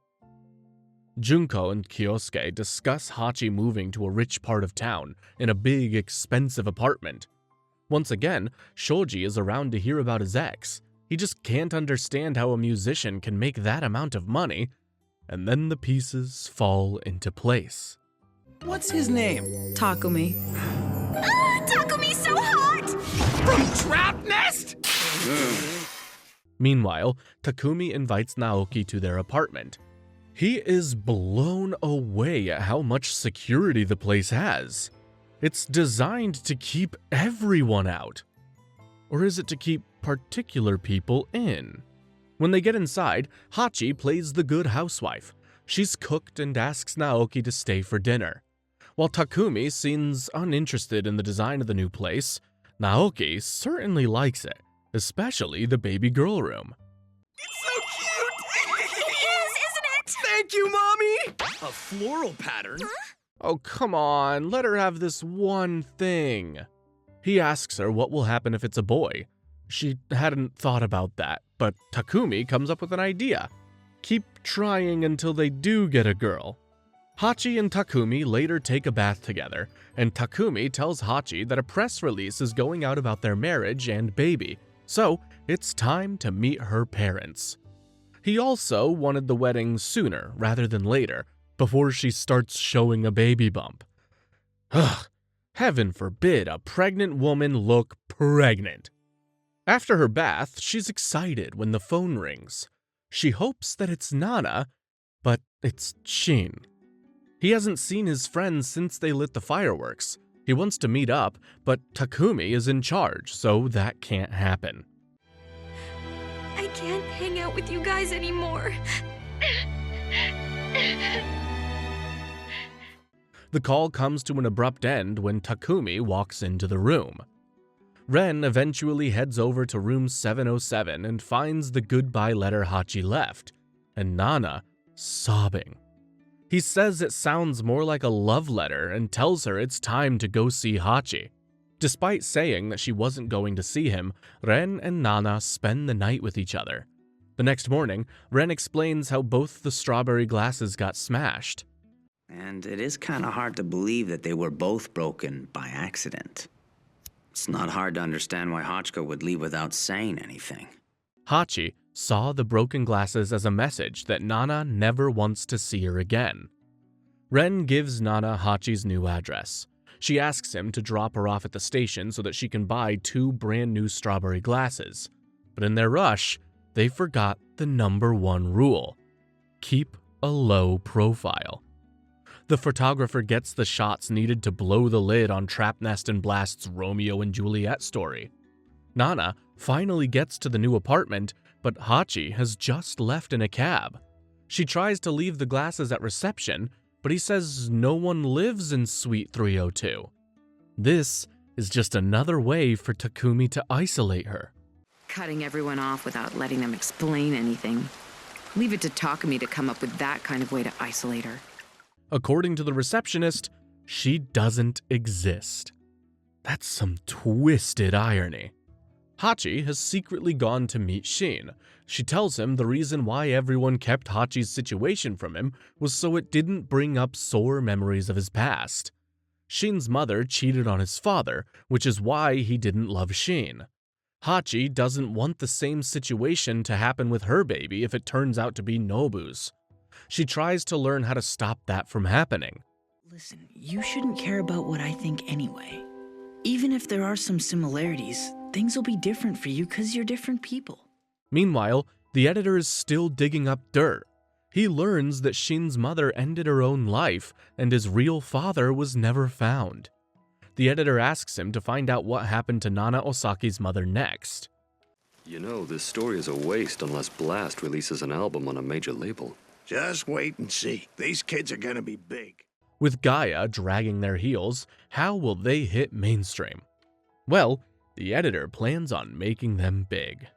Junko and Kyosuke discuss Hachi moving to a rich part of town in a big, expensive apartment. Once again, Shoji is around to hear about his ex. He just can't understand how a musician can make that amount of money, and then the pieces fall into place. What's his name? Takumi. Takumi's so hot! From Trapnest? Meanwhile, Takumi invites Naoki to their apartment. He is blown away at how much security the place has. It's designed to keep everyone out. Or is it to keep particular people in? When they get inside, Hachi plays the good housewife. She's cooked and asks Naoki to stay for dinner. While Takumi seems uninterested in the design of the new place, Naoki certainly likes it, especially the baby girl room. Thank you, Mommy! A floral pattern? Oh, come on, let her have this one thing. He asks her what will happen if it's a boy. She hadn't thought about that, but Takumi comes up with an idea. Keep trying until they do get a girl. Hachi and Takumi later take a bath together, and Takumi tells Hachi that a press release is going out about their marriage and baby, so it's time to meet her parents. He also wanted the wedding sooner rather than later, before she starts showing a baby bump. Ugh, heaven forbid a pregnant woman look pregnant. After her bath, she's excited when the phone rings. She hopes that it's Nana, but it's Shin. He hasn't seen his friends since they lit the fireworks. He wants to meet up, but Takumi is in charge, so that can't happen. I can't hang out with you guys anymore. The call comes to an abrupt end when Takumi walks into the room. Ren eventually heads over to room 707 and finds the goodbye letter Hachi left, and Nana sobbing. He says it sounds more like a love letter and tells her it's time to go see Hachi. Despite saying that she wasn't going to see him, Ren and Nana spend the night with each other. The next morning, Ren explains how both the strawberry glasses got smashed. And it is kind of hard to believe that they were both broken by accident. It's not hard to understand why Hachiko would leave without saying anything. Hachi saw the broken glasses as a message that Nana never wants to see her again. Ren gives Nana Hachi's new address. She asks him to drop her off at the station so that she can buy 2 brand new strawberry glasses. But in their rush, they forgot the #1 rule: keep a low profile. The photographer gets the shots needed to blow the lid on Trapnest and Blast's Romeo and Juliet story. Nana finally gets to the new apartment, but Hachi has just left in a cab. She tries to leave the glasses at reception, but he says no one lives in Suite 302. This is just another way for Takumi to isolate her. Cutting everyone off without letting them explain anything. Leave it to Takumi to come up with that kind of way to isolate her. According to the receptionist, she doesn't exist. That's some twisted irony. Hachi has secretly gone to meet Shin. She tells him the reason why everyone kept Hachi's situation from him was so it didn't bring up sore memories of his past. Shin's mother cheated on his father, which is why he didn't love Shin. Hachi doesn't want the same situation to happen with her baby if it turns out to be Nobu's. She tries to learn how to stop that from happening. Listen, you shouldn't care about what I think anyway. Even if there are some similarities, things will be different for you because you're different people. Meanwhile, the editor is still digging up dirt. He learns that Shin's mother ended her own life, and his real father was never found. The editor asks him to find out what happened to Nana Osaki's mother next. You know, this story is a waste unless Blast releases an album on a major label. Just wait and see. These kids are gonna be big. With Gaia dragging their heels, how will they hit mainstream? Well, the editor plans on making them big.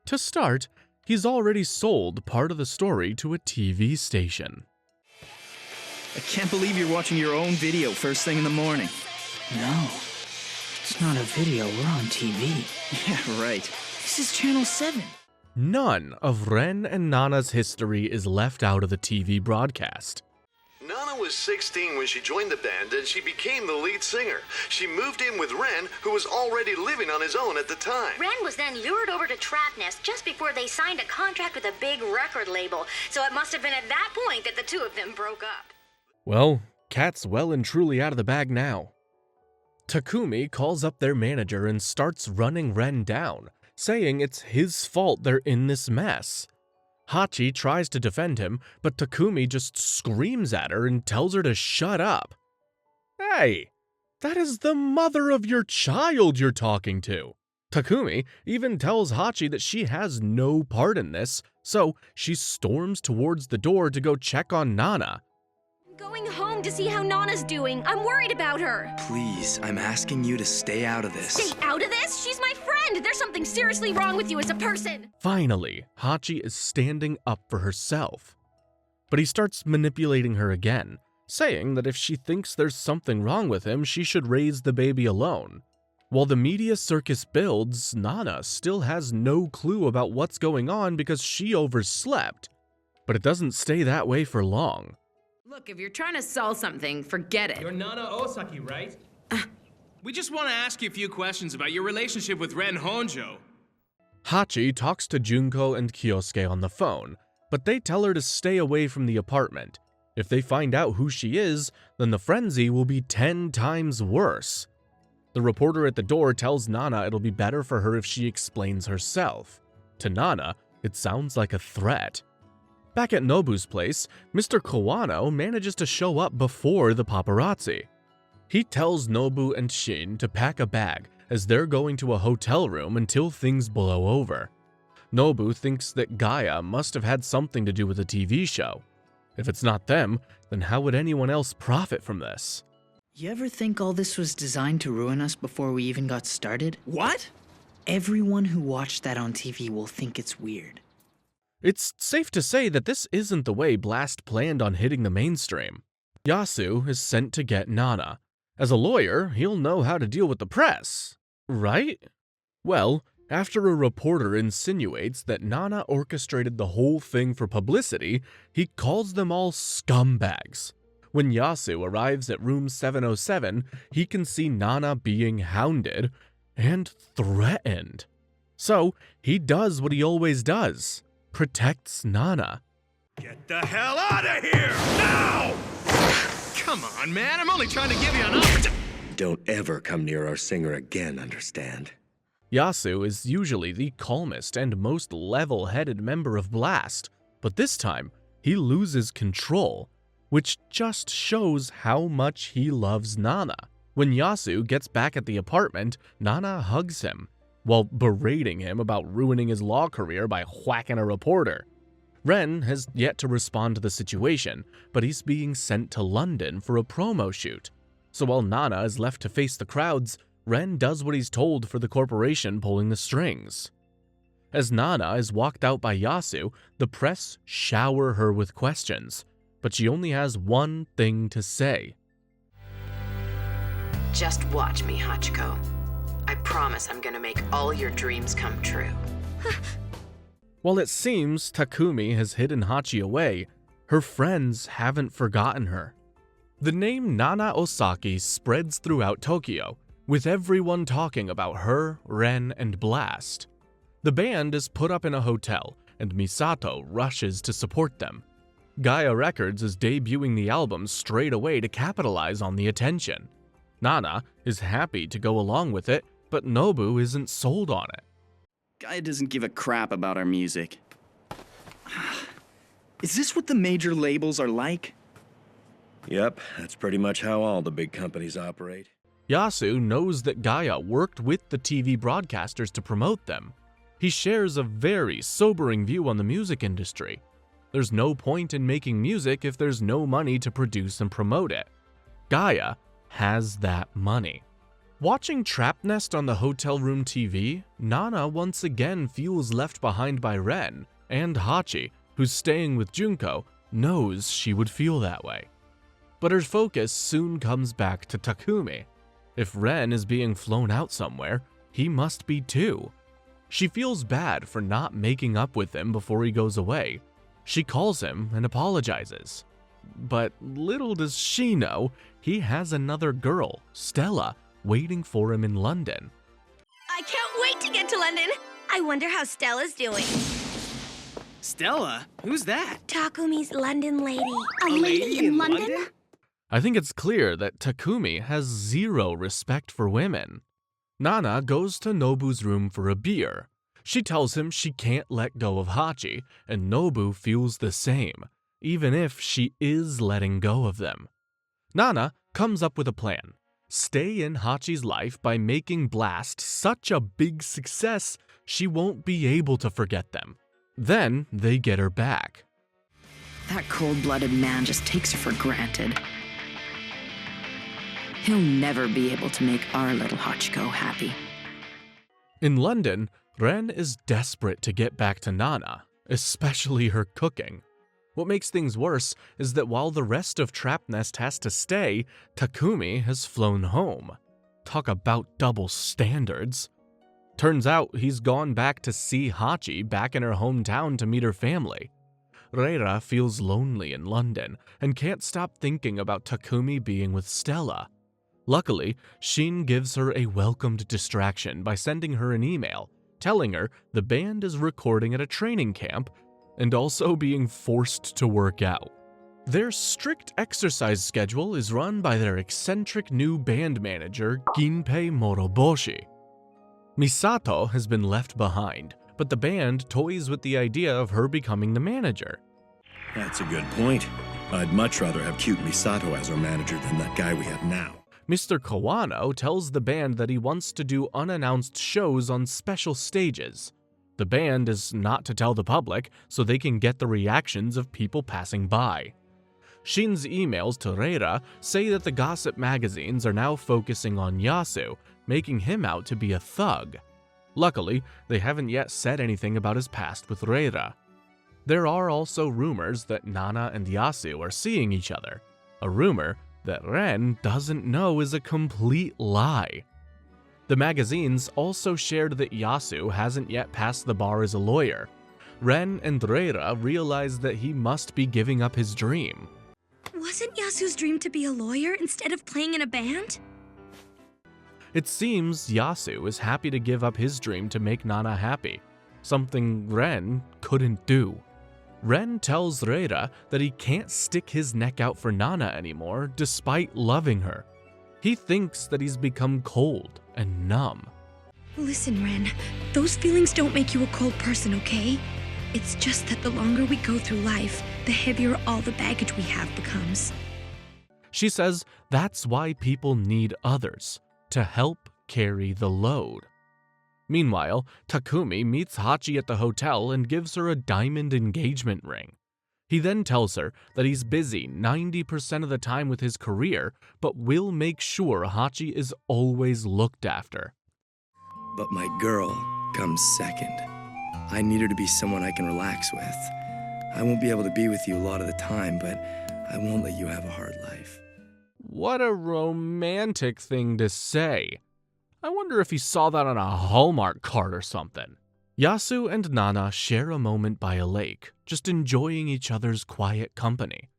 To start, he's already sold part of the story to a TV station. I can't believe you're watching your own video first thing in the morning. No, it's not a video, we're on TV. Yeah, right. This is Channel 7. None of Ren and Nana's history is left out of the TV broadcast. Nana was 16 when she joined the band and she became the lead singer. She moved in with Ren, who was already living on his own at the time. Ren was then lured over to Trapnest just before they signed a contract with a big record label, so it must have been at that point that the two of them broke up. Well, cat's well and truly out of the bag now. Takumi calls up their manager and starts running Ren down, saying it's his fault they're in this mess. Hachi tries to defend him, but Takumi just screams at her and tells her to shut up. Hey, that is the mother of your child you're talking to. Takumi even tells Hachi that she has no part in this, so she storms towards the door to go check on Nana. Going home to see how Nana's doing. I'm worried about her. Please, I'm asking you to stay out of this. Stay out of this? She's my friend. There's something seriously wrong with you as a person. Finally, Hachi is standing up for herself. But he starts manipulating her again, saying that if she thinks there's something wrong with him, she should raise the baby alone. While the media circus builds, Nana still has no clue about what's going on because she overslept. But it doesn't stay that way for long. Look, if you're trying to sell something, forget it. You're Nana Osaki, right? We just want to ask you a few questions about your relationship with Ren Honjo. Hachi talks to Junko and Kyosuke on the phone, but they tell her to stay away from the apartment. If they find out who she is, then the frenzy will be 10 times worse. The reporter at the door tells Nana it'll be better for her if she explains herself. To Nana, it sounds like a threat. Back at Nobu's place, Mr. Kawano manages to show up before the paparazzi. He tells Nobu and Shin to pack a bag as they're going to a hotel room until things blow over. Nobu thinks that Gaia must have had something to do with the TV show. If it's not them, then how would anyone else profit from this? You ever think all this was designed to ruin us before we even got started? What? Everyone who watched that on TV will think it's weird. It's safe to say that this isn't the way Blast planned on hitting the mainstream. Yasu is sent to get Nana. As a lawyer, he'll know how to deal with the press, right? Well, after a reporter insinuates that Nana orchestrated the whole thing for publicity, he calls them all scumbags. When Yasu arrives at room 707, he can see Nana being hounded and threatened. So, he does what he always does. Protects Nana. Get the hell out of here, now! Come on, man, I'm only trying to give you an opportunity. Don't ever come near our singer again, understand? Yasu is usually the calmest and most level-headed member of Blast, but this time, he loses control, which just shows how much he loves Nana. When Yasu gets back at the apartment, Nana hugs him, while berating him about ruining his law career by whacking a reporter. Ren has yet to respond to the situation, but he's being sent to London for a promo shoot. So while Nana is left to face the crowds, Ren does what he's told for the corporation pulling the strings. As Nana is walked out by Yasu, the press shower her with questions, but she only has one thing to say. Just watch me, Hachiko. I promise I'm gonna make all your dreams come true. While it seems Takumi has hidden Hachi away, her friends haven't forgotten her. The name Nana Osaki spreads throughout Tokyo, with everyone talking about her, Ren, and Blast. The band is put up in a hotel, and Misato rushes to support them. Gaia Records is debuting the album straight away to capitalize on the attention. Nana is happy to go along with it, but Nobu isn't sold on it. Guy doesn't give a crap about our music. Is this what the major labels are like? Yep, that's pretty much how all the big companies operate. Yasu knows that Gaia worked with the TV broadcasters to promote them. He shares a very sobering view on the music industry. There's no point in making music if there's no money to produce and promote it. Gaia has that money. Watching Trapnest on the hotel room TV, Nana once again feels left behind by Ren, and Hachi, who's staying with Junko, knows she would feel that way. But her focus soon comes back to Takumi. If Ren is being flown out somewhere, he must be too. She feels bad for not making up with him before he goes away. She calls him and apologizes. But little does she know, he has another girl, Stella, waiting for him in London. I can't wait to get to London. I wonder how Stella's doing. Stella? Who's that? Takumi's London lady. A lady in London? I think it's clear that Takumi has zero respect for women. Nana goes to Nobu's room for a beer. She tells him she can't let go of Hachi, and Nobu feels the same, even if she is letting go of them. Nana comes up with a plan. Stay in Hachi's life by making Blast such a big success she won't be able to forget them. Then they get her back. That cold-blooded man just takes her for granted. He'll never be able to make our little Hachiko happy. In London, Ren is desperate to get back to Nana, especially her cooking. What makes things worse is that while the rest of Trapnest has to stay, Takumi has flown home. Talk about double standards. Turns out he's gone back to see Hachi back in her hometown to meet her family. Reira feels lonely in London and can't stop thinking about Takumi being with Stella. Luckily, Shin gives her a welcomed distraction by sending her an email, telling her the band is recording at a training camp and also being forced to work out. Their strict exercise schedule is run by their eccentric new band manager, Ginpei Moroboshi. Misato has been left behind, but the band toys with the idea of her becoming the manager. That's a good point. I'd much rather have cute Misato as our manager than that guy we have now. Mr. Kawano tells the band that he wants to do unannounced shows on special stages. The band is not to tell the public so they can get the reactions of people passing by. Shin's emails to Reira say that the gossip magazines are now focusing on Yasu, making him out to be a thug. Luckily, they haven't yet said anything about his past with Reira. There are also rumors that Nana and Yasu are seeing each other, a rumor that Ren doesn't know is a complete lie. The magazines also shared that Yasu hasn't yet passed the bar as a lawyer. Ren and Reira realize that he must be giving up his dream. Wasn't Yasu's dream to be a lawyer instead of playing in a band? It seems Yasu is happy to give up his dream to make Nana happy, something Ren couldn't do. Ren tells Reira that he can't stick his neck out for Nana anymore despite loving her. He thinks that he's become cold and numb. Listen, Ren, those feelings don't make you a cold person, okay? It's just that the longer we go through life, the heavier all the baggage we have becomes. She says that's why people need others, to help carry the load. Meanwhile, Takumi meets Hachi at the hotel and gives her a diamond engagement ring. He then tells her that he's busy 90% of the time with his career, but will make sure Hachi is always looked after. But my girl comes second. I need her to be someone I can relax with. I won't be able to be with you a lot of the time, but I won't let you have a hard life. What a romantic thing to say. I wonder if he saw that on a Hallmark card or something. Yasu and Nana share a moment by a lake, just enjoying each other's quiet company.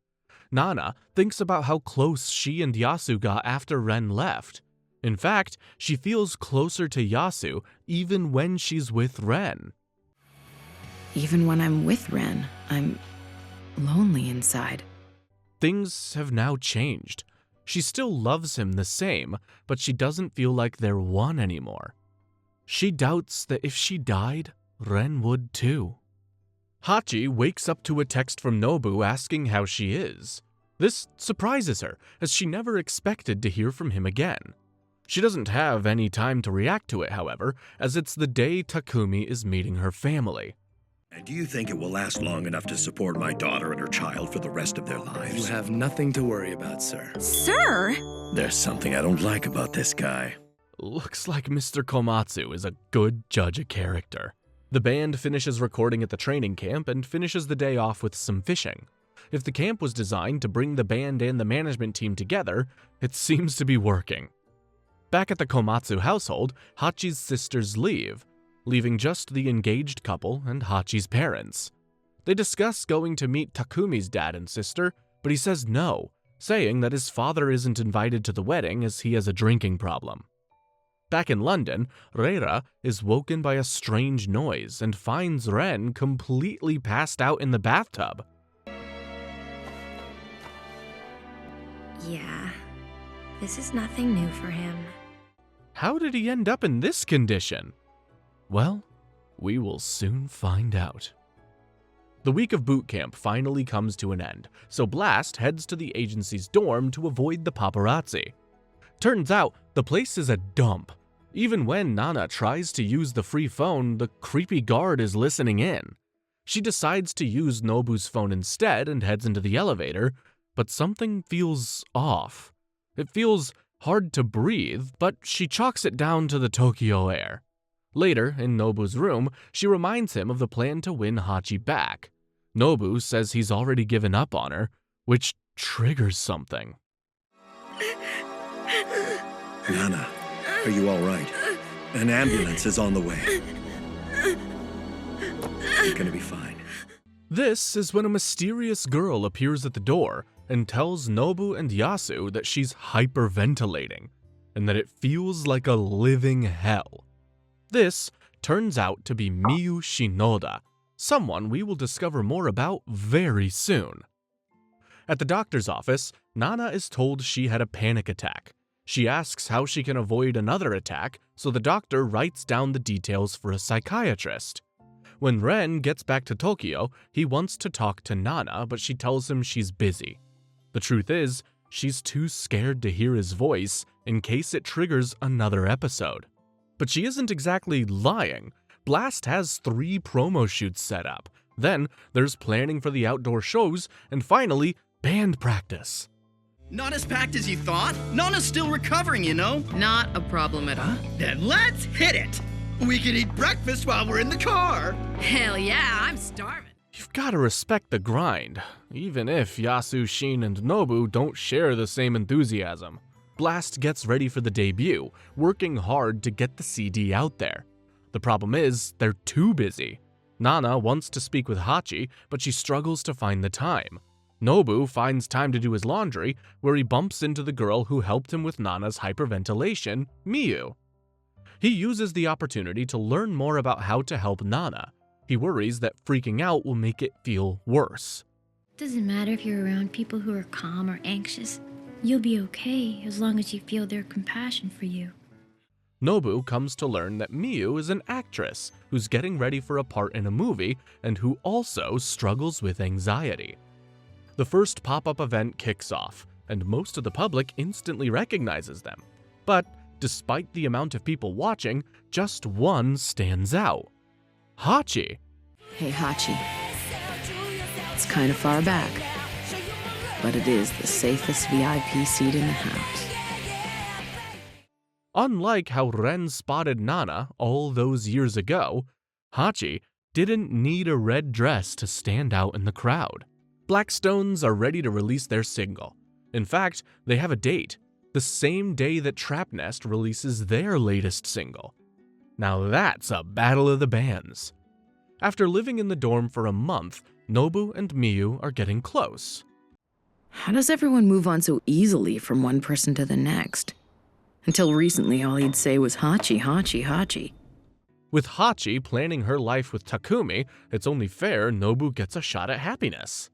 Nana thinks about how close she and Yasu got after Ren left. In fact, she feels closer to Yasu even when she's with Ren. Even when I'm with Ren, I'm lonely inside. Things have now changed. She still loves him the same, but she doesn't feel like they're one anymore. She doubts that if she died, Ren would too. Hachi wakes up to a text from Nobu asking how she is. This surprises her, as she never expected to hear from him again. She doesn't have any time to react to it, however, as it's the day Takumi is meeting her family. And do you think it will last long enough to support my daughter and her child for the rest of their lives? You have nothing to worry about, sir. Sir? There's something I don't like about this guy. Looks like Mr. Komatsu is a good judge of character. The band finishes recording at the training camp and finishes the day off with some fishing. If the camp was designed to bring the band and the management team together, it seems to be working. Back at the Komatsu household, Hachi's sisters leave, leaving just the engaged couple and Hachi's parents. They discuss going to meet Takumi's dad and sister, but he says no, saying that his father isn't invited to the wedding as he has a drinking problem. Back in London, Reira is woken by a strange noise and finds Ren completely passed out in the bathtub. Yeah, this is nothing new for him. How did he end up in this condition? Well, we will soon find out. The week of boot camp finally comes to an end, so Blast heads to the agency's dorm to avoid the paparazzi. Turns out, the place is a dump. Even when Nana tries to use the free phone, the creepy guard is listening in. She decides to use Nobu's phone instead and heads into the elevator, but something feels off. It feels hard to breathe, but she chalks it down to the Tokyo air. Later, in Nobu's room, she reminds him of the plan to win Hachi back. Nobu says he's already given up on her, which triggers something. Nana, are you all right? An ambulance is on the way. You're gonna be fine. This is when a mysterious girl appears at the door and tells Nobu and Yasu that she's hyperventilating, and that it feels like a living hell. This turns out to be Miyu Shinoda, someone we will discover more about very soon. At the doctor's office, Nana is told she had a panic attack. She asks how she can avoid another attack, so the doctor writes down the details for a psychiatrist. When Ren gets back to Tokyo, he wants to talk to Nana, but she tells him she's busy. The truth is, she's too scared to hear his voice in case it triggers another episode. But she isn't exactly lying. Blast has 3 promo shoots set up. Then there's planning for the outdoor shows, and finally, band practice. Not as packed as you thought? Nana's still recovering, you know? Not a problem at all. Then let's hit it! We can eat breakfast while we're in the car! Hell yeah, I'm starving. You've gotta respect the grind, even if Yasu, Shin, and Nobu don't share the same enthusiasm. Blast gets ready for the debut, working hard to get the CD out there. The problem is, they're too busy. Nana wants to speak with Hachi, but she struggles to find the time. Nobu finds time to do his laundry, where he bumps into the girl who helped him with Nana's hyperventilation, Miyu. He uses the opportunity to learn more about how to help Nana. He worries that freaking out will make it feel worse. Doesn't matter if you're around people who are calm or anxious. You'll be okay as long as you feel their compassion for you. Nobu comes to learn that Miyu is an actress who's getting ready for a part in a movie and who also struggles with anxiety. The first pop-up event kicks off, and most of the public instantly recognizes them. But despite the amount of people watching, just one stands out. Hachi. Hey, Hachi. It's kind of far back, but it is the safest VIP seat in the house. Unlike how Ren spotted Nana all those years ago, Hachi didn't need a red dress to stand out in the crowd. Blackstones are ready to release their single. In fact, they have a date, the same day that Trapnest releases their latest single. Now that's a battle of the bands. After living in the dorm for a month, Nobu and Miyu are getting close. How does everyone move on so easily from one person to the next? Until recently, all he'd say was Hachi, Hachi, Hachi. With Hachi planning her life with Takumi, it's only fair Nobu gets a shot at happiness.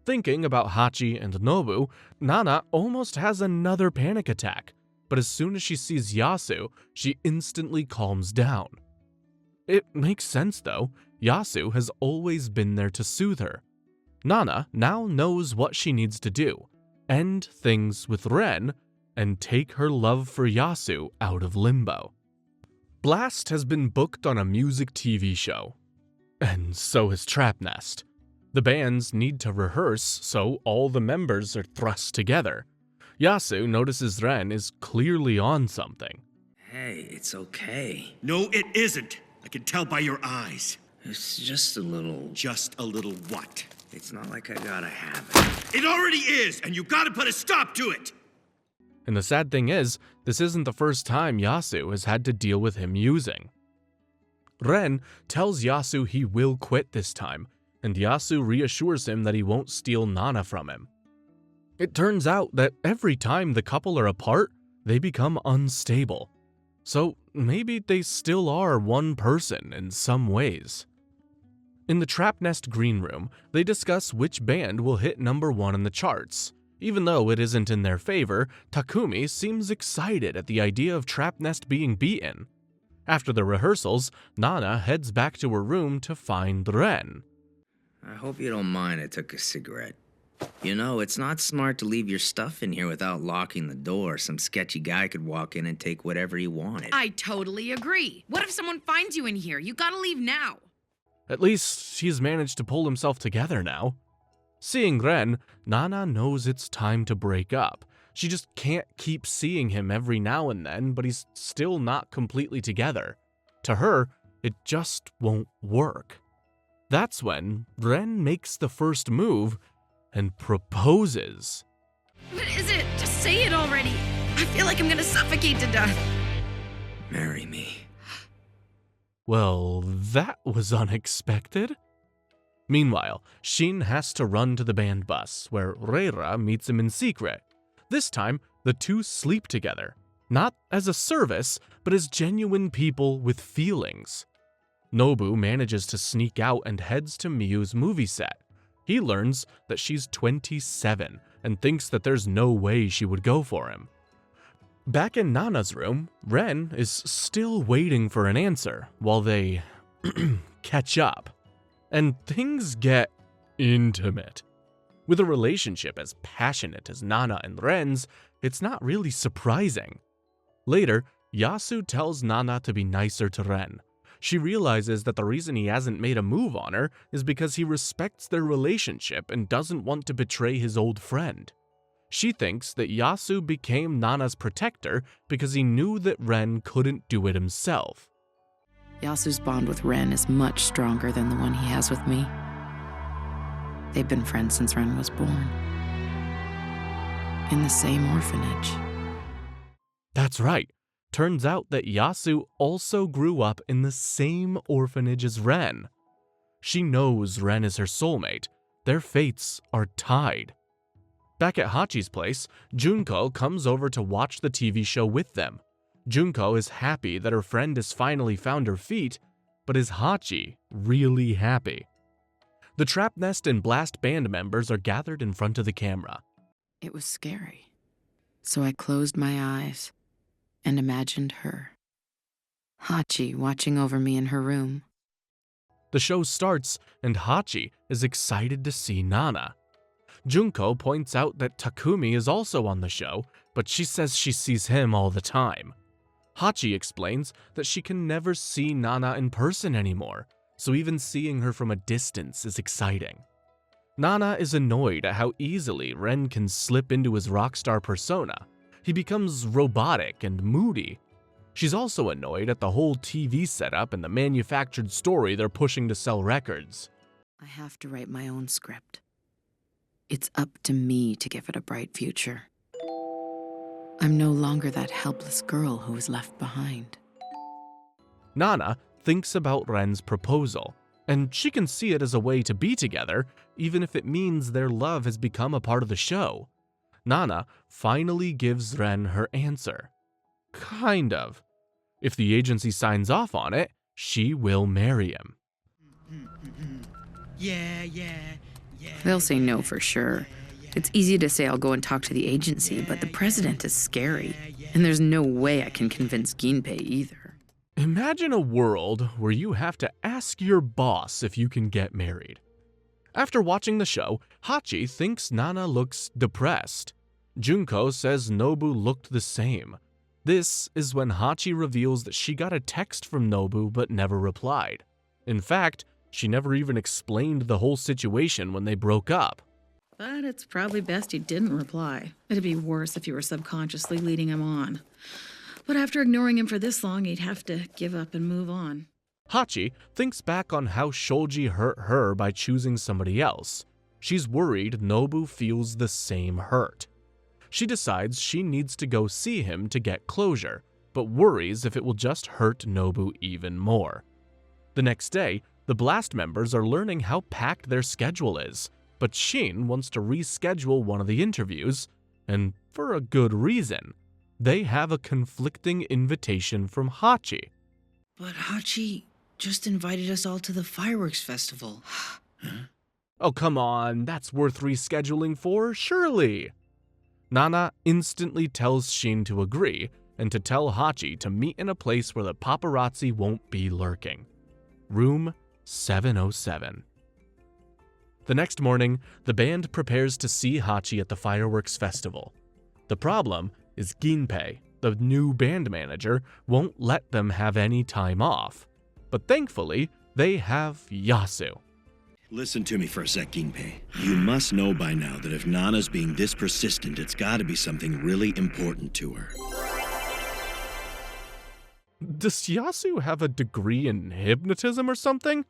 Thinking about Hachi and Nobu, Nana almost has another panic attack, but as soon as she sees Yasu, she instantly calms down. It makes sense though. Yasu has always been there to soothe her. Nana now knows what she needs to do: end things with Ren and take her love for Yasu out of limbo. Blast has been booked on a music TV show, and so has Trapnest. The bands need to rehearse, so all the members are thrust together. Yasu notices Ren is clearly on something. Hey, it's okay. No, it isn't. I can tell by your eyes. It's just a little... Just a little what? It's not like I gotta have it. It already is, and you gotta put a stop to it! And the sad thing is, this isn't the first time Yasu has had to deal with him using. Ren tells Yasu he will quit this time, and Yasu reassures him that he won't steal Nana from him. It turns out that every time the couple are apart, they become unstable. So maybe they still are one person in some ways. In the Trapnest green room, they discuss which band will hit #1 in the charts. Even though it isn't in their favor, Takumi seems excited at the idea of Trapnest being beaten. After the rehearsals, Nana heads back to her room to find Ren. I hope you don't mind I took a cigarette. You know, it's not smart to leave your stuff in here without locking the door. Some sketchy guy could walk in and take whatever he wanted. I totally agree. What if someone finds you in here? You gotta leave now. At least he's managed to pull himself together now. Seeing Ren, Nana knows it's time to break up. She just can't keep seeing him every now and then, but he's still not completely together. To her, it just won't work. That's when Ren makes the first move and proposes. What is it? Just say it already. I feel like I'm gonna suffocate to death. Marry me. Well, that was unexpected. Meanwhile, Shin has to run to the band bus, where Reira meets him in secret. This time, the two sleep together, not as a service, but as genuine people with feelings. Nobu manages to sneak out and heads to Miyu's movie set. He learns that she's 27 and thinks that there's no way she would go for him. Back in Nana's room, Ren is still waiting for an answer while they catch up. And things get intimate. With a relationship as passionate as Nana and Ren's, it's not really surprising. Later, Yasu tells Nana to be nicer to Ren. She realizes that the reason he hasn't made a move on her is because he respects their relationship and doesn't want to betray his old friend. She thinks that Yasu became Nana's protector because he knew that Ren couldn't do it himself. Yasu's bond with Ren is much stronger than the one he has with me. They've been friends since Ren was born. In the same orphanage. That's right. Turns out that Yasu also grew up in the same orphanage as Ren. She knows Ren is her soulmate. Their fates are tied. Back at Hachi's place, Junko comes over to watch the TV show with them. Junko is happy that her friend has finally found her feet, but is Hachi really happy? The Trapnest and Blast band members are gathered in front of the camera. It was scary. So I closed my eyes and imagined her. Hachi watching over me in her room. The show starts, and Hachi is excited to see Nana. Junko points out that Takumi is also on the show, but she says she sees him all the time. Hachi explains that she can never see Nana in person anymore, so even seeing her from a distance is exciting. Nana is annoyed at how easily Ren can slip into his rockstar persona. He becomes robotic and moody. She's also annoyed at the whole TV setup and the manufactured story they're pushing to sell records. I have to write my own script. It's up to me to give it a bright future. I'm no longer that helpless girl who was left behind. Nana thinks about Ren's proposal, and she can see it as a way to be together, even if it means their love has become a part of the show. Nana finally gives Ren her answer. Kind of. If the agency signs off on it, she will marry him. They'll say no for sure. It's easy to say I'll go and talk to the agency, but the president is scary. And there's no way I can convince Ginpei either. Imagine a world where you have to ask your boss if you can get married. After watching the show, Hachi thinks Nana looks depressed. Junko says Nobu looked the same. This is when Hachi reveals that she got a text from Nobu but never replied. In fact, she never even explained the whole situation when they broke up. But it's probably best you didn't reply. It'd be worse if you were subconsciously leading him on. But after ignoring him for this long, he'd have to give up and move on. Hachi thinks back on how Shoji hurt her by choosing somebody else. She's worried Nobu feels the same hurt. She decides she needs to go see him to get closure, but worries if it will just hurt Nobu even more. The next day, the Blast members are learning how packed their schedule is, but Shin wants to reschedule one of the interviews, and for a good reason. They have a conflicting invitation from Hachi. But Hachi just invited us all to the fireworks festival. Oh, come on, that's worth rescheduling for, surely. Nana instantly tells Shin to agree and to tell Hachi to meet in a place where the paparazzi won't be lurking. Room 707. The next morning, the band prepares to see Hachi at the fireworks festival. The problem is Ginpei, the new band manager, won't let them have any time off. But thankfully, they have Yasu. Listen to me for a sec, Ginpei. You must know by now that if Nana's being this persistent, it's gotta be something really important to her. Does Yasu have a degree in hypnotism or something?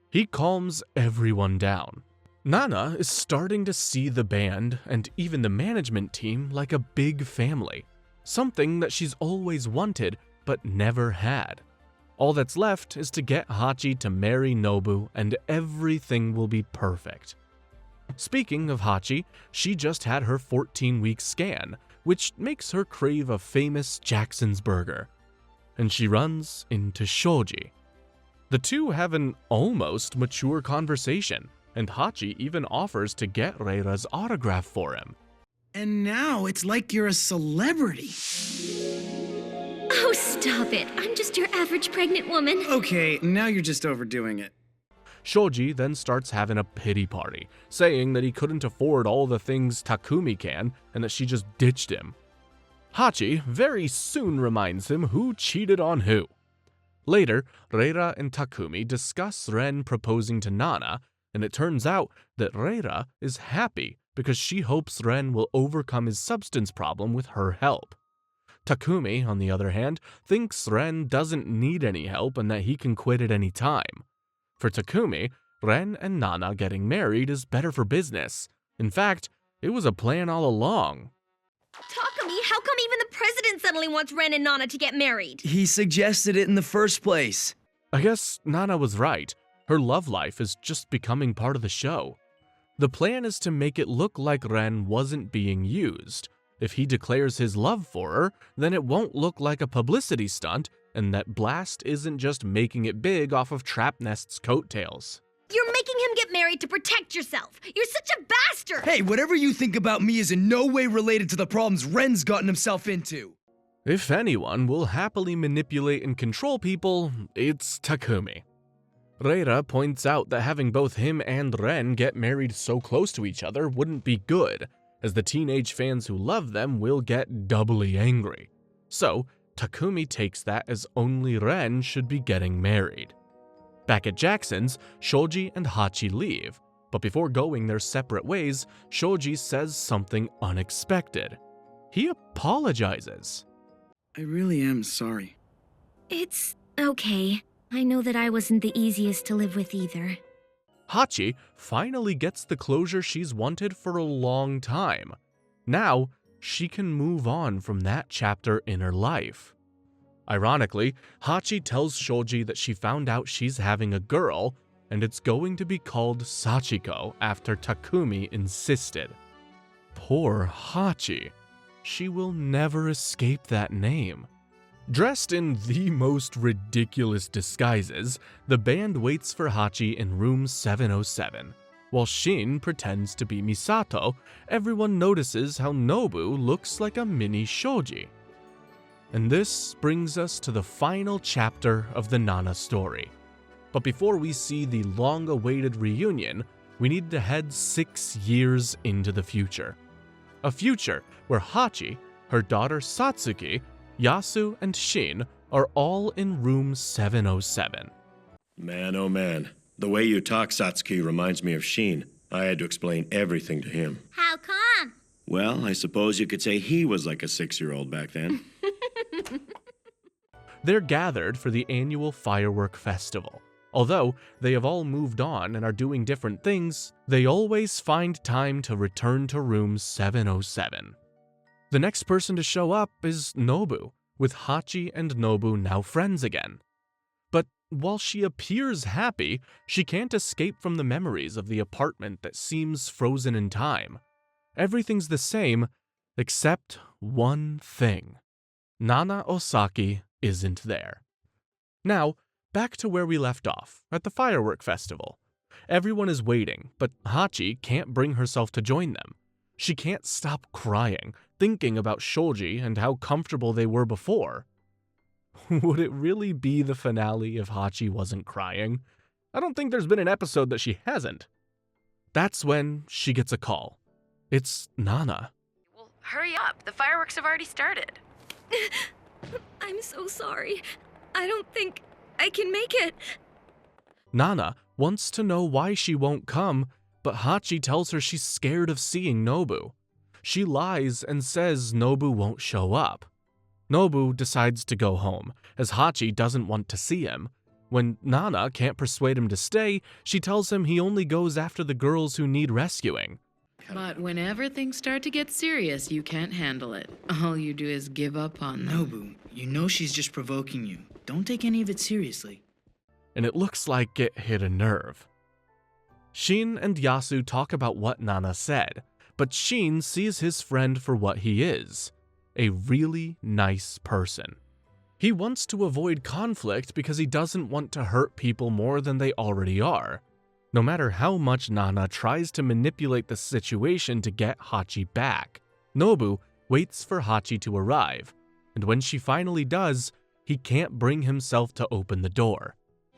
He calms everyone down. Nana is starting to see the band and even the management team like a big family, something that she's always wanted but never had. All that's left is to get Hachi to marry Nobu and everything will be perfect. Speaking of Hachi, she just had her 14-week scan, which makes her crave a famous Jackson's burger. And she runs into Shoji. The two have an almost mature conversation, and Hachi even offers to get Reira's autograph for him. And now it's like you're a celebrity. Oh, stop it. I'm just your average pregnant woman. Okay, now you're just overdoing it. Shoji then starts having a pity party, saying that he couldn't afford all the things Takumi can and that she just ditched him. Hachi very soon reminds him who cheated on who. Later, Reira and Takumi discuss Ren proposing to Nana, and it turns out that Reira is happy because she hopes Ren will overcome his substance problem with her help. Takumi, on the other hand, thinks Ren doesn't need any help and that he can quit at any time. For Takumi, Ren and Nana getting married is better for business. In fact, it was a plan all along. Takumi, how come even the president suddenly wants Ren and Nana to get married? He suggested it in the first place. I guess Nana was right. Her love life is just becoming part of the show. The plan is to make it look like Ren wasn't being used. If he declares his love for her, then it won't look like a publicity stunt, and that Blast isn't just making it big off of Trapnest's coattails. You're making him get married to protect yourself. You're such a bastard! Hey, whatever you think about me is in no way related to the problems Ren's gotten himself into. If anyone will happily manipulate and control people, it's Takumi. Reira points out that having both him and Ren get married so close to each other wouldn't be good, as the teenage fans who love them will get doubly angry. So, Takumi takes that as only Ren should be getting married. Back at Jackson's, Shoji and Hachi leave, but before going their separate ways, Shoji says something unexpected. He apologizes. I really am sorry. It's okay. I know that I wasn't the easiest to live with either. Hachi finally gets the closure she's wanted for a long time. Now, she can move on from that chapter in her life. Ironically, Hachi tells Shoji that she found out she's having a girl, and it's going to be called Sachiko after Takumi insisted. Poor Hachi. She will never escape that name. Dressed in the most ridiculous disguises, the band waits for Hachi in room 707, While Shin pretends to be Misato, everyone notices how Nobu looks like a mini Shoji. And this brings us to the final chapter of the Nana story. But before we see the long-awaited reunion, we need to head 6 years into the future. A future where Hachi, her daughter Satsuki, Yasu, and Shin are all in room 707. Man, oh man. The way you talk, Satsuki, reminds me of Shin. I had to explain everything to him. How come? Well, I suppose you could say he was like a 6-year-old back then. They're gathered for the annual firework festival. Although they have all moved on and are doing different things, they always find time to return to room 707. The next person to show up is Nobu, with Hachi and Nobu now friends again. But while she appears happy, she can't escape from the memories of the apartment that seems frozen in time. Everything's the same, except one thing. Nana Osaki isn't there. Now, back to where we left off, at the firework festival. Everyone is waiting, but Hachi can't bring herself to join them. She can't stop crying, thinking about Shoji and how comfortable they were before. Would it really be the finale if Hachi wasn't crying? I don't think there's been an episode that she hasn't. That's when she gets a call. It's Nana. Well, hurry up. The fireworks have already started. I'm so sorry. I don't think I can make it. Nana wants to know why she won't come, but Hachi tells her she's scared of seeing Nobu. She lies and says Nobu won't show up. Nobu decides to go home, as Hachi doesn't want to see him. When Nana can't persuade him to stay, she tells him he only goes after the girls who need rescuing. But whenever things start to get serious, you can't handle it. All you do is give up on them. Nobu, you know she's just provoking you. Don't take any of it seriously. And it looks like it hit a nerve. Shin and Yasu talk about what Nana said, but Shin sees his friend for what he is, a really nice person. He wants to avoid conflict because he doesn't want to hurt people more than they already are. No matter how much Nana tries to manipulate the situation to get Hachi back, Nobu waits for Hachi to arrive, and when she finally does, he can't bring himself to open the door.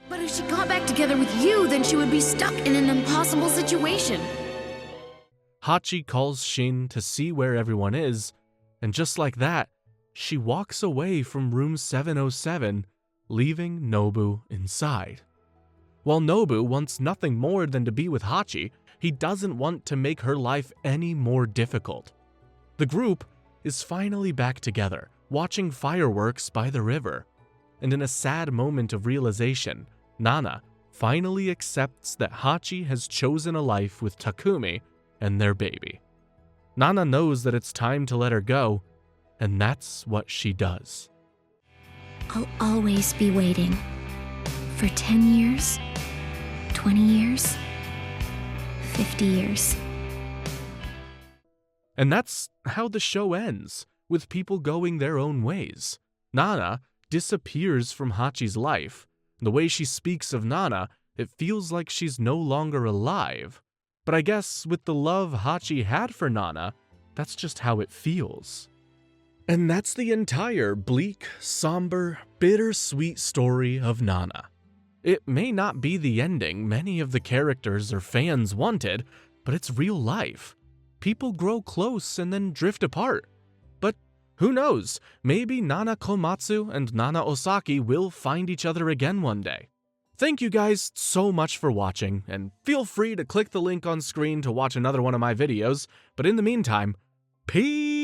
But if she got back together with you, then she would be stuck in an impossible situation. Hachi calls Shin to see where everyone is, and just like that, she walks away from room 707, leaving Nobu inside. While Nobu wants nothing more than to be with Hachi, he doesn't want to make her life any more difficult. The group is finally back together, watching fireworks by the river. And in a sad moment of realization, Nana finally accepts that Hachi has chosen a life with Takumi and their baby. Nana knows that it's time to let her go, and that's what she does. I'll always be waiting. For 10 years, 20 years, 50 years. And that's how the show ends, with people going their own ways. Nana disappears from Hachi's life. The way she speaks of Nana, it feels like she's no longer alive. But I guess with the love Hachi had for Nana, that's just how it feels. And that's the entire bleak, somber, bittersweet story of Nana. It may not be the ending many of the characters or fans wanted, but it's real life. People grow close and then drift apart. But who knows, maybe Nana Komatsu and Nana Osaki will find each other again one day. Thank you guys so much for watching, and feel free to click the link on screen to watch another one of my videos, but in the meantime, peace!